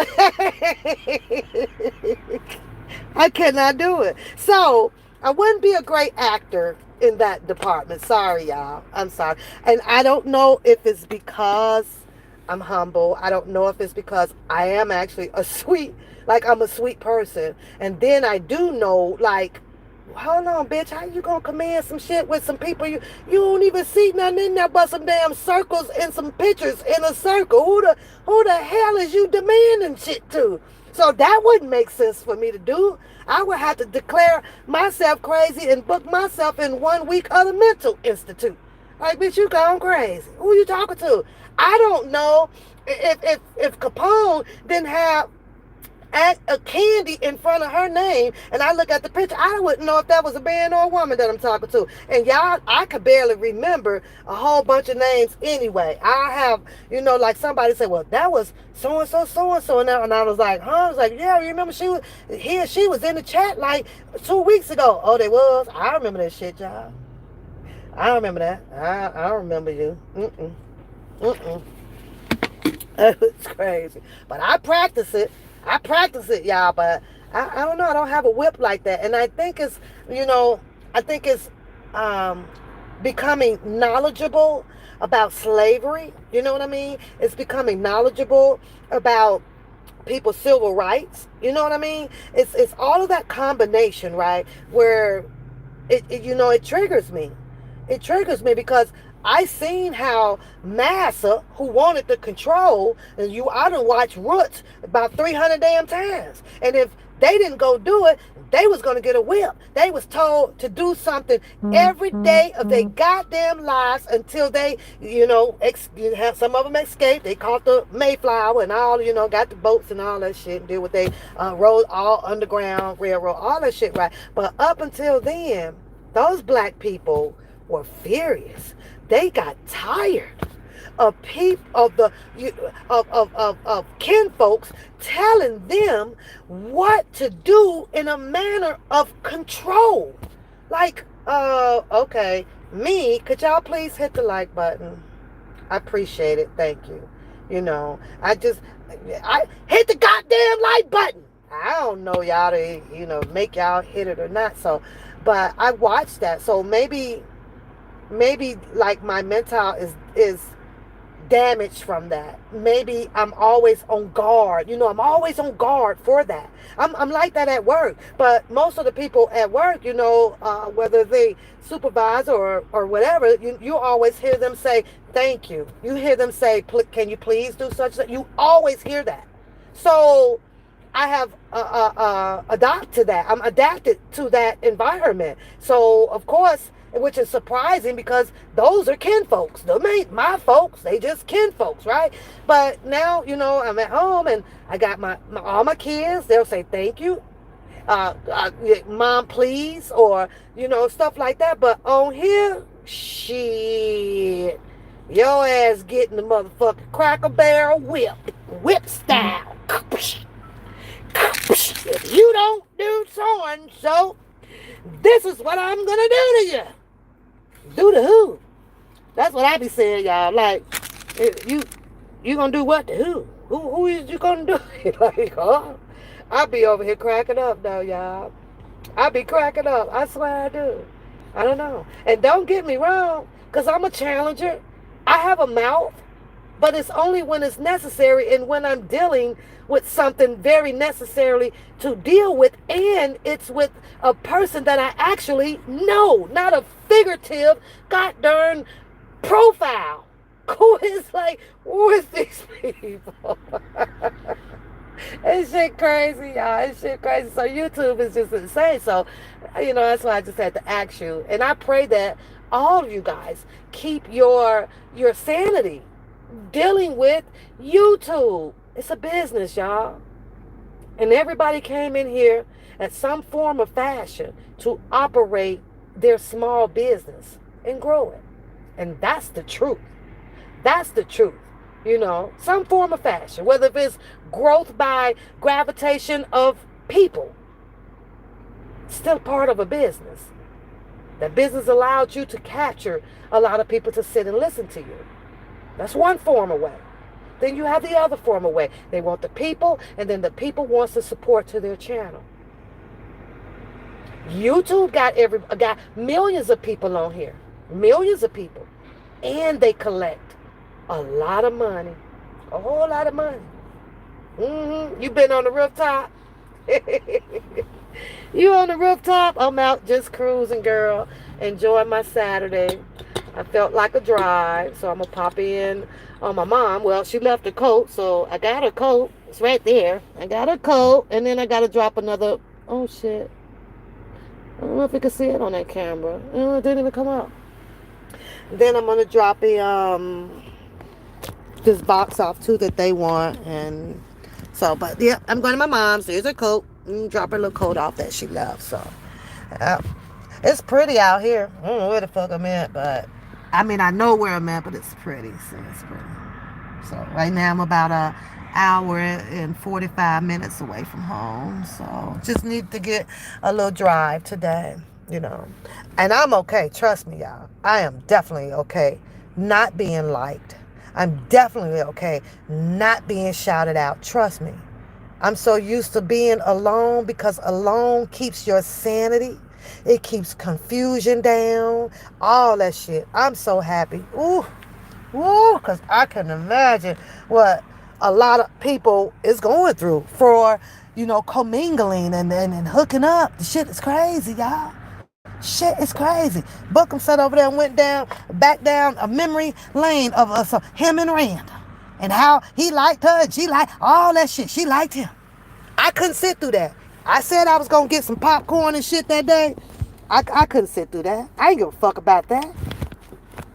I cannot do it. So I wouldn't be a great actor in that department. Sorry, y'all. I'm sorry. And I don't know if it's because I'm humble. I don't know if it's because I am actually I'm a sweet person. And then I do know, like, hold on, bitch, how you gonna command some shit with some people you don't even see nothing in there but some damn circles and some pictures in a circle? Who the hell is you demanding shit to? So that wouldn't make sense for me to do. I would have to declare myself crazy and book myself in 1 week of the mental institute. Like, bitch, you gone crazy. Who you talking to? I don't know if Capone didn't have a candy in front of her name, and I look at the picture, I wouldn't know if that was a man or a woman that I'm talking to. And y'all, I could barely remember a whole bunch of names anyway. I have, like somebody said, well, that was so-and-so, so-and-so, and I was like, huh? I was like, yeah, you remember she was in the chat like 2 weeks ago. Oh, they was? I remember that shit, y'all. I remember that. I remember you. Mm-mm. It's crazy. But I practice it. Y'all. But I don't know. I don't have a whip like that. And I think it's becoming knowledgeable about slavery. You know what I mean? It's becoming knowledgeable about people's civil rights. You know what I mean? It's all of that combination, right? Where it triggers me. It triggers me because I seen how Massa, who wanted to control, and I done watched Roots about 300 damn times. And if they didn't go do it, they was going to get a whip. They was told to do something every day of their goddamn lives until they, some of them escaped. They caught the Mayflower and all, got the boats and all that shit and did what they rode all underground railroad, all that shit, right? But up until then, those black people were furious. They got tired of of kinfolks telling them what to do in a manner of control. Like, okay, could y'all please hit the like button? I appreciate it. Thank you. I hit the goddamn like button. I don't know y'all to, make y'all hit it or not. So, But I watched that, so maybe like my mental is damage from that. Maybe I'm always on guard. I'm always on guard for that. I'm like that at work. But most of the people at work, whether they supervise or whatever, you always hear them say, thank you. You hear them say, can you please do such that? You always hear that. So I have adopted to that. I'm adapted to that environment. So of course, which is surprising because those are kin folks. They ain't my folks. They just kin folks, right? But now, I'm at home and I got all my kids. They'll say thank you, mom, please, or stuff like that. But on here, shit, your ass getting the motherfucking Cracker Barrel whip style. If you don't do so and so, this is what I'm gonna do to you. Do to who? That's what I be saying, y'all. Like, you gonna do what to who? Who is you gonna do it? Like, oh, I be over here cracking up though, y'all. I be cracking up. I swear I do. I don't know. And don't get me wrong, because I'm a challenger. I have a mouth, but it's only when it's necessary and when I'm dealing with something very necessarily to deal with, and it's with a person that I actually know, not a figurative goddamn profile. Who is like, who is these people? It's shit crazy, y'all. It's shit crazy. So YouTube is just insane. So, that's why I just had to ask you. And I pray that all of you guys keep your sanity dealing with YouTube. It's a business, y'all. And everybody came in here at some form of fashion to operate their small business and grow it. And that's the truth. That's the truth. Some form of fashion, whether it's growth by gravitation of people, still part of a business. That business allowed you to capture a lot of people to sit and listen to you. That's one form of way. Then you have the other form of way. They want the people, and then the people wants the support to their channel. YouTube got millions of people on here. Millions of people. And they collect a lot of money. A whole lot of money. You been on the rooftop? You on the rooftop? I'm out just cruising, girl. Enjoying my Saturday. I felt like a drive, so I'm going to pop in on my mom. Well, she left her coat, so I got her coat. It's right there. I got her coat, and then I got to drop another. Oh, shit. I don't know if you can see it on that camera. Oh, it didn't even come out. Then I'm going to drop this box off, too, that they want. And so, but, yeah, I'm going to my mom's. There's her coat. Drop her little coat off that she left, so. Yeah. It's pretty out here. I don't know where the fuck I'm at, but I know where I'm at, but it's pretty. So it's pretty. So right now I'm about an hour and 45 minutes away from home. So just need to get a little drive today, And I'm okay. Trust me, y'all. I am definitely okay not being liked. I'm definitely okay not being shouted out. Trust me. I'm so used to being alone because alone keeps your sanity. It keeps confusion down, all that shit. I'm so happy. Ooh, because I can imagine what a lot of people is going through for, commingling and hooking up. The shit is crazy, y'all. Shit is crazy. Bookham sat over there and went back down a memory lane of him and Rand. And how he liked her and she liked all that shit. She liked him. I couldn't sit through that. I said I was going to get some popcorn and shit that day. I couldn't sit through that. I ain't give a fuck about that.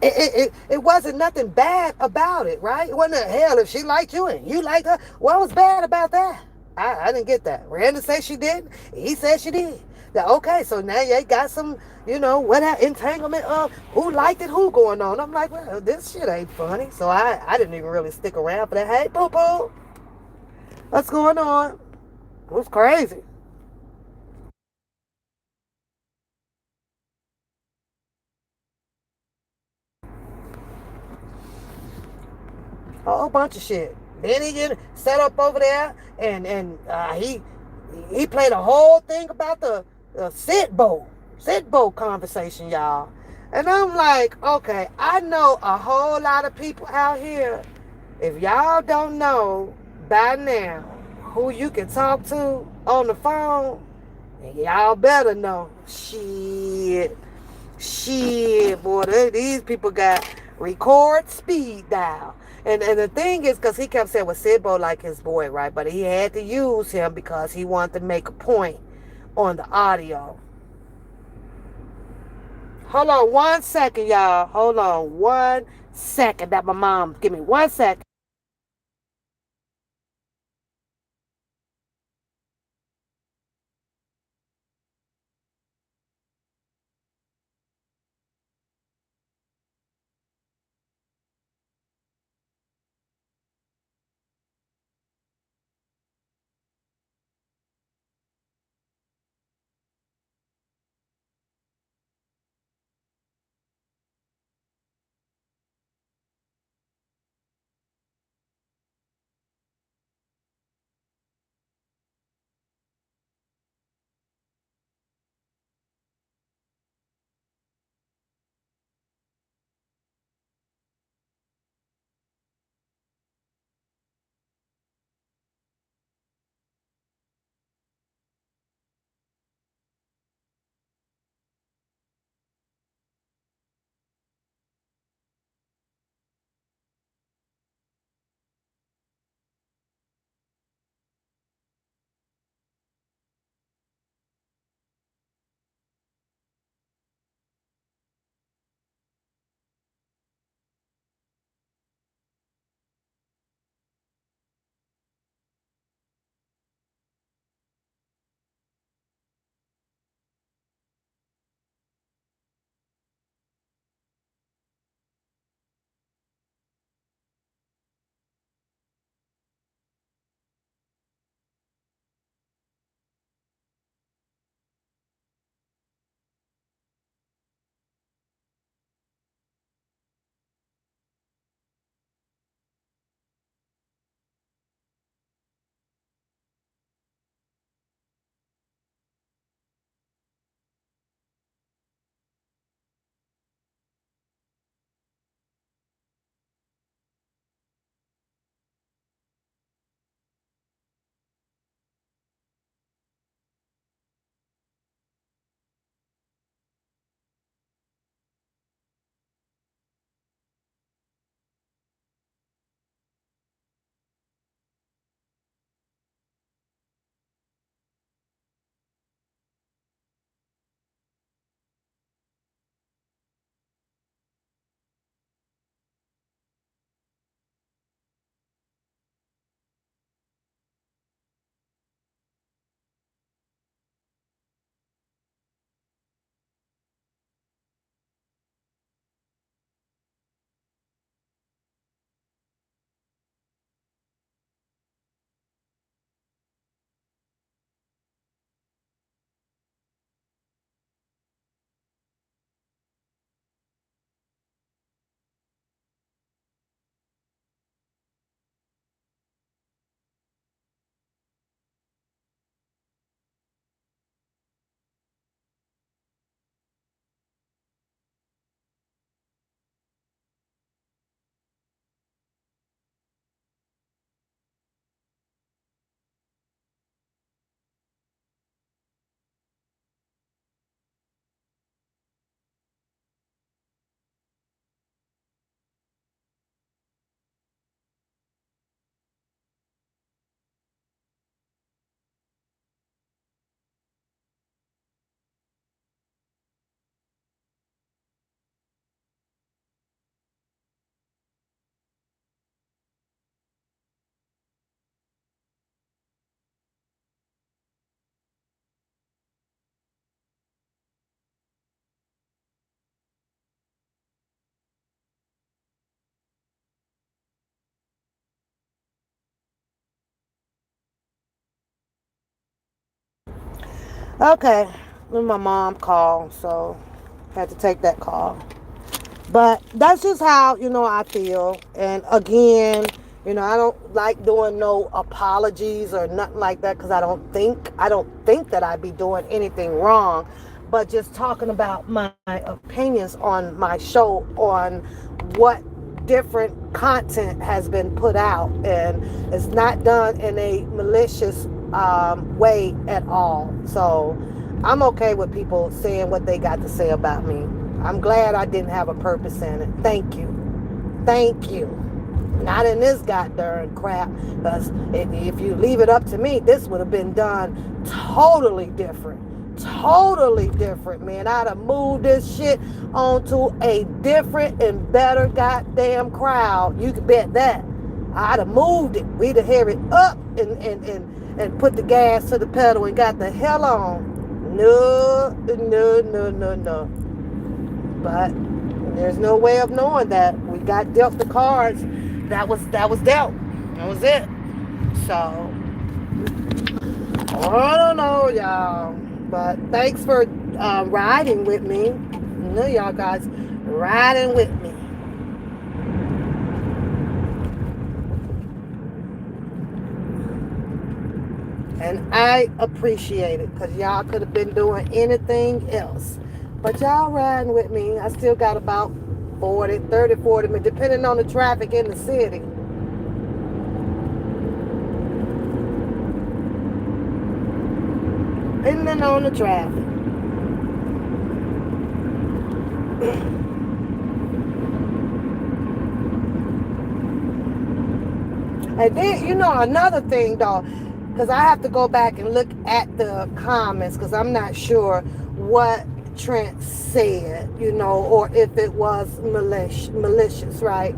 It wasn't nothing bad about it, right? It wasn't hell if she liked you and you liked her. What was bad about that? I didn't get that. Randa said she did. He said she did. Okay, so now you got some, what that entanglement of who liked it, who going on. I'm like, well, this shit ain't funny. So I didn't even really stick around for that. Hey, poo-poo, what's going on? It was crazy. A whole bunch of shit. Then he get set up over there, and he played a whole thing about the sit bowl. Sidbo conversation, y'all. And I'm like, okay, I know a whole lot of people out here. If y'all don't know by now who you can talk to on the phone, y'all better know. Shit, boy, these people got record speed dial. And the thing is, because he kept saying, well, Sidbo like his boy, right? But he had to use him because he wanted to make a point on the audio. Hold on 1 second, y'all. Hold on 1 second. That my mom. Give me 1 second. Okay, then my mom called, so had to take that call. But that's just how, I feel. And again, I don't like doing no apologies or nothing like that because I don't think that I'd be doing anything wrong. but just talking about my opinions on my show on what different content has been put out, and it's not done in a malicious way at all. So I'm okay with people saying what they got to say about me. I'm glad I didn't have a purpose in it. Thank you. Thank you. Not in this goddamn crap. Because if you leave it up to me, this would have been done totally different. Totally different, man. I'd have moved this shit onto a different and better goddamn crowd. You can bet that. I'd have moved it. We'd have hurried up and put the gas to the pedal and got the hell on. No, no, no, no, no. But there's no way of knowing that. We got dealt the cards. That was dealt. That was it. So I don't know, y'all. But thanks for riding with me. You know, y'all guys riding with me. And I appreciate it, because y'all could have been doing anything else. But y'all riding with me. I still got about 40 minutes, depending on the traffic in the city. Depending on the traffic. And then, you know, another thing, though, because I have to go back and look at the comments, because I'm not sure what Trent said, you know, or if it was malicious, right?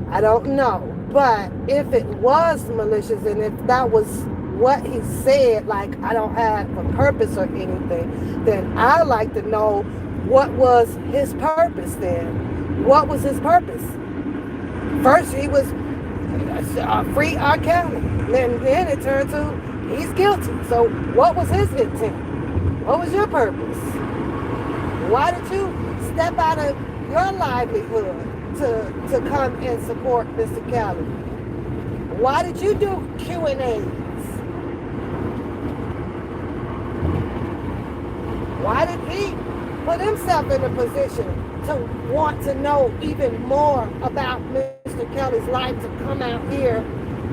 I don't know. But if it was malicious, and if that was what he said, like I don't have a purpose or anything, then I'd like to know what was his purpose then. What was his purpose? First, he was free R. Kelly. Then it turned to he's guilty. So what was his intent? What was your purpose? Why did you step out of your livelihood to come and support Mr. Kelly? Why did you do Q&As? Why did he put himself in a position to want to know even more about Mr. Kelly's life, to come out here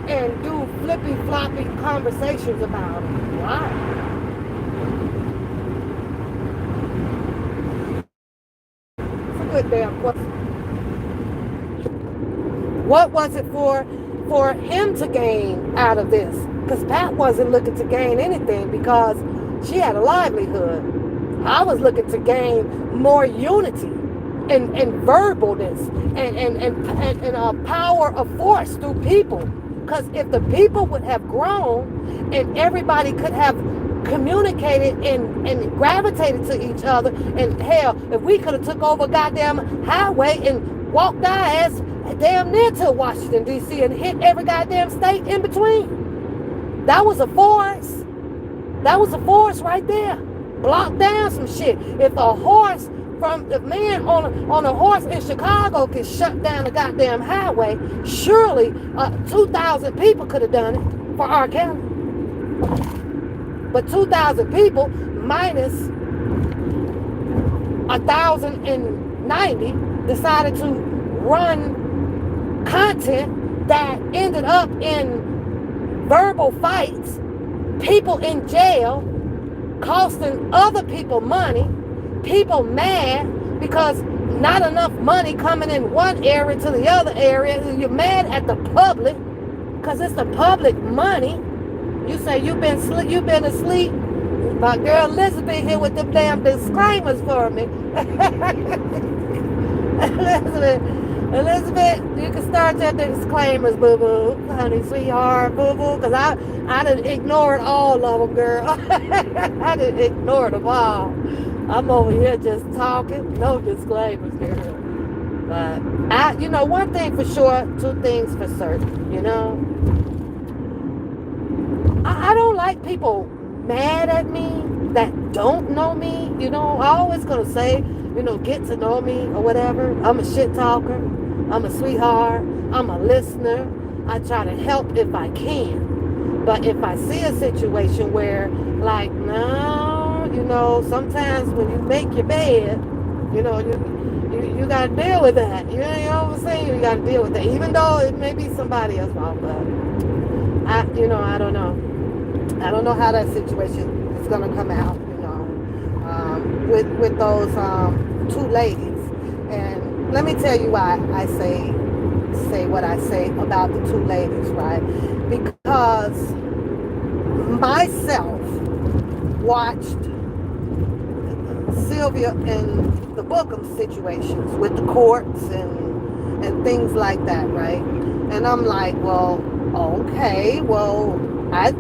and do flippy-floppy conversations about him? Why? Good damn question. What was it for him to gain out of this? Because Pat wasn't looking to gain anything, because she had a livelihood. I was looking to gain more unity and verbalness and a power of force through people. Because if the people would have grown and everybody could have communicated and gravitated to each other, and hell, if we could have took over a goddamn highway and walked our ass damn near to Washington D.C. and hit every goddamn state in between, that was a force. That was a force right there. Block down some shit. If a horse from the man on a horse in Chicago can shut down the goddamn highway, surely 2,000 people could have done it for R. Kelly. But 2,000 people minus 1,090 decided to run content that ended up in verbal fights, people in jail, costing other people money, people mad because not enough money coming in one area to the other area. You're mad at the public because it's the public money. You say you've been asleep. My girl Elizabeth here with them damn disclaimers for me. Elizabeth, you can start your disclaimers, boo-boo. Honey, sweetheart, boo-boo. Because I done ignored all of them, girl. I done ignored them all. I'm over here just talking. No disclaimers, girl. But, one thing for sure, two things for certain, I don't like people mad at me that don't know me. I always gonna say, get to know me or whatever. I'm a shit talker. I'm a sweetheart. I'm a listener. I try to help if I can. But if I see a situation where, like, no, sometimes when you make your bed, you got to deal with that. You know what I'm saying? You got to deal with that, even though it may be somebody else's fault. But I don't know. I don't know how that situation is gonna come out. With those two ladies. And let me tell you why I say what I say about the two ladies, right? Because myself watched Sylvia and the Bookham situations with the courts and things like that, right? And I'm like, well, okay, well, I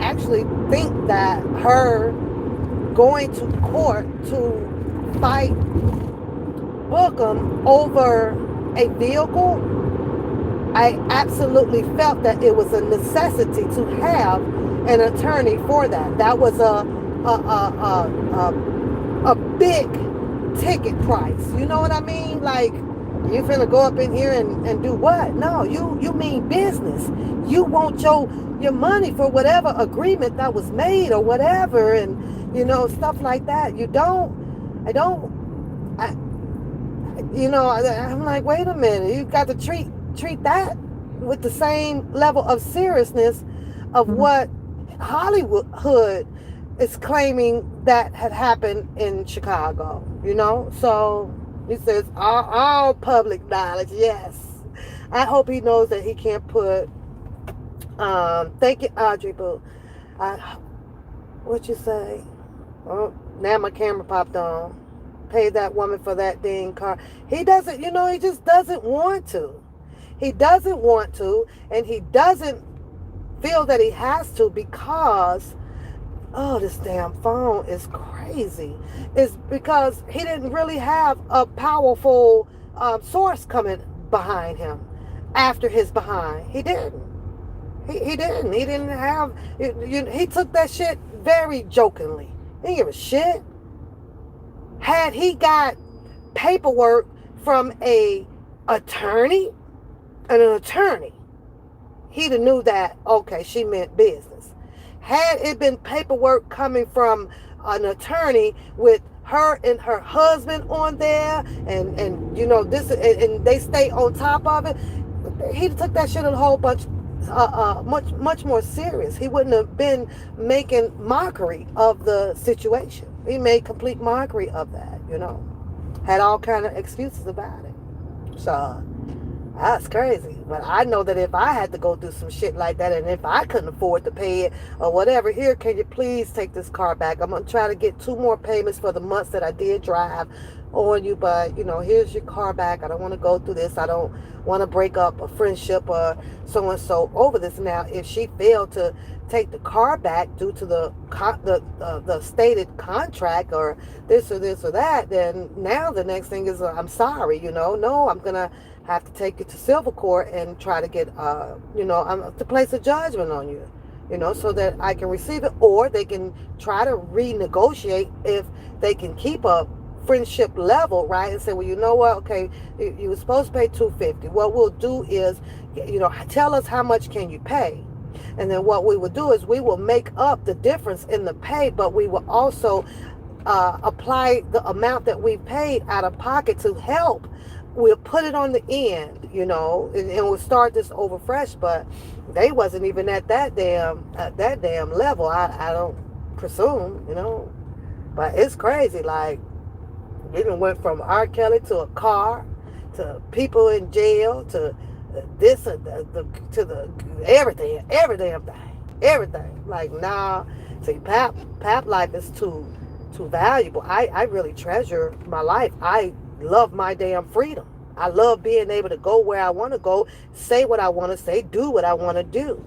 actually think that her going to court to fight Bookham over a vehicle, I absolutely felt that it was a necessity to have an attorney for that. That was a big ticket price. You know what I mean? Like, you finna go up in here and do what? No, you mean business. You want your money for whatever agreement that was made or whatever, and stuff like that. I'm like, wait a minute, you got to treat that with the same level of seriousness of what Hollywood is claiming that had happened in Chicago. So he says all public knowledge. Yes, I hope he knows that he can't put thank you, Audrey, but what you say? Oh, now my camera popped on. Pay that woman for that dang car. He doesn't, he just doesn't want to. He doesn't want to, and he doesn't feel that he has to because, oh, this damn phone is crazy. It's because he didn't really have a powerful source coming behind him after his behind. He didn't. He didn't. He didn't have. He took that shit very jokingly. He didn't give a shit. Had he got paperwork from an attorney, he'd have knew that, okay, she meant business. Had it been paperwork coming from an attorney with her and her husband on there, and this, and they stay on top of it, he took that shit a whole bunch, much more serious. He wouldn't have been making mockery of the situation. He made complete mockery of that. Had all kind of excuses about it. So that's crazy. But I know that if I had to go through some shit like that, and if I couldn't afford to pay it or whatever, here, can you please take this car back? I'm going to try to get 2 more payments for the months that I did drive on you, but here's your car back. I don't want to go through this. I don't want to break up a friendship or so and so over this. Now, if she failed to take the car back due to the stated contract or this or that, then now the next thing is, I'm sorry, no, I'm gonna have to take you to civil court and try to get to place a judgment on you, so that I can receive it, or they can try to renegotiate if they can keep a friendship level, right? And say, well, you know what, okay, you were supposed to pay $250. What we'll do is, tell us how much can you pay. And then what we will do is we will make up the difference in the pay, but we will also apply the amount that we paid out of pocket to help. We'll put it on the end, and we'll start this over fresh. But they wasn't even at that damn level. I don't presume, But it's crazy. Like, it went from R. Kelly to a car, to people in jail, to this, to the everything, every damn thing, everything. Like, nah, see, Pap life is too valuable. I really treasure my life. I love my damn freedom. I love being able to go where I want to go, say what I want to say, do what I want to do.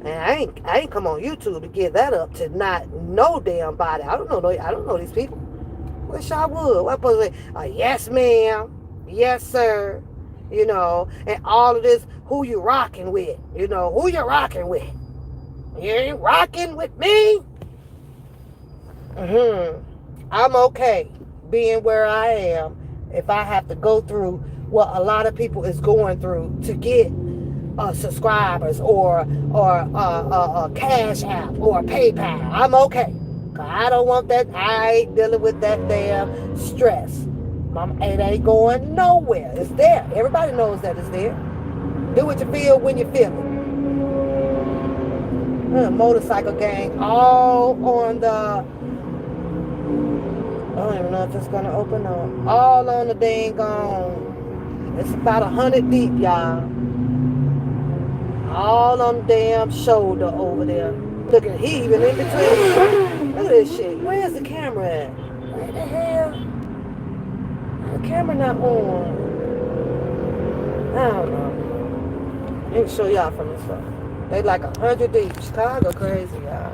And I ain't come on YouTube to give that up to not no damn body. I don't know these people. Wish I would. What supposed to say? Yes, ma'am. Yes, sir. And all of this, who you rocking with? Who you rocking with? You ain't rocking with me? I'm okay being where I am if I have to go through what a lot of people is going through to get subscribers or a Cash App or PayPal. I'm okay. I don't want that. I ain't dealing with that damn stress. Mama, it ain't going nowhere. It's there. Everybody knows that it's there. Do what you feel when you feel it. Motorcycle gang all on the, I don't even know if it's gonna open up. All on the dang on. It's about 100 deep, y'all. All on the damn shoulder over there. Look at he even in between. Look at this shit. Where's the camera at? Where the hell? The camera not on. I don't know. Let me show y'all from this phone. They like 100 deep. Chicago crazy, y'all.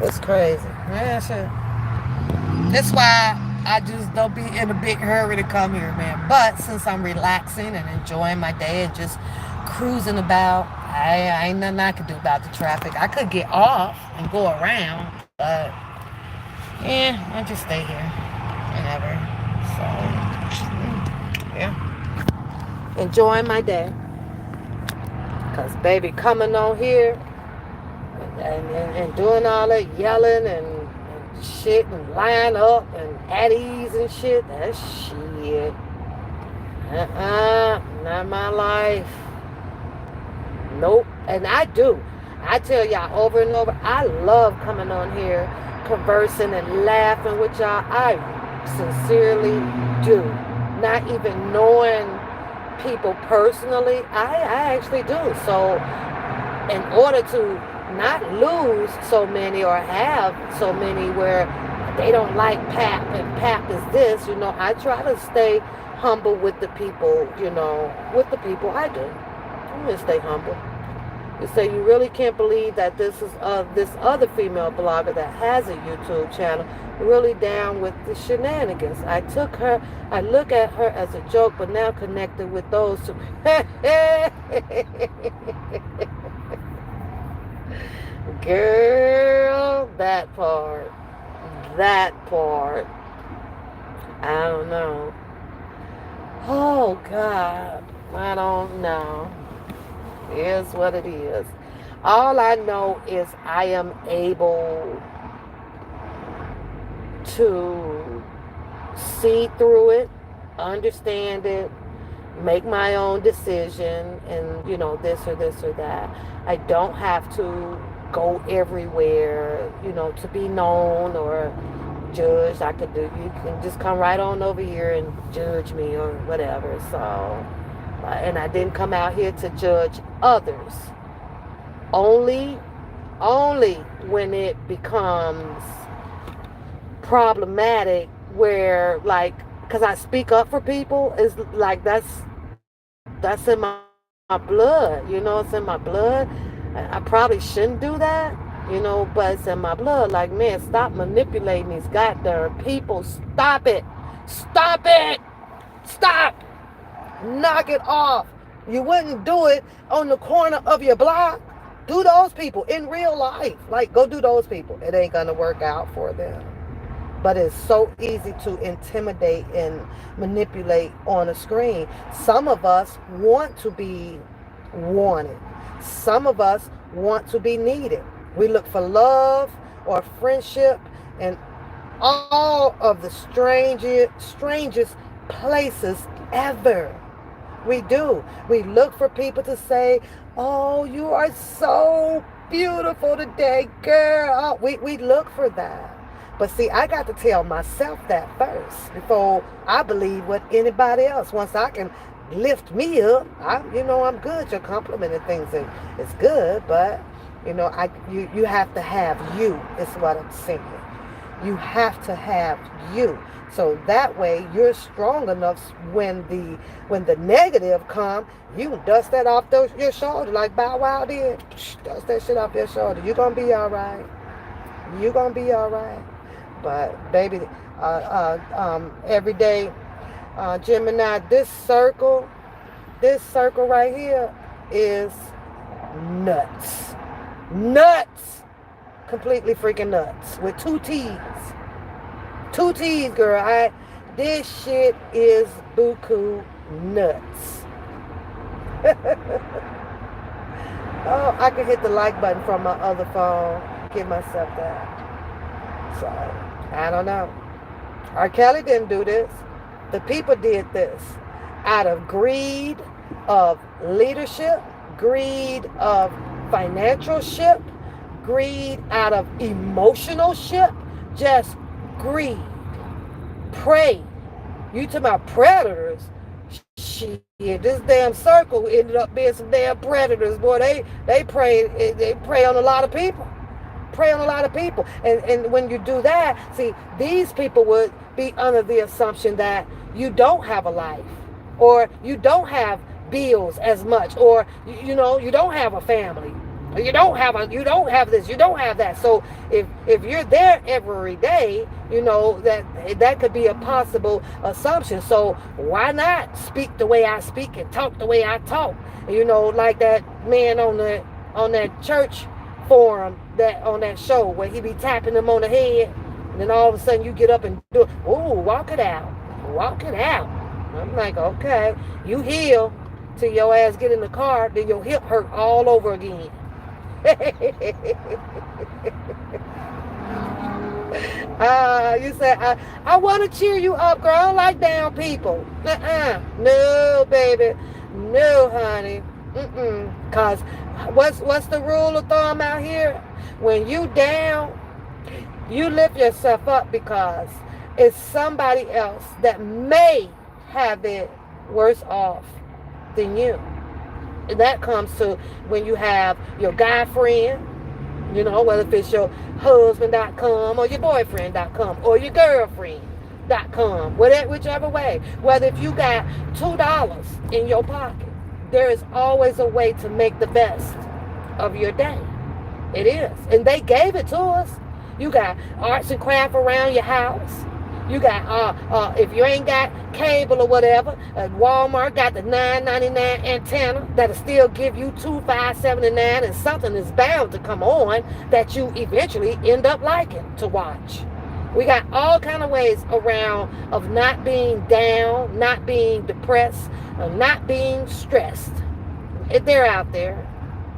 It's crazy. Man, shit. That's why I just don't be in a big hurry to come here, man. But since I'm relaxing and enjoying my day and just cruising about, I ain't nothing I could do about the traffic. I could get off and go around, but yeah, I'll just stay here whenever. So, yeah. Enjoying my day. Because, baby, coming on here and doing all that yelling and shit and line up and at ease and shit, that's shit. Not my life. Nope. And I tell y'all over and over, I love coming on here, conversing and laughing with y'all. I sincerely do. Not even knowing people personally, I actually do. So in order to not lose so many or have so many where they don't like Pap and Pap is this, I try to stay humble with the people, with the people I do. I'm going to stay humble. You say you really can't believe that this is this other female blogger that has a YouTube channel really down with the shenanigans. I look at her as a joke, but now connected with those who girl, that part, I don't know. Oh God, I don't know. It is what it is. All I know is I am able to see through it, understand it, make my own decision, and this or that. I don't have to go everywhere, to be known or judged. You can just come right on over here and judge me or whatever. So, and I didn't come out here to judge others. Only when it becomes problematic where, like, because I speak up for people, is like that's in my blood, it's in my blood. I probably shouldn't do that, but it's in my blood. Like, man, stop manipulating these goddamn people. Stop it. Stop knock it off. You wouldn't do it on the corner of your block. Do those people in real life. Like, go do those people. It ain't gonna work out for them. But it's so easy to intimidate and manipulate on a screen. Some of us want to be wanted. Some of us want to be needed. We look for love or friendship in all of the strangest places ever. We do. We look for people to say, oh, you are so beautiful today, girl. We look for that. But see, I got to tell myself that first before I believe what anybody else. Once I can lift me up, I'm good. You're complimenting things and it's good, but you have to have you, is what I'm saying. You have to have you. So that way you're strong enough when the negative come, you can dust that off your shoulder like Bow Wow did. Dust that shit off your shoulder. You're going to be all right. You're going to be all right. But baby, every day, Gemini, this circle right here is nuts. Nuts. Completely freaking nuts. With 2 T's. 2 T's, girl. This shit is buku nuts. Oh, I can hit the like button from my other phone. Give myself that. So, I don't know. R. Kelly didn't do this. The people did this out of greed of leadership, greed of financial ship, greed out of emotional ship, just greed. Prey. You talking about predators? Shit, this damn circle ended up being some damn predators, boy. They prey on a lot of people. Prey on a lot of people. And when you do that, see, these people would be under the assumption that you don't have a life, or you don't have bills as much, or you don't have a family. You don't have this, you don't have that. So if you're there every day, that could be a possible assumption. So why not speak the way I speak and talk the way I talk? Like that man on that church forum, that on that show where he be tapping them on the head, and then all of a sudden you get up and do it. Ooh, walk it out. Walk it out. I'm like, okay, you heal till your ass get in the car, then your hip hurt all over again. You say, I want to cheer you up, girl. I don't like down people. No, baby. No, honey. Because what's the rule of thumb out here? When you down, you lift yourself up, because it's somebody else that may have it worse off than you. And that comes to when you have your guy friend, whether if it's your husband.com or your boyfriend.com or your girlfriend.com, whichever way. Whether if you got $2 in your pocket, there is always a way to make the best of your day. It is. And they gave it to us. You got arts and craft around your house. You got, if you ain't got cable or whatever, Walmart got the $9.99 antenna that'll still give you $2.579, and something is bound to come on that you eventually end up liking to watch. We got all kind of ways around of not being down, not being depressed, not being stressed. They're out there.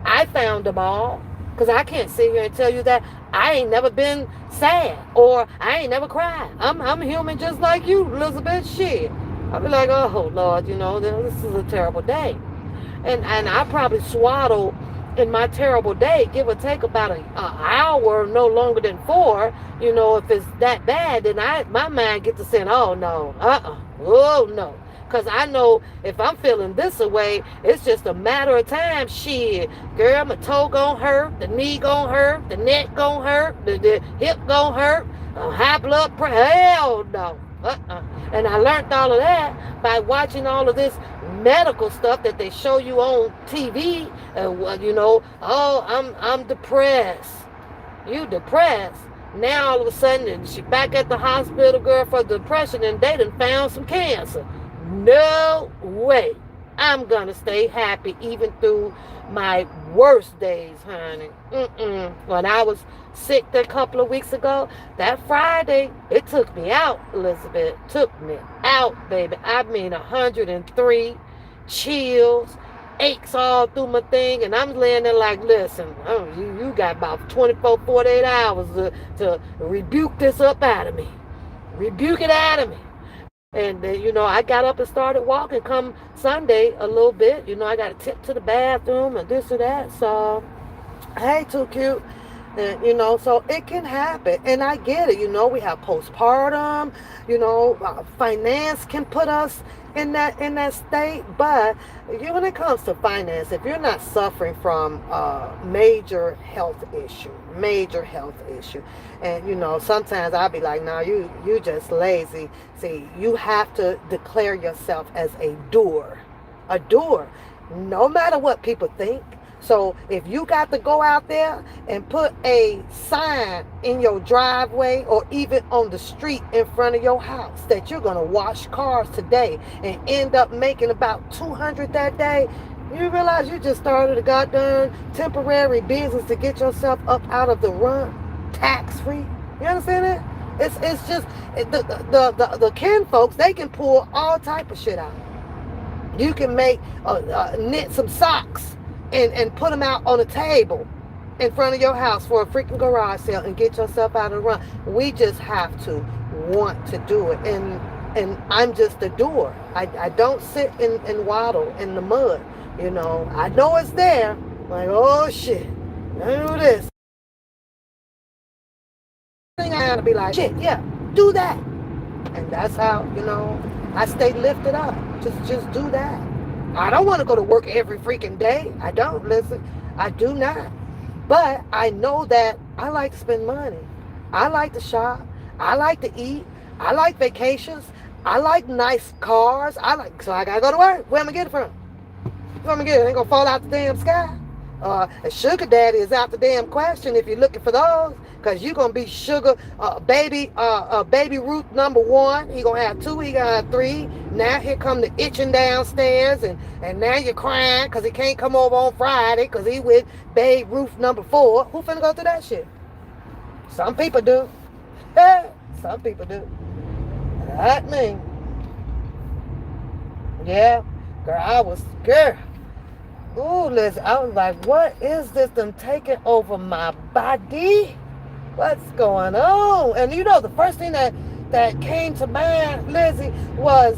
I found them all, because I can't sit here and tell you that I ain't never been sad or I ain't never cried. I'm human just like you, Elizabeth. Shit. I'll be like, oh, Lord, this is a terrible day. And I probably swaddle in my terrible day, give or take about an hour, no longer than 4. If it's that bad, then my mind gets to saying, oh, no, oh, no. Because I know if I'm feeling this away, it's just a matter of time. Shit, girl, my toe gonna hurt, the knee gonna hurt, the neck gonna hurt, the hip gonna hurt, high blood pressure. Hell no. And I learned all of that by watching all of this medical stuff that they show you on TV. Oh, I'm depressed. You depressed? Now all of a sudden she back at the hospital, girl, for depression, and they done found some cancer. No way. I'm gonna stay happy even through my worst days, honey. When I was sick a couple of weeks ago, that Friday, it took me out, Elizabeth. Took me out, baby. I mean 103, chills, aches all through my thing, and I'm laying there like, listen, you got about 24, 48 hours to rebuke this up out of me. Rebuke it out of me. And I got up and started walking come Sunday a little bit. I got to tip to the bathroom and this or that. So, hey, too cute. And, so it can happen. And I get it. We have postpartum. Finance can put us in that state. But when it comes to finance, if you're not suffering from major health issue, and sometimes I'll be like, no, you just lazy. See, you have to declare yourself as a doer, no matter what people think. So if you got to go out there and put a sign in your driveway or even on the street in front of your house that you're going to wash cars today and end up making about $200 that day, you realize you just started a goddamn temporary business to get yourself up out of the run, tax-free. You understand that? It's just the kin folks, they can pull all type of shit out. You can make knit some socks and put them out on the table in front of your house for a freaking garage sale and get yourself out of the run. We just have to want to do it. And I'm just a doer. I don't sit and waddle in the mud. I know it's there. Like, oh shit, I do this. Thing I gotta be like, shit, yeah, do that. And that's how, I stay lifted up. Just do that. I don't want to go to work every freaking day. I don't. Listen, I do not. But I know that I like to spend money. I like to shop. I like to eat. I like vacations. I like nice cars. So I gotta go to work. Where am I getting it from? Where am I getting it? It ain't gonna fall out the damn sky. A sugar daddy is out the damn question if you're looking for those, because you're gonna be sugar baby Ruth number one. He gonna have two, he gonna have three. Now here come the itching downstairs, and now you're crying because he can't come over on Friday because he with babe Ruth number four. Who finna go through that shit? Some people do. Some people do. Not me. Yeah, girl, I was scared. Ooh, listen, I was like, what is this? Them taking over my body? What's going on? And the first thing that came to mind, Lizzie, was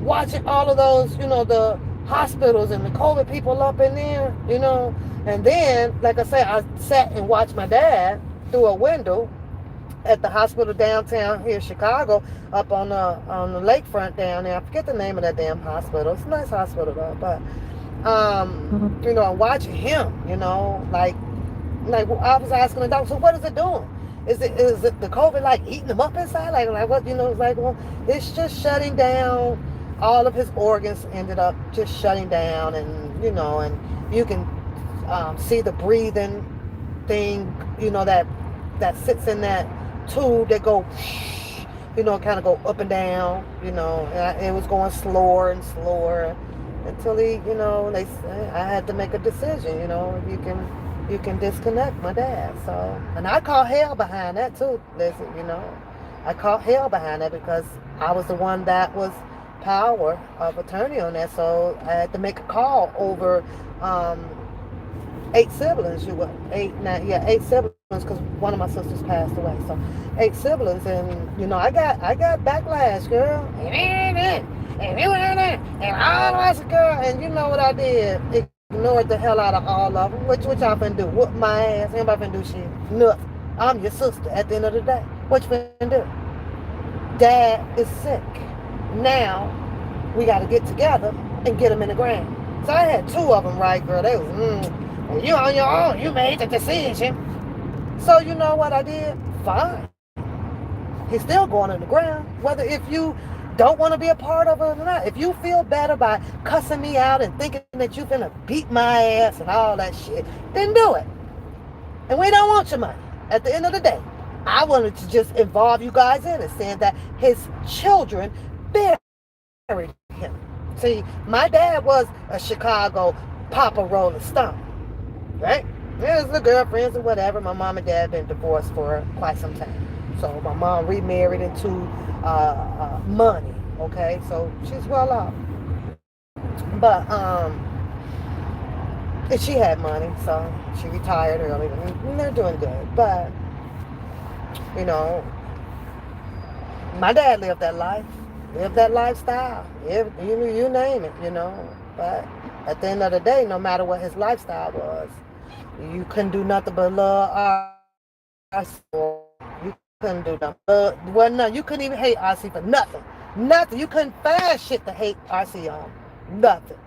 watching all of those, the hospitals and the COVID people up in there, And then, like I said, I sat and watched my dad through a window at the hospital downtown here in Chicago, up on the lakefront down there. I forget the name of that damn hospital. It's a nice hospital though, but watching him, like I was asking the doctor, so what is it doing? Is it the COVID like eating him up inside? Like what, it's like, well, it's just shutting down. All of his organs ended up just shutting down, and and you can see the breathing thing, that sits in that tube that go, kind of go up and down, and it was going slower and slower until he, I had to make a decision, you can disconnect my dad. So, and I call hell behind that too, listen, I call hell behind that because I was the one that was power of attorney on that. So I had to make a call over 8 siblings. Eight siblings, because one of my sisters passed away. So 8 siblings, and I got backlash, girl. And all of us, girl. And you know what I did? Ignored the hell out of all of them. What y'all finna do? Whoop my ass? Anybody finna do shit? Nothing. I'm your sister at the end of the day. What you finna do? Dad is sick. Now we got to get together and get him in the ground. So I had 2 of them, right, girl? They was, you on your own. You made the decision. So you know what I did? Fine. He's still going in the ground. Whether if you don't want to be a part of it or not. If you feel better by cussing me out and thinking that you're finna beat my ass and all that shit, then do it. And we don't want your money. At the end of the day, I wanted to just involve you guys in it, saying that his children buried him. See, my dad was a Chicago Papa Rolling Stone, right? There's the girlfriends and whatever. My mom and dad been divorced for quite some time. So my mom remarried into money, okay? So she's well off. But and she had money, so she retired early. And they're doing good. But, my dad lived that life, lived that lifestyle. You name it, But at the end of the day, no matter what his lifestyle was, you couldn't do nothing but love our soul. You couldn't do nothing. Well, no, you couldn't even hate RC for nothing. Nothing. You couldn't find shit to hate RC on. Nothing.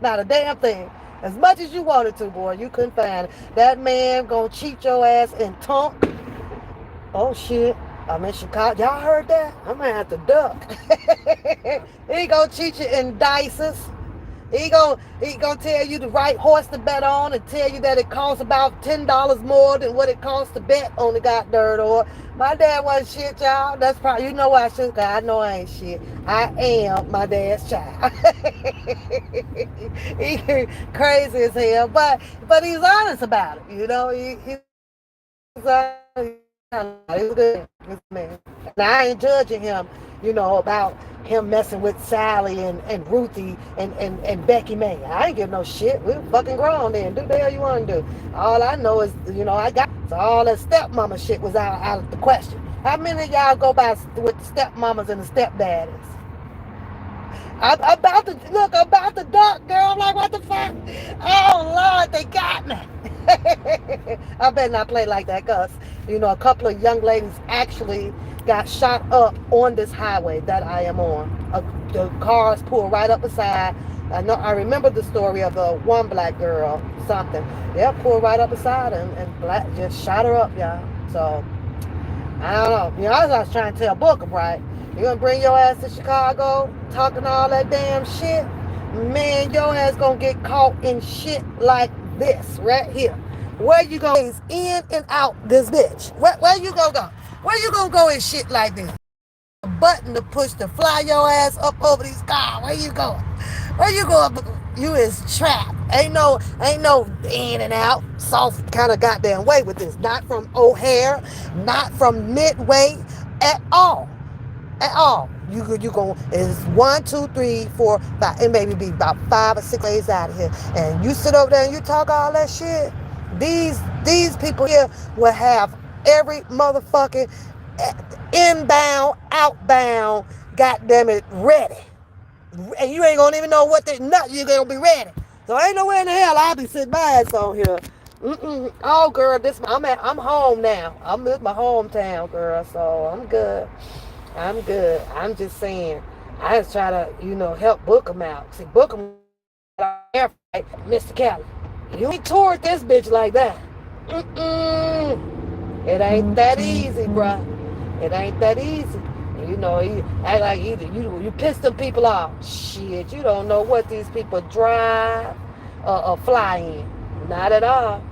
Not a damn thing. As much as you wanted to, boy, you couldn't find it. That man gonna cheat your ass in Tonk. Oh shit. I'm in Chicago. Y'all heard that? I'm gonna have to duck. He gonna cheat you in dices. He gonna tell you the right horse to bet on and tell you that it costs about $10 more than what it costs to bet on the got dirt or. My dad wasn't shit, y'all. That's probably, why I should, I know I ain't shit. I am my dad's child. He crazy as hell, but he's honest about it, he's honest. He's good. He's man. Now I ain't judging him, about him messing with Sally and Ruthie and Becky May. I ain't give no shit. We fucking grown then. Do the hell you want to do. All I know is, I got, so all that stepmama shit was out of the question. How many of y'all go by with the stepmamas and the stepdaddies? I'm about to duck, girl. I'm like, what the fuck? Oh, Lord, they got me. I better not play like that, because, a couple of young ladies actually got shot up on this highway that I am on. The cars pulled right up beside. I remember the story of one black girl, something. Yeah, pulled right up beside her and black just shot her up, y'all. So, I don't know. I was trying to tell Booker, right? You gonna bring your ass to Chicago talking all that damn shit? Man, your ass gonna get caught in shit like this right here. Where you gonna in and out this bitch? Where you gonna go? Where you gonna go in shit like this? A button to push to fly your ass up over these cars. Where you going? Where you going? You is trapped. Ain't no in and out soft kind of goddamn way with this. Not from O'Hare, not from Midway at all. At all. You go is 1, 2, 3, 4, 5. It maybe be about 5 or 6 days out of here. And you sit over there and you talk all that shit. These people here will have every motherfucking inbound, outbound, goddamn it, ready. And you ain't gonna even know what they not. You're gonna be ready. So ain't nowhere in the hell I'll be sitting by ass on here. Oh, girl, I'm home now. I'm in my hometown, girl. So I'm good. I'm just saying. I just try to, help book them out. See, book them out there, Mr. Kelly. You ain't toured this bitch like that. It ain't that easy, bruh. It ain't that easy. You act like you piss them people off. Shit, you don't know what these people drive or fly in. Not at all.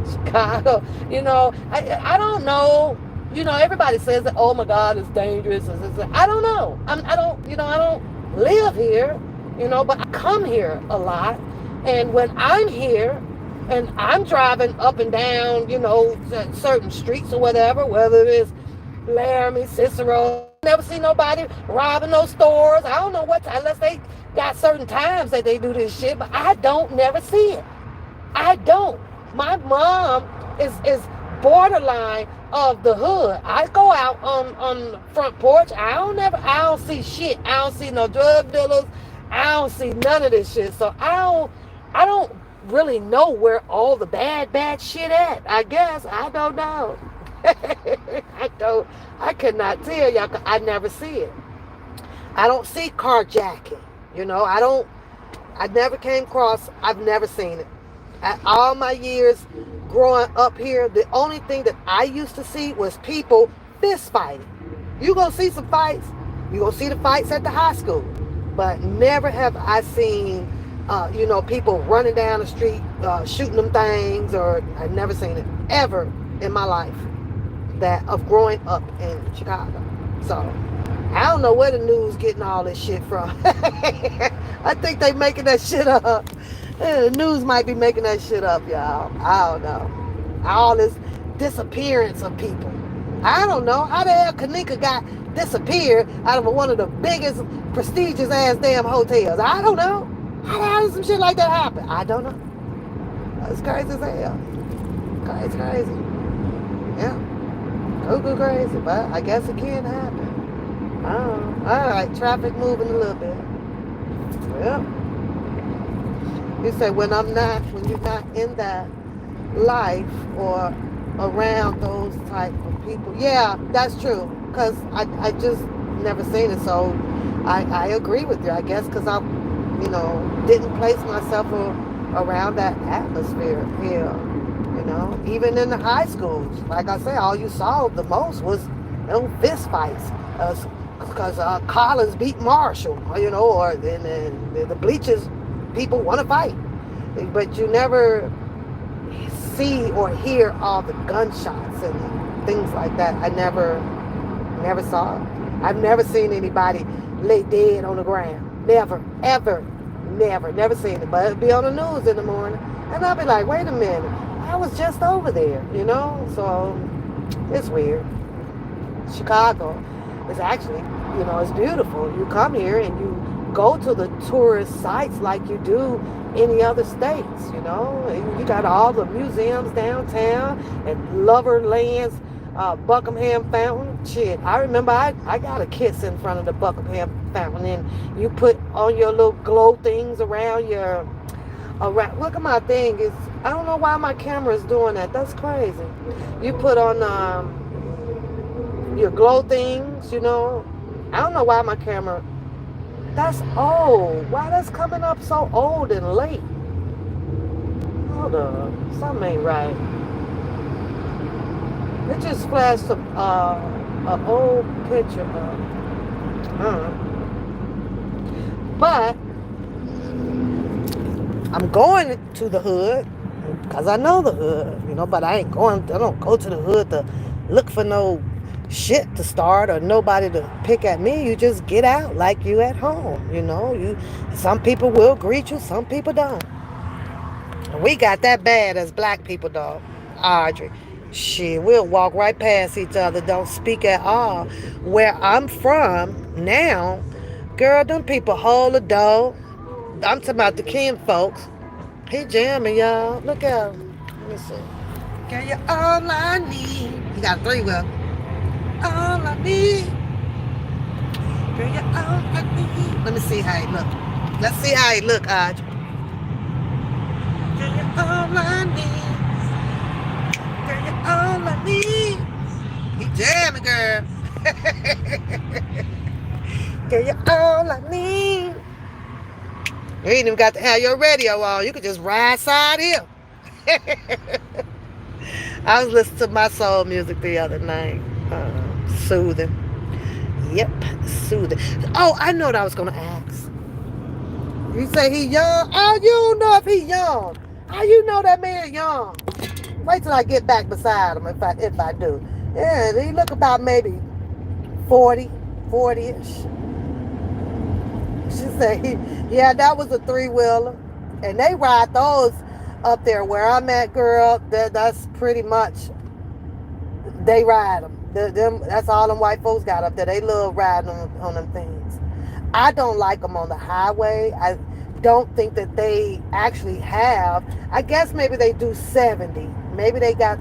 Chicago, I don't know. Everybody says that, oh my God, it's dangerous. I don't know. I don't live here, but I come here a lot. And when I'm here and I'm driving up and down, certain streets or whatever, whether it's Laramie, Cicero, never see nobody robbing those stores. I don't know unless they got certain times that they do this shit, but I don't never see it. I don't. My mom is borderline of the hood. I go out on the front porch. I don't see shit. I don't see no drug dealers. I don't see none of this shit. So I don't really know where all the bad shit at. I guess. I don't know. I could not tell y'all. I never see it. I don't see carjacking. I never came across, I've never seen it. At all my years growing up here, the only thing that I used to see was people fist fighting. You gonna see some fights. You gonna see the fights at the high school. But never have I seen, people running down the street, shooting them things, or I've never seen it ever in my life of growing up in Chicago. So I don't know where the news getting all this shit from. I think they making that shit up. The news might be making that shit up, y'all. I don't know. All this disappearance of people. I don't know. How the hell Kanika got disappeared out of one of the biggest, prestigious ass damn hotels? I don't know. How did some shit like that happen? I don't know. It's crazy as hell. It's crazy. Yeah. Cuckoo crazy, but I guess it can happen. I don't know. Alright, traffic moving a little bit. Well. You say when you're not in that life or around those type of people. Yeah, that's true. Because I just never seen it. So I agree with you, I guess, because I, didn't place myself around that atmosphere here. Even in the high schools. Like I say, all you saw the most was fist fights. Because Collins beat Marshall, or in the bleachers, people want to fight, but you never see or hear all the gunshots and things like that. I never saw it. I've never seen anybody lay dead on the ground. Never, ever, never seen it. But it'd be on the news in the morning, and I'll be like, wait a minute, I was just over there, So it's weird. Chicago is actually, it's beautiful. You come here and you go to the tourist sites like you do any other states, And you got all the museums downtown and Loverland's Buckingham Fountain. Shit, I remember I got a kiss in front of the Buckingham Fountain, and you put on your little glow things around your look at my thing. I don't know why my camera is doing that. That's crazy. You put on your glow things. I don't know why my camera. That's old. Why that's coming up so old and late? Hold up. Something ain't right. It just flashed a old picture But I'm going to the hood because I know the hood, but I don't go to the hood to look for no shit to start or nobody to pick at me. You just get out like you at home. Some people will greet you, some people don't. We got that bad as black people, dog. Audrey. Shit, we'll walk right past each other, don't speak at all. Where I'm from now, girl, them people hold the door. I'm talking about the kin folks. He jamming, y'all. Look at him. Let me see. Girl, you're all I need. He got a three-wheel. All I need. Girl, you're all I need. Let me see how he look. Let's see how he look, Audrey. Girl, you're all I need. Girl, you're all I need. He jamming, girl. Girl, you're all I need. You ain't even got to have your radio on. You could just ride side here. I was listening to my soul music the other night. Soothing. Yep, soothing. Oh, I know what I was going to ask. You say he young? Oh, you don't know if he young. How you know that man young? Wait till I get back beside him if I do. Yeah, he look about maybe 40-ish. She said, yeah, that was a three-wheeler. And they ride those up there where I'm at, girl. That's pretty much, they ride them. That's all them white folks got up there. They love riding on them things. I don't like them on the highway. I don't think that they actually have. I guess maybe they do 70. Maybe they got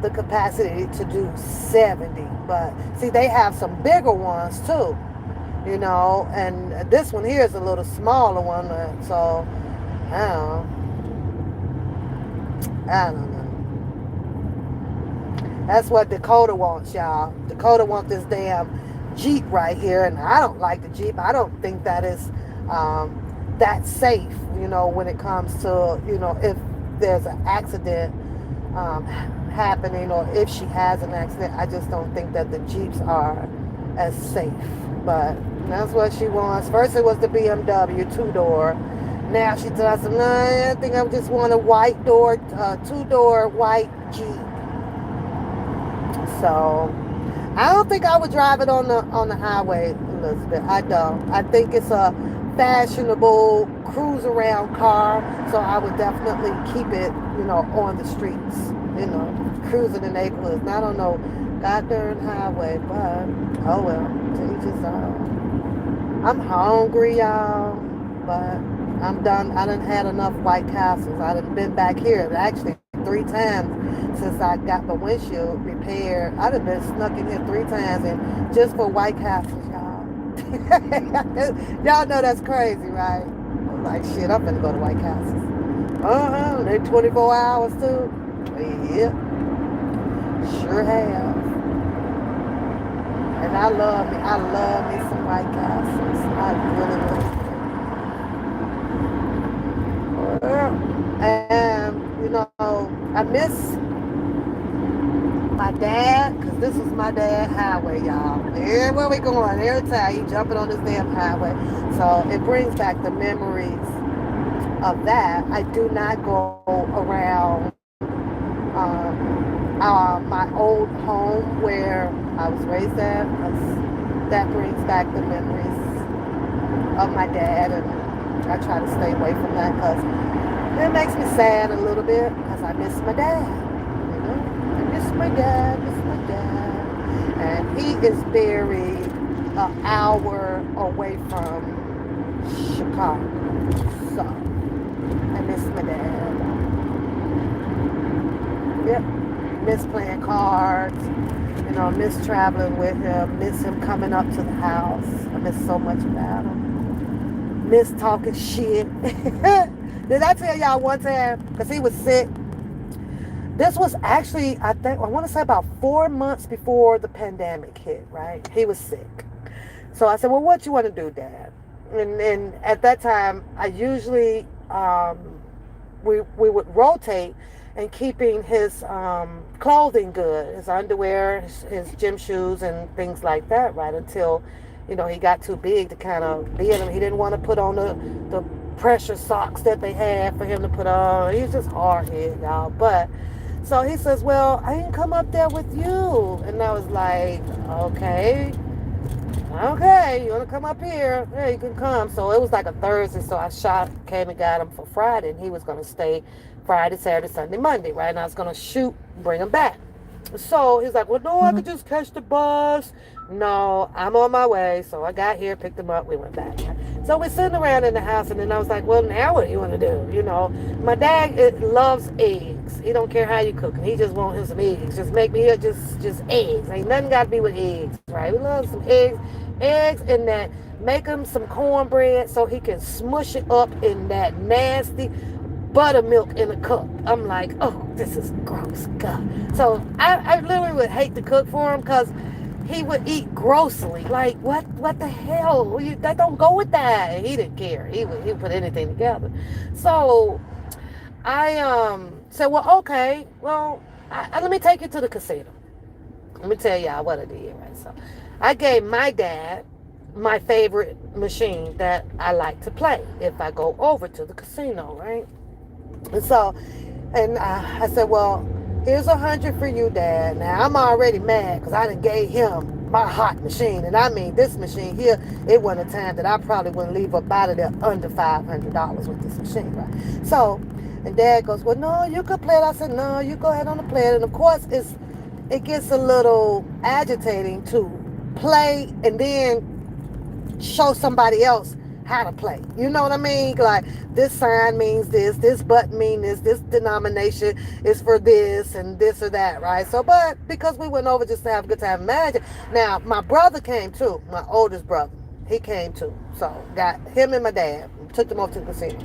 the capacity to do 70. But see, they have some bigger ones too. And this one here is a little smaller one, so I don't know. That's what Dakota wants, y'all. Dakota wants this damn Jeep right here, and I don't like the Jeep. I don't think that is that safe, when it comes to, if there's an accident happening or if she has an accident. I just don't think that the Jeeps are as safe. But that's what she wants. First it was the BMW 2-door. Now she tells them, no, I think I just want a white door, 2-door white Jeep. So I don't think I would drive it on the highway, Elizabeth. I don't. I think it's a fashionable cruise around car. So I would definitely keep it, on the streets, cruising the neighborhoods. Not on no goddamn highway, but oh well, to each his own. I'm hungry, y'all, but I'm done. I done had enough White Castles. I done been back here actually 3 times since I got my windshield repaired. I done been snuck in here 3 times, and just for White Castles, y'all. Y'all know that's crazy, right? I'm like, shit, I'm gonna go to White Castles. They're 24 hours too. Yep, sure have. And I love me some White Castles. I really love it. And, I miss my dad, because this was my dad's highway, y'all. Everywhere we going, every time he jumping on this damn highway. So it brings back the memories of that. I do not go around my old home where I was raised at, because that brings back the memories of my dad, and I try to stay away from that because it makes me sad a little bit, because I miss my dad. I miss my dad. And he is buried an hour away from Chicago. So I miss my dad. Yep. Miss playing cards. Miss traveling with him. Miss him coming up to the house. I miss so much about him. Miss talking shit. Did I tell y'all one time? Because he was sick. This was actually, I want to say about 4 months before the pandemic hit, right? He was sick. So I said, well, what you want to do, Dad? And at that time, I usually, we would rotate and keeping his clothing good, his underwear, his gym shoes, and things like that, right? Until, he got too big to kind of be in him. He didn't want to put on the pressure socks that they had for him to put on. He was just hard headed, y'all. But so he says, well, I can come up there with you. And I was like, okay, you want to come up here? Yeah, you can come. So it was like a Thursday. So came and got him for Friday. And he was going to stay Friday, Saturday, Sunday, Monday, right? And I was going to bring him back. So he's like, well, no, I could just catch the bus. No, I'm on my way. So I got here, picked him up, we went back. So we're sitting around in the house, and then I was like, well, now what do you want to do? My dad loves eggs. He don't care how you cook him. He just wants him some eggs. Just make me just eggs. Ain't nothing got to be with eggs, right? We love some eggs and that. Make him some cornbread so he can smush it up in that nasty buttermilk in a cup. I'm like, oh, this is gross, God. So I literally would hate to cook for him because he would eat grossly. Like, what the hell? That don't go with that. And he didn't care. He would put anything together. So I said, well, okay, well, let me take you to the casino. Let me tell y'all what I did, right? So I gave my dad my favorite machine that I like to play if I go over to the casino, right? And so, and I said, well, here's 100 for you, Dad. Now, I'm already mad because I done gave him my hot machine. And I mean, this machine here, it wasn't a time that I probably wouldn't leave up out of there under $500 with this machine, right? So, and Dad goes, well, no, you could play it. I said, no, you go ahead on and play it. And of course, it gets a little agitating to play and then show somebody else how to play. You know what I mean? Like, this sign means this button means this denomination is for this and this or that, right? So, but because we went over just to have a good time, imagine. Now, my brother came too, my oldest brother. He came too. So, got him and my dad, took them over to the casino.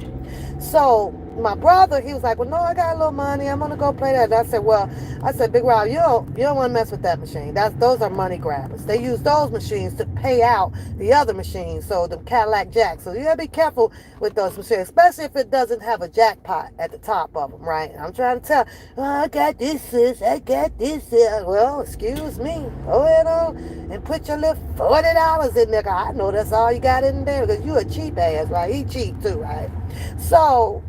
So, my brother, he was like, well, no, I got a little money. I'm going to go play that. And I said, Big Rob, you don't want to mess with that machine. Those are money grabbers. They use those machines to pay out the other machines. So the Cadillac Jack. So you got to be careful with those machines, especially if it doesn't have a jackpot at the top of them, right? I'm trying to tell, oh, I got this, sis. I got this, sis. Well, excuse me. Go ahead on and put your little $40 in there. I know that's all you got in there because you a cheap ass, right? He cheap too, right? So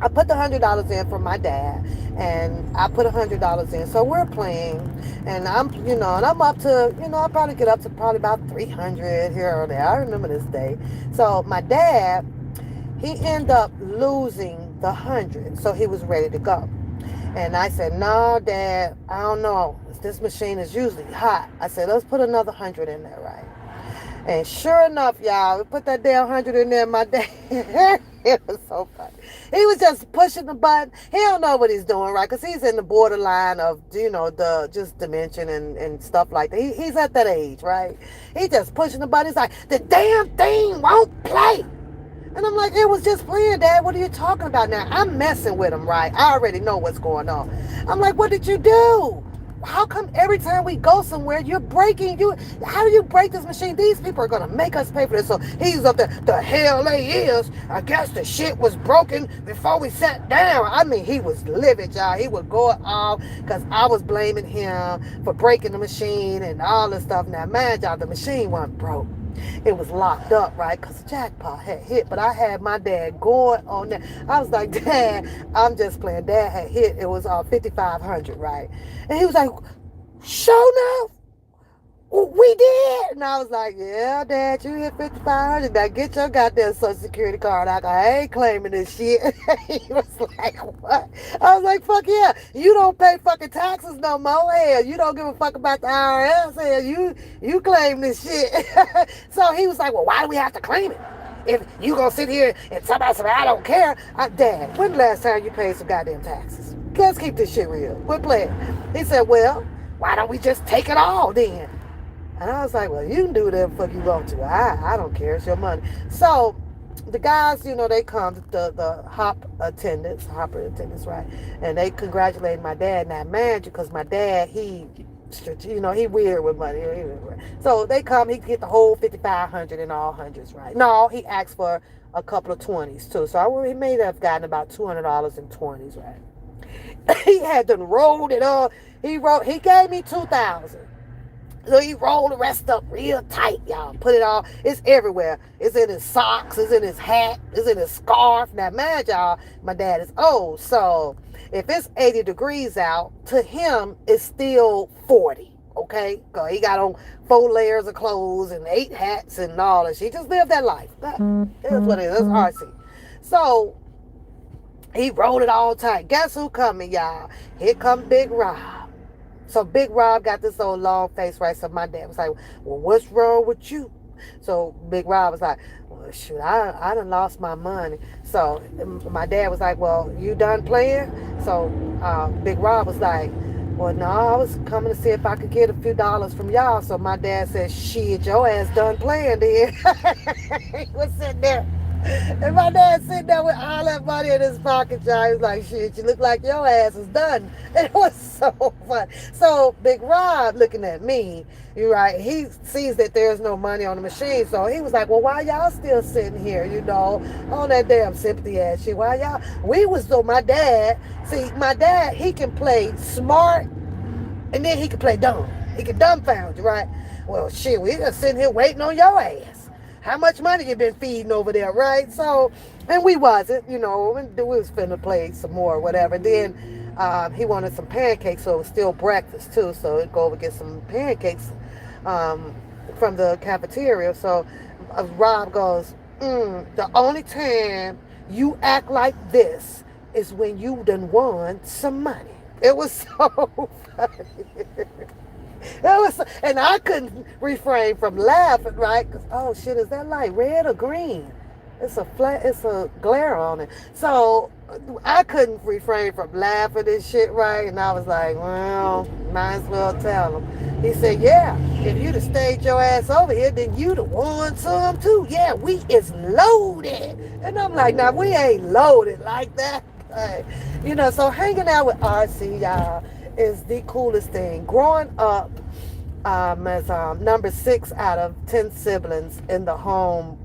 I put the $100 in for my dad, and I put $100 in. So we're playing, and I'm up to, I probably get up to probably about 300 here or there. I remember this day. So my dad, he ended up losing the 100, so he was ready to go. And I said, no, Dad, I don't know. This machine is usually hot. I said, let's put another 100 in there, right? And sure enough, y'all, we put that damn 100 in there, my dad. It was so funny. He was just pushing the button. He don't know what he's doing, right? Because he's in the borderline of, the just dementia and stuff like that. He's at that age, right? He just pushing the button. He's like, the damn thing won't play. And I'm like, it was just playing, Dad. What are you talking about now? I'm messing with him, right? I already know what's going on. I'm like, what did you do? How come every time we go somewhere, you're breaking? How do you break this machine? These people are going to make us pay for this. So he's up there. The hell they is. I guess the shit was broken before we sat down. I mean, he was livid, y'all. He would go off because I was blaming him for breaking the machine and all this stuff. Now, man, y'all, the machine wasn't broke. It was locked up, right? Because the jackpot had hit. But I had my dad going on that. I was like, Dad, I'm just playing. Dad had hit. It was 5,500, right? And he was like, show enough. We did. And I was like, yeah, Dad, you hit 5,500. Now get your goddamn Social Security card out. I ain't claiming this shit. He was like, what? I was like, fuck yeah. You don't pay fucking taxes no more. Hell, you don't give a fuck about the IRS. Hell, you claim this shit. So he was like, well, why do we have to claim it? If you gonna sit here and somebody say, I don't care. Dad, when the last time you paid some goddamn taxes? Let's keep this shit real. Quit playing. He said, well, why don't we just take it all then? And I was like, well, you can do whatever the fuck you want to. I don't care. It's your money. So the guys, they come, the hopper attendants, right? And they congratulated my dad and that manager because my dad, he weird with money. So they come, he get the whole 5,500 in all hundreds, right? No, he asked for a couple of 20s too. So he may have gotten about $200 in 20s, right? He had done rolled it up. He gave me 2,000. So he rolled the rest up real tight, y'all. Put it all, it's everywhere. It's in his socks, it's in his hat, it's in his scarf. Now, mind y'all, my dad is old. So if it's 80 degrees out, to him, it's still 40, okay? Because he got on 4 layers of clothes and 8 hats and all that. He just lived that life. That's what it is. It's RC. So he rolled it all tight. Guess who coming, y'all? Here come Big Rob. So Big Rob got this old long face, right? So my dad was like, well, what's wrong with you? So Big Rob was like, well, shoot, I done lost my money. So my dad was like, well, you done playing? So Big Rob was like, well, no, I was coming to see if I could get a few dollars from y'all. So my dad said, shit, your ass done playing then. He was sitting there. And my dad sitting there with all that money in his pocket, y'all. He was like, shit, you look like your ass is done. It was so fun. So Big Rob looking at me, you're right, he sees that there's no money on the machine. So he was like, well, why y'all still sitting here, on that damn sympathy ass shit? Why y'all? My dad, he can play smart and then he can play dumb. He can dumbfound you, right? Well, shit, we just sitting here waiting on your ass. How much money you been feeding over there, right? So, and we wasn't, we was finna play some more or whatever. Then he wanted some pancakes, so it was still breakfast too. So he'd go over and get some pancakes from the cafeteria. So Rob goes, the only time you act like this is when you done won some money. It was so funny. And I couldn't refrain from laughing, right? Because, oh shit, is that light red or green? It's a glare on it. So I couldn't refrain from laughing and shit, right? And I was like, well, might as well tell him. He said, yeah, if you'd have stayed your ass over here, then you'd have won some too. Yeah, we is loaded. And I'm like, nah, we ain't loaded like that. So hanging out with RC, y'all, is the coolest thing. Growing up as number 6 out of 10 siblings in the home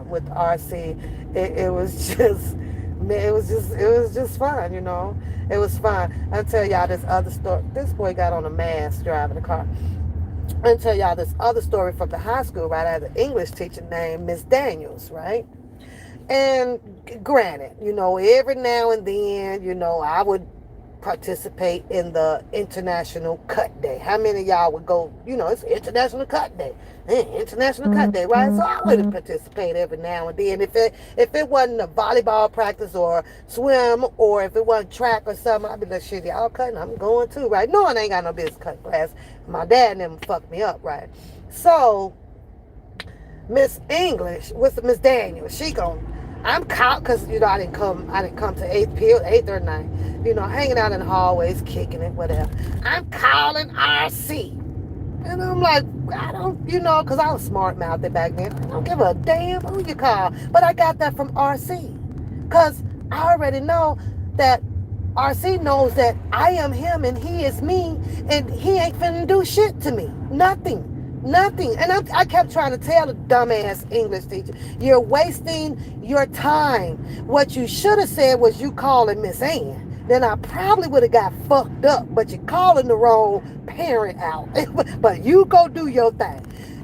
with RC, it was just fun, It was fun. I'll tell y'all this other story. This boy got on a mask driving the car. I'll tell y'all this other story from the high school, right? I had an English teacher named Miss Daniels, right? And granted, every now and then, I would participate in the International Cut Day. How many of y'all would go, it's International Cut Day. International Cut Day, right? So I would participate every now and then. If it wasn't a volleyball practice or swim, or if it wasn't track or something, I'd be like, shit, y'all cutting, I'm going too, right? No, I ain't got no business cutting class. My dad and them fucked me up, right? So Miss English with Miss Daniel, I'm caught because I didn't come to 8th or 9th, hanging out in the hallways, kicking it, whatever. I'm calling RC, and I'm like, I don't, because I was smart mouthed back then. I don't give a damn who you call, but I got that from RC, because I already know that RC knows that I am him and he is me, and he ain't finna do shit to me, nothing. And I kept trying to tell the dumbass English teacher, you're wasting your time. What you should have said was, you calling Miss Ann. Then I probably would have got fucked up, but you're calling the wrong parent out. But you go do your thing.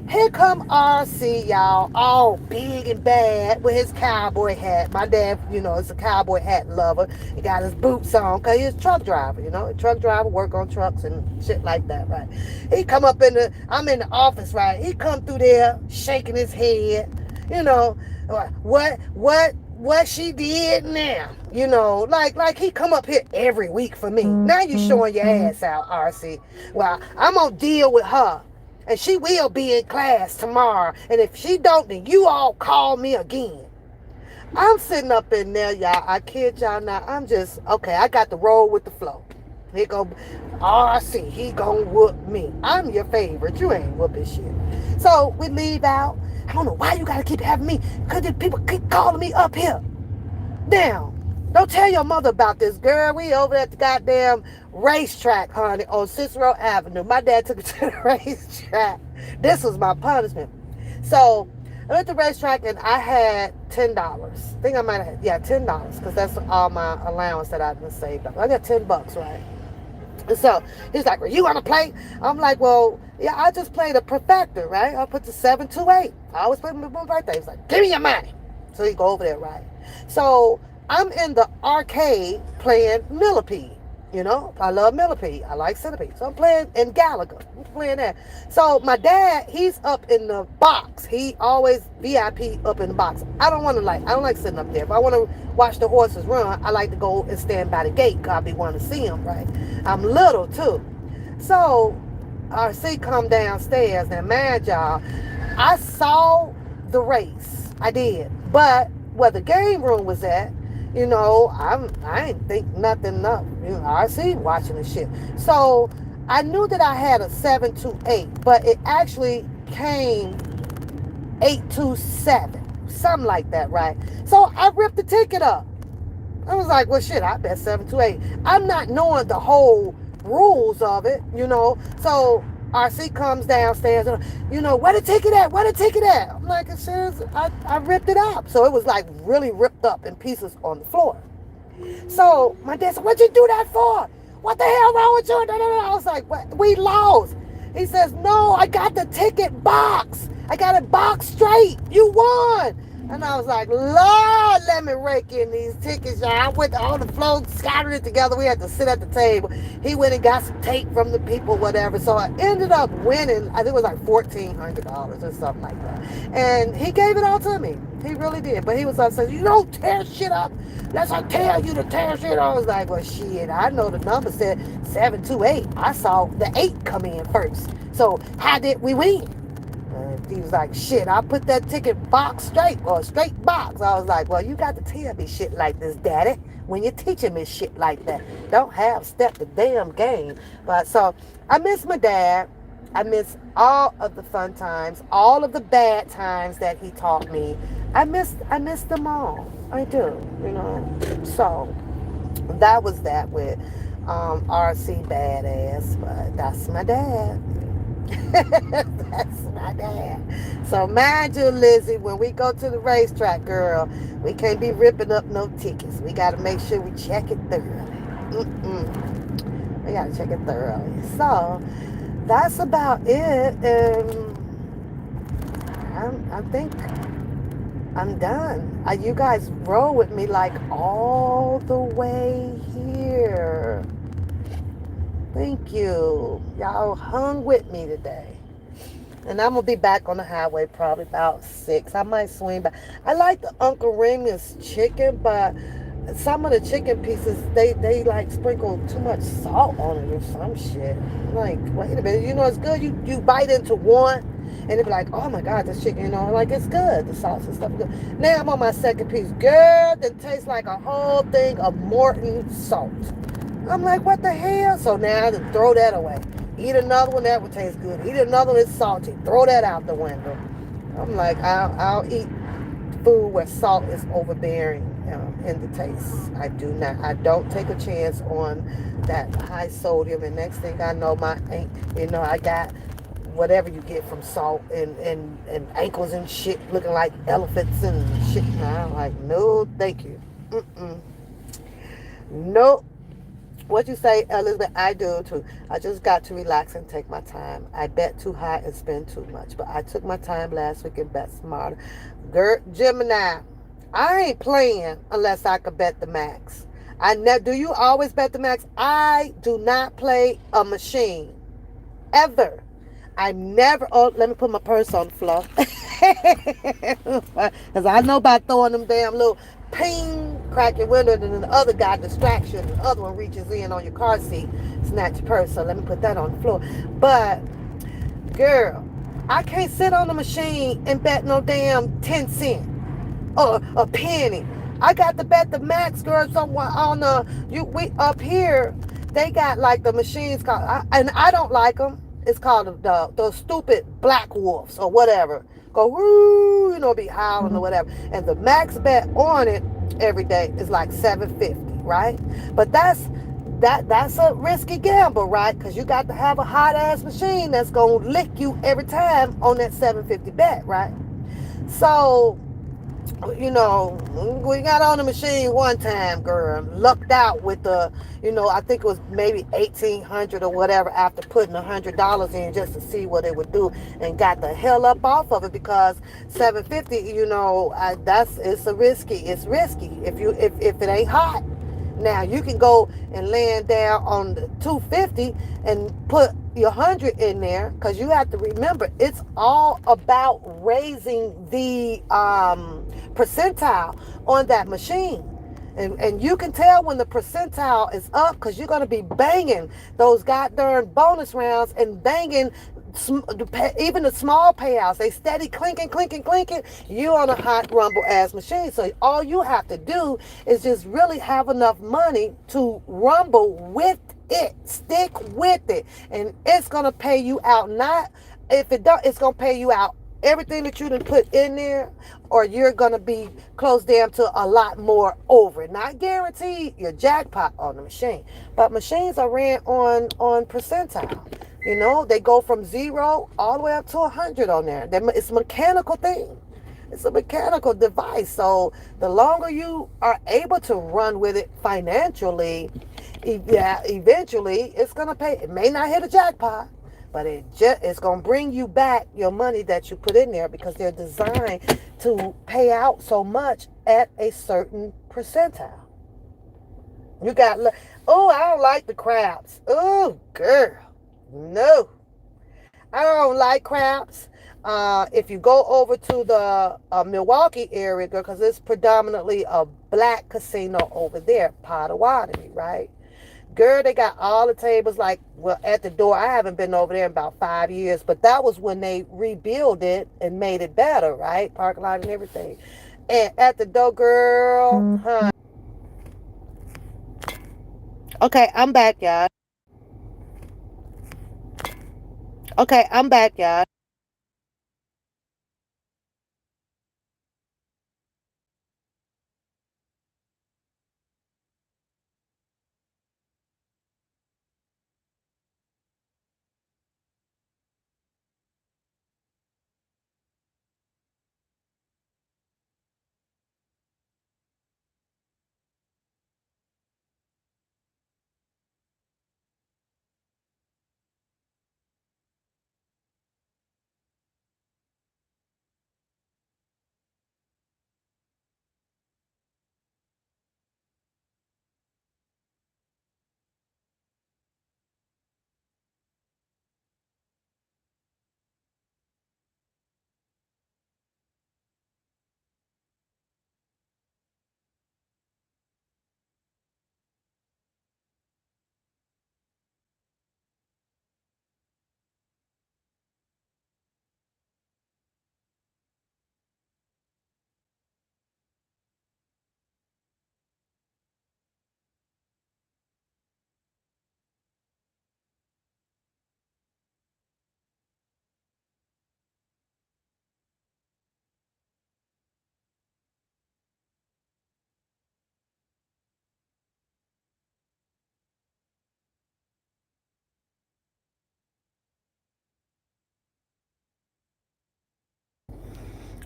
Here come RC, y'all, all big and bad with his cowboy hat. My dad, is a cowboy hat lover. He got his boots on because he's a truck driver, a truck driver, work on trucks and shit like that, right? He come up I'm in the office, right? He come through there shaking his head, you know, what she did now, like he come up here every week for me. Now you showing your ass out, RC. Well, I'm gonna deal with her. And she will be in class tomorrow. And if she don't, then you all call me again. I'm sitting up in there, y'all. I kid y'all not. I'm just, okay, I got to roll with the flow. Here go RC. He gonna whoop me. I'm your favorite. You ain't whooping shit. So we leave out. I don't know why you gotta keep having me. Because people keep calling me up here. Now, don't tell your mother about this, girl. We over at the goddamn racetrack, honey, on Cicero Avenue. My dad took us to the racetrack. This was my punishment. So I went to the racetrack and I had $10. I think I might have, $10, because that's all my allowance that I've been saved up. I got $10, right? And so he's like, well, you want to play? I'm like, well, yeah, I just played a perfector, right? I put the 728. I always play my birthday. He's like, give me your money. So he go over there, right? So I'm in the arcade playing Millipede. I love Millipede. I like Centipede. So I'm playing in Gallagher. I'm playing that. So my dad, he's up in the box. He always VIP up in the box. I don't like sitting up there. If I want to watch the horses run, I like to go and stand by the gate because I be wanting to see them, right? I'm little too. So RC come downstairs. Now, mind y'all, I saw the race. I did. But where the game room was at, I ain't think nothing up. I see watching the shit. So I knew that I had a 728, but it actually came 827, something like that, right? So I ripped the ticket up. I was like, well, shit, I bet 728. I'm not knowing the whole rules of it, So RC comes downstairs, where the ticket at? Where the ticket at? I'm like, as soon as I ripped it up. So it was like really ripped up in pieces on the floor. So my dad said, what'd you do that for? What the hell wrong with you? I was like, what? We lost. He says, no, I got the ticket box. I got it boxed straight. You won. And I was like, Lord, let me rake in these tickets, y'all. I went on the floor, scattered it together. We had to sit at the table. He went and got some tape from the people, whatever. So I ended up winning. I think it was like $1,400 or something like that. And he gave it all to me. He really did. But he was upset. You don't tear shit up. That's I tell you to tear shit. I was like, well, shit, I know the number said 728. I saw the 8 come in first. So how did we win? He was like, shit, I put that ticket box straight, or straight box. I was like, well, you got to tell me shit like this, daddy, when you're teaching me shit like that. Don't have step the damn game. But so I miss my dad. I miss all of the fun times, all of the bad times that he taught me. I miss them all. I do, So that was that with RC Badass, but that's my dad. That's my dad. So mind you, Lizzie, when we go to the racetrack, girl, we can't be ripping up no tickets. We got to make sure we check it thoroughly. We got to check it thoroughly. So that's about it. I think I'm done. You guys roll with me like all the way here. Thank you. Y'all hung with me today. And I'm going to be back on the highway probably about 6. I might swing back. I like the Uncle Remus chicken, but some of the chicken pieces, they like sprinkle too much salt on it or some shit. Like, wait a minute. It's good. You bite into one and it be like, oh my God, this chicken, like it's good. The sauce and stuff is good. Now I'm on my second piece. Girl, that tastes like a whole thing of Morton salt. I'm like, what the hell? So now I have to throw that away. Eat another one, that would taste good. Eat another one, it's salty. Throw that out the window. I'm like, I'll eat food where salt is overbearing in the taste. I don't take a chance on that high sodium. And next thing I know, I got whatever you get from salt and ankles and shit looking like elephants and shit. Now I'm like, no, thank you. Nope. What you say, Elizabeth? I do too. I just got to relax and take my time. I bet too high and spend too much, but I took my time last week and bet smarter. Girl, Gemini, I ain't playing unless I could bet the max. Do you always bet the max? I do not play a machine ever. I never. Oh, let me put my purse on the floor. Because I know about throwing them damn little ping, crack your window, and then the other guy distracts you, and the other one reaches in on your car seat, snatch your purse. So let me put that on the floor. But, girl, I can't sit on the machine and bet no damn 10 cents or a penny. I got to bet the max, girl, somewhere on we up here. They got like the machines called, and I don't like them. It's called the stupid black wolves or whatever. Go woo, be howling or whatever. And the max bet on it every day is like 750, right? But that's a risky gamble, right? Because you got to have a hot ass machine that's gonna lick you every time on that 750 bet, right? So we got on the machine one time, girl. Lucked out with I think it was maybe 1,800 or whatever after putting $100 in just to see what it would do, and got the hell up off of it because 750, it's risky if it ain't hot. Now you can go and land down on the 250 and put your 100 in there, because you have to remember it's all about raising the percentile on that machine. And you can tell when the percentile is up because you're going to be banging those goddamn bonus rounds and banging even the small payouts. They steady clinking, clinking, clinking. You on a hot rumble ass machine. So all you have to do is just really have enough money to rumble with it. Stick with it. And it's going to pay you out. Not if it don't, it's going to pay you out everything that you done put in there, or you're gonna be close down to a lot more over it. Not guaranteed your jackpot on the machine, but machines are ran on percentile. They go from 0 all the way up to 100 on there. It's a mechanical thing. It's a mechanical device. So the longer you are able to run with it financially, eventually it's gonna pay. It may not hit a jackpot, but it's going to bring you back your money that you put in there, because they're designed to pay out so much at a certain percentile. You got, oh, I don't like the craps. Oh, girl, no, I don't like craps. If you go over to the Milwaukee area, girl, because it's predominantly a black casino over there, Potawatomi, right? Girl, they got all the tables at the door. I haven't been over there in about 5 years, but that was when they rebuilt it and made it better, right? Parking lot and everything. And at the door, girl, huh? Okay, I'm back, y'all. Okay, I'm back, y'all.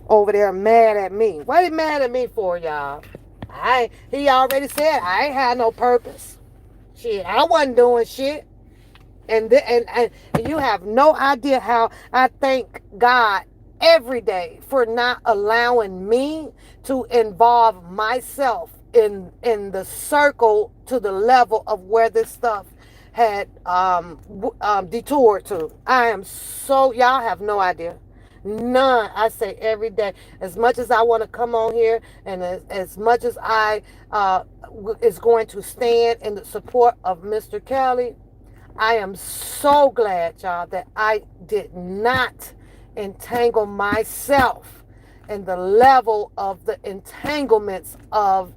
Over there mad at me. What he mad at me for, y'all? He already said I ain't had no purpose. Shit, I wasn't doing shit. And you have no idea how I thank God every day for not allowing me to involve myself in the circle to the level of where this stuff had detoured to. I am so, y'all have no idea. None. I say every day. As much as I want to come on here, and as much as I is going to stand in the support of Mr. Kelly, I am so glad, y'all, that I did not entangle myself in the level of the entanglements of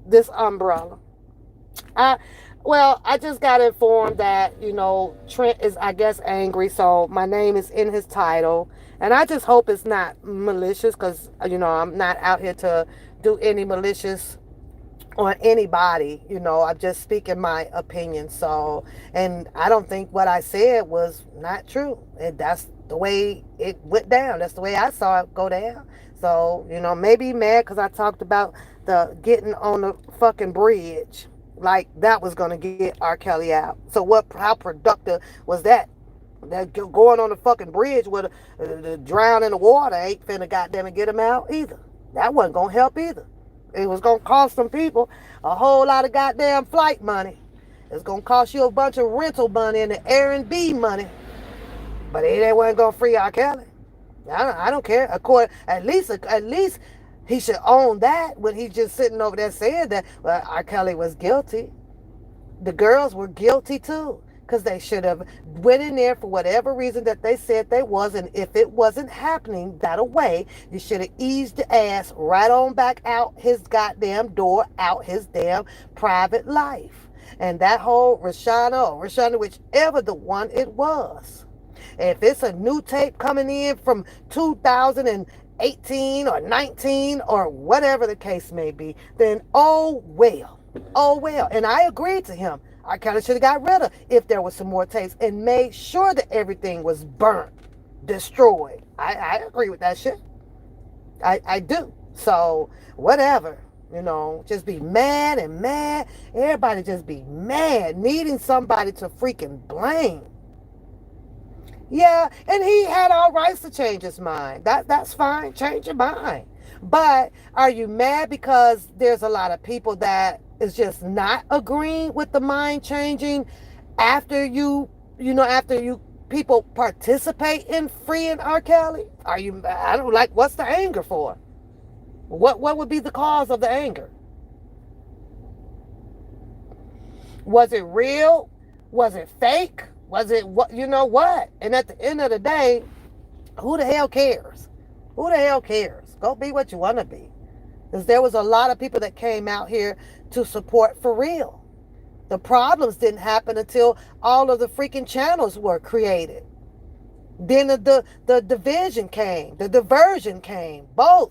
this umbrella. I I just got informed that, Trent is, I guess, angry, so my name is in his title. And I just hope it's not malicious, because, I'm not out here to do any malicious on anybody. I'm just speaking my opinion. So, and I don't think what I said was not true. That's the way it went down. That's the way I saw it go down. So, maybe mad because I talked about the getting on the fucking bridge, like that was gonna get R. Kelly out. So how productive was that? That going on the fucking bridge with the drown in the water ain't finna goddamn it get him out either. That wasn't gonna help either. It was gonna cost some people a whole lot of goddamn flight money. It's gonna cost you a bunch of rental money and the Airbnb money. But it wasn't gonna free R. Kelly. I don't care. At least he should own that when he's just sitting over there saying that, well, R. Kelly was guilty. The girls were guilty too, because they should have went in there for whatever reason that they said they was, and if it wasn't happening that way, you should have eased the ass right on back out his goddamn door, out his damn private life. And that whole Rashana, whichever the one it was, if it's a new tape coming in from 2018 or 19 or whatever the case may be, then oh well. Oh well. And I agreed to him. I kind of should have got rid of if there was some more tapes and made sure that everything was burnt, destroyed. I agree with that shit. I do. So whatever. Just be mad and mad. Everybody just be mad, needing somebody to freaking blame. Yeah, and he had all rights to change his mind. That's fine. Change your mind. But are you mad because there's a lot of people that is just not agreeing with the mind changing after after you people participate in freeing R. Kelly? I don't like, what's the anger for? What would be the cause of the anger? Was it real? Was it fake? Was it what? What? And at the end of the day, who the hell cares? Who the hell cares? Go be what you want to be. Because there was a lot of people that came out here to support for real. The problems didn't happen until all of the freaking channels were created. Then the division came. The diversion came. Both.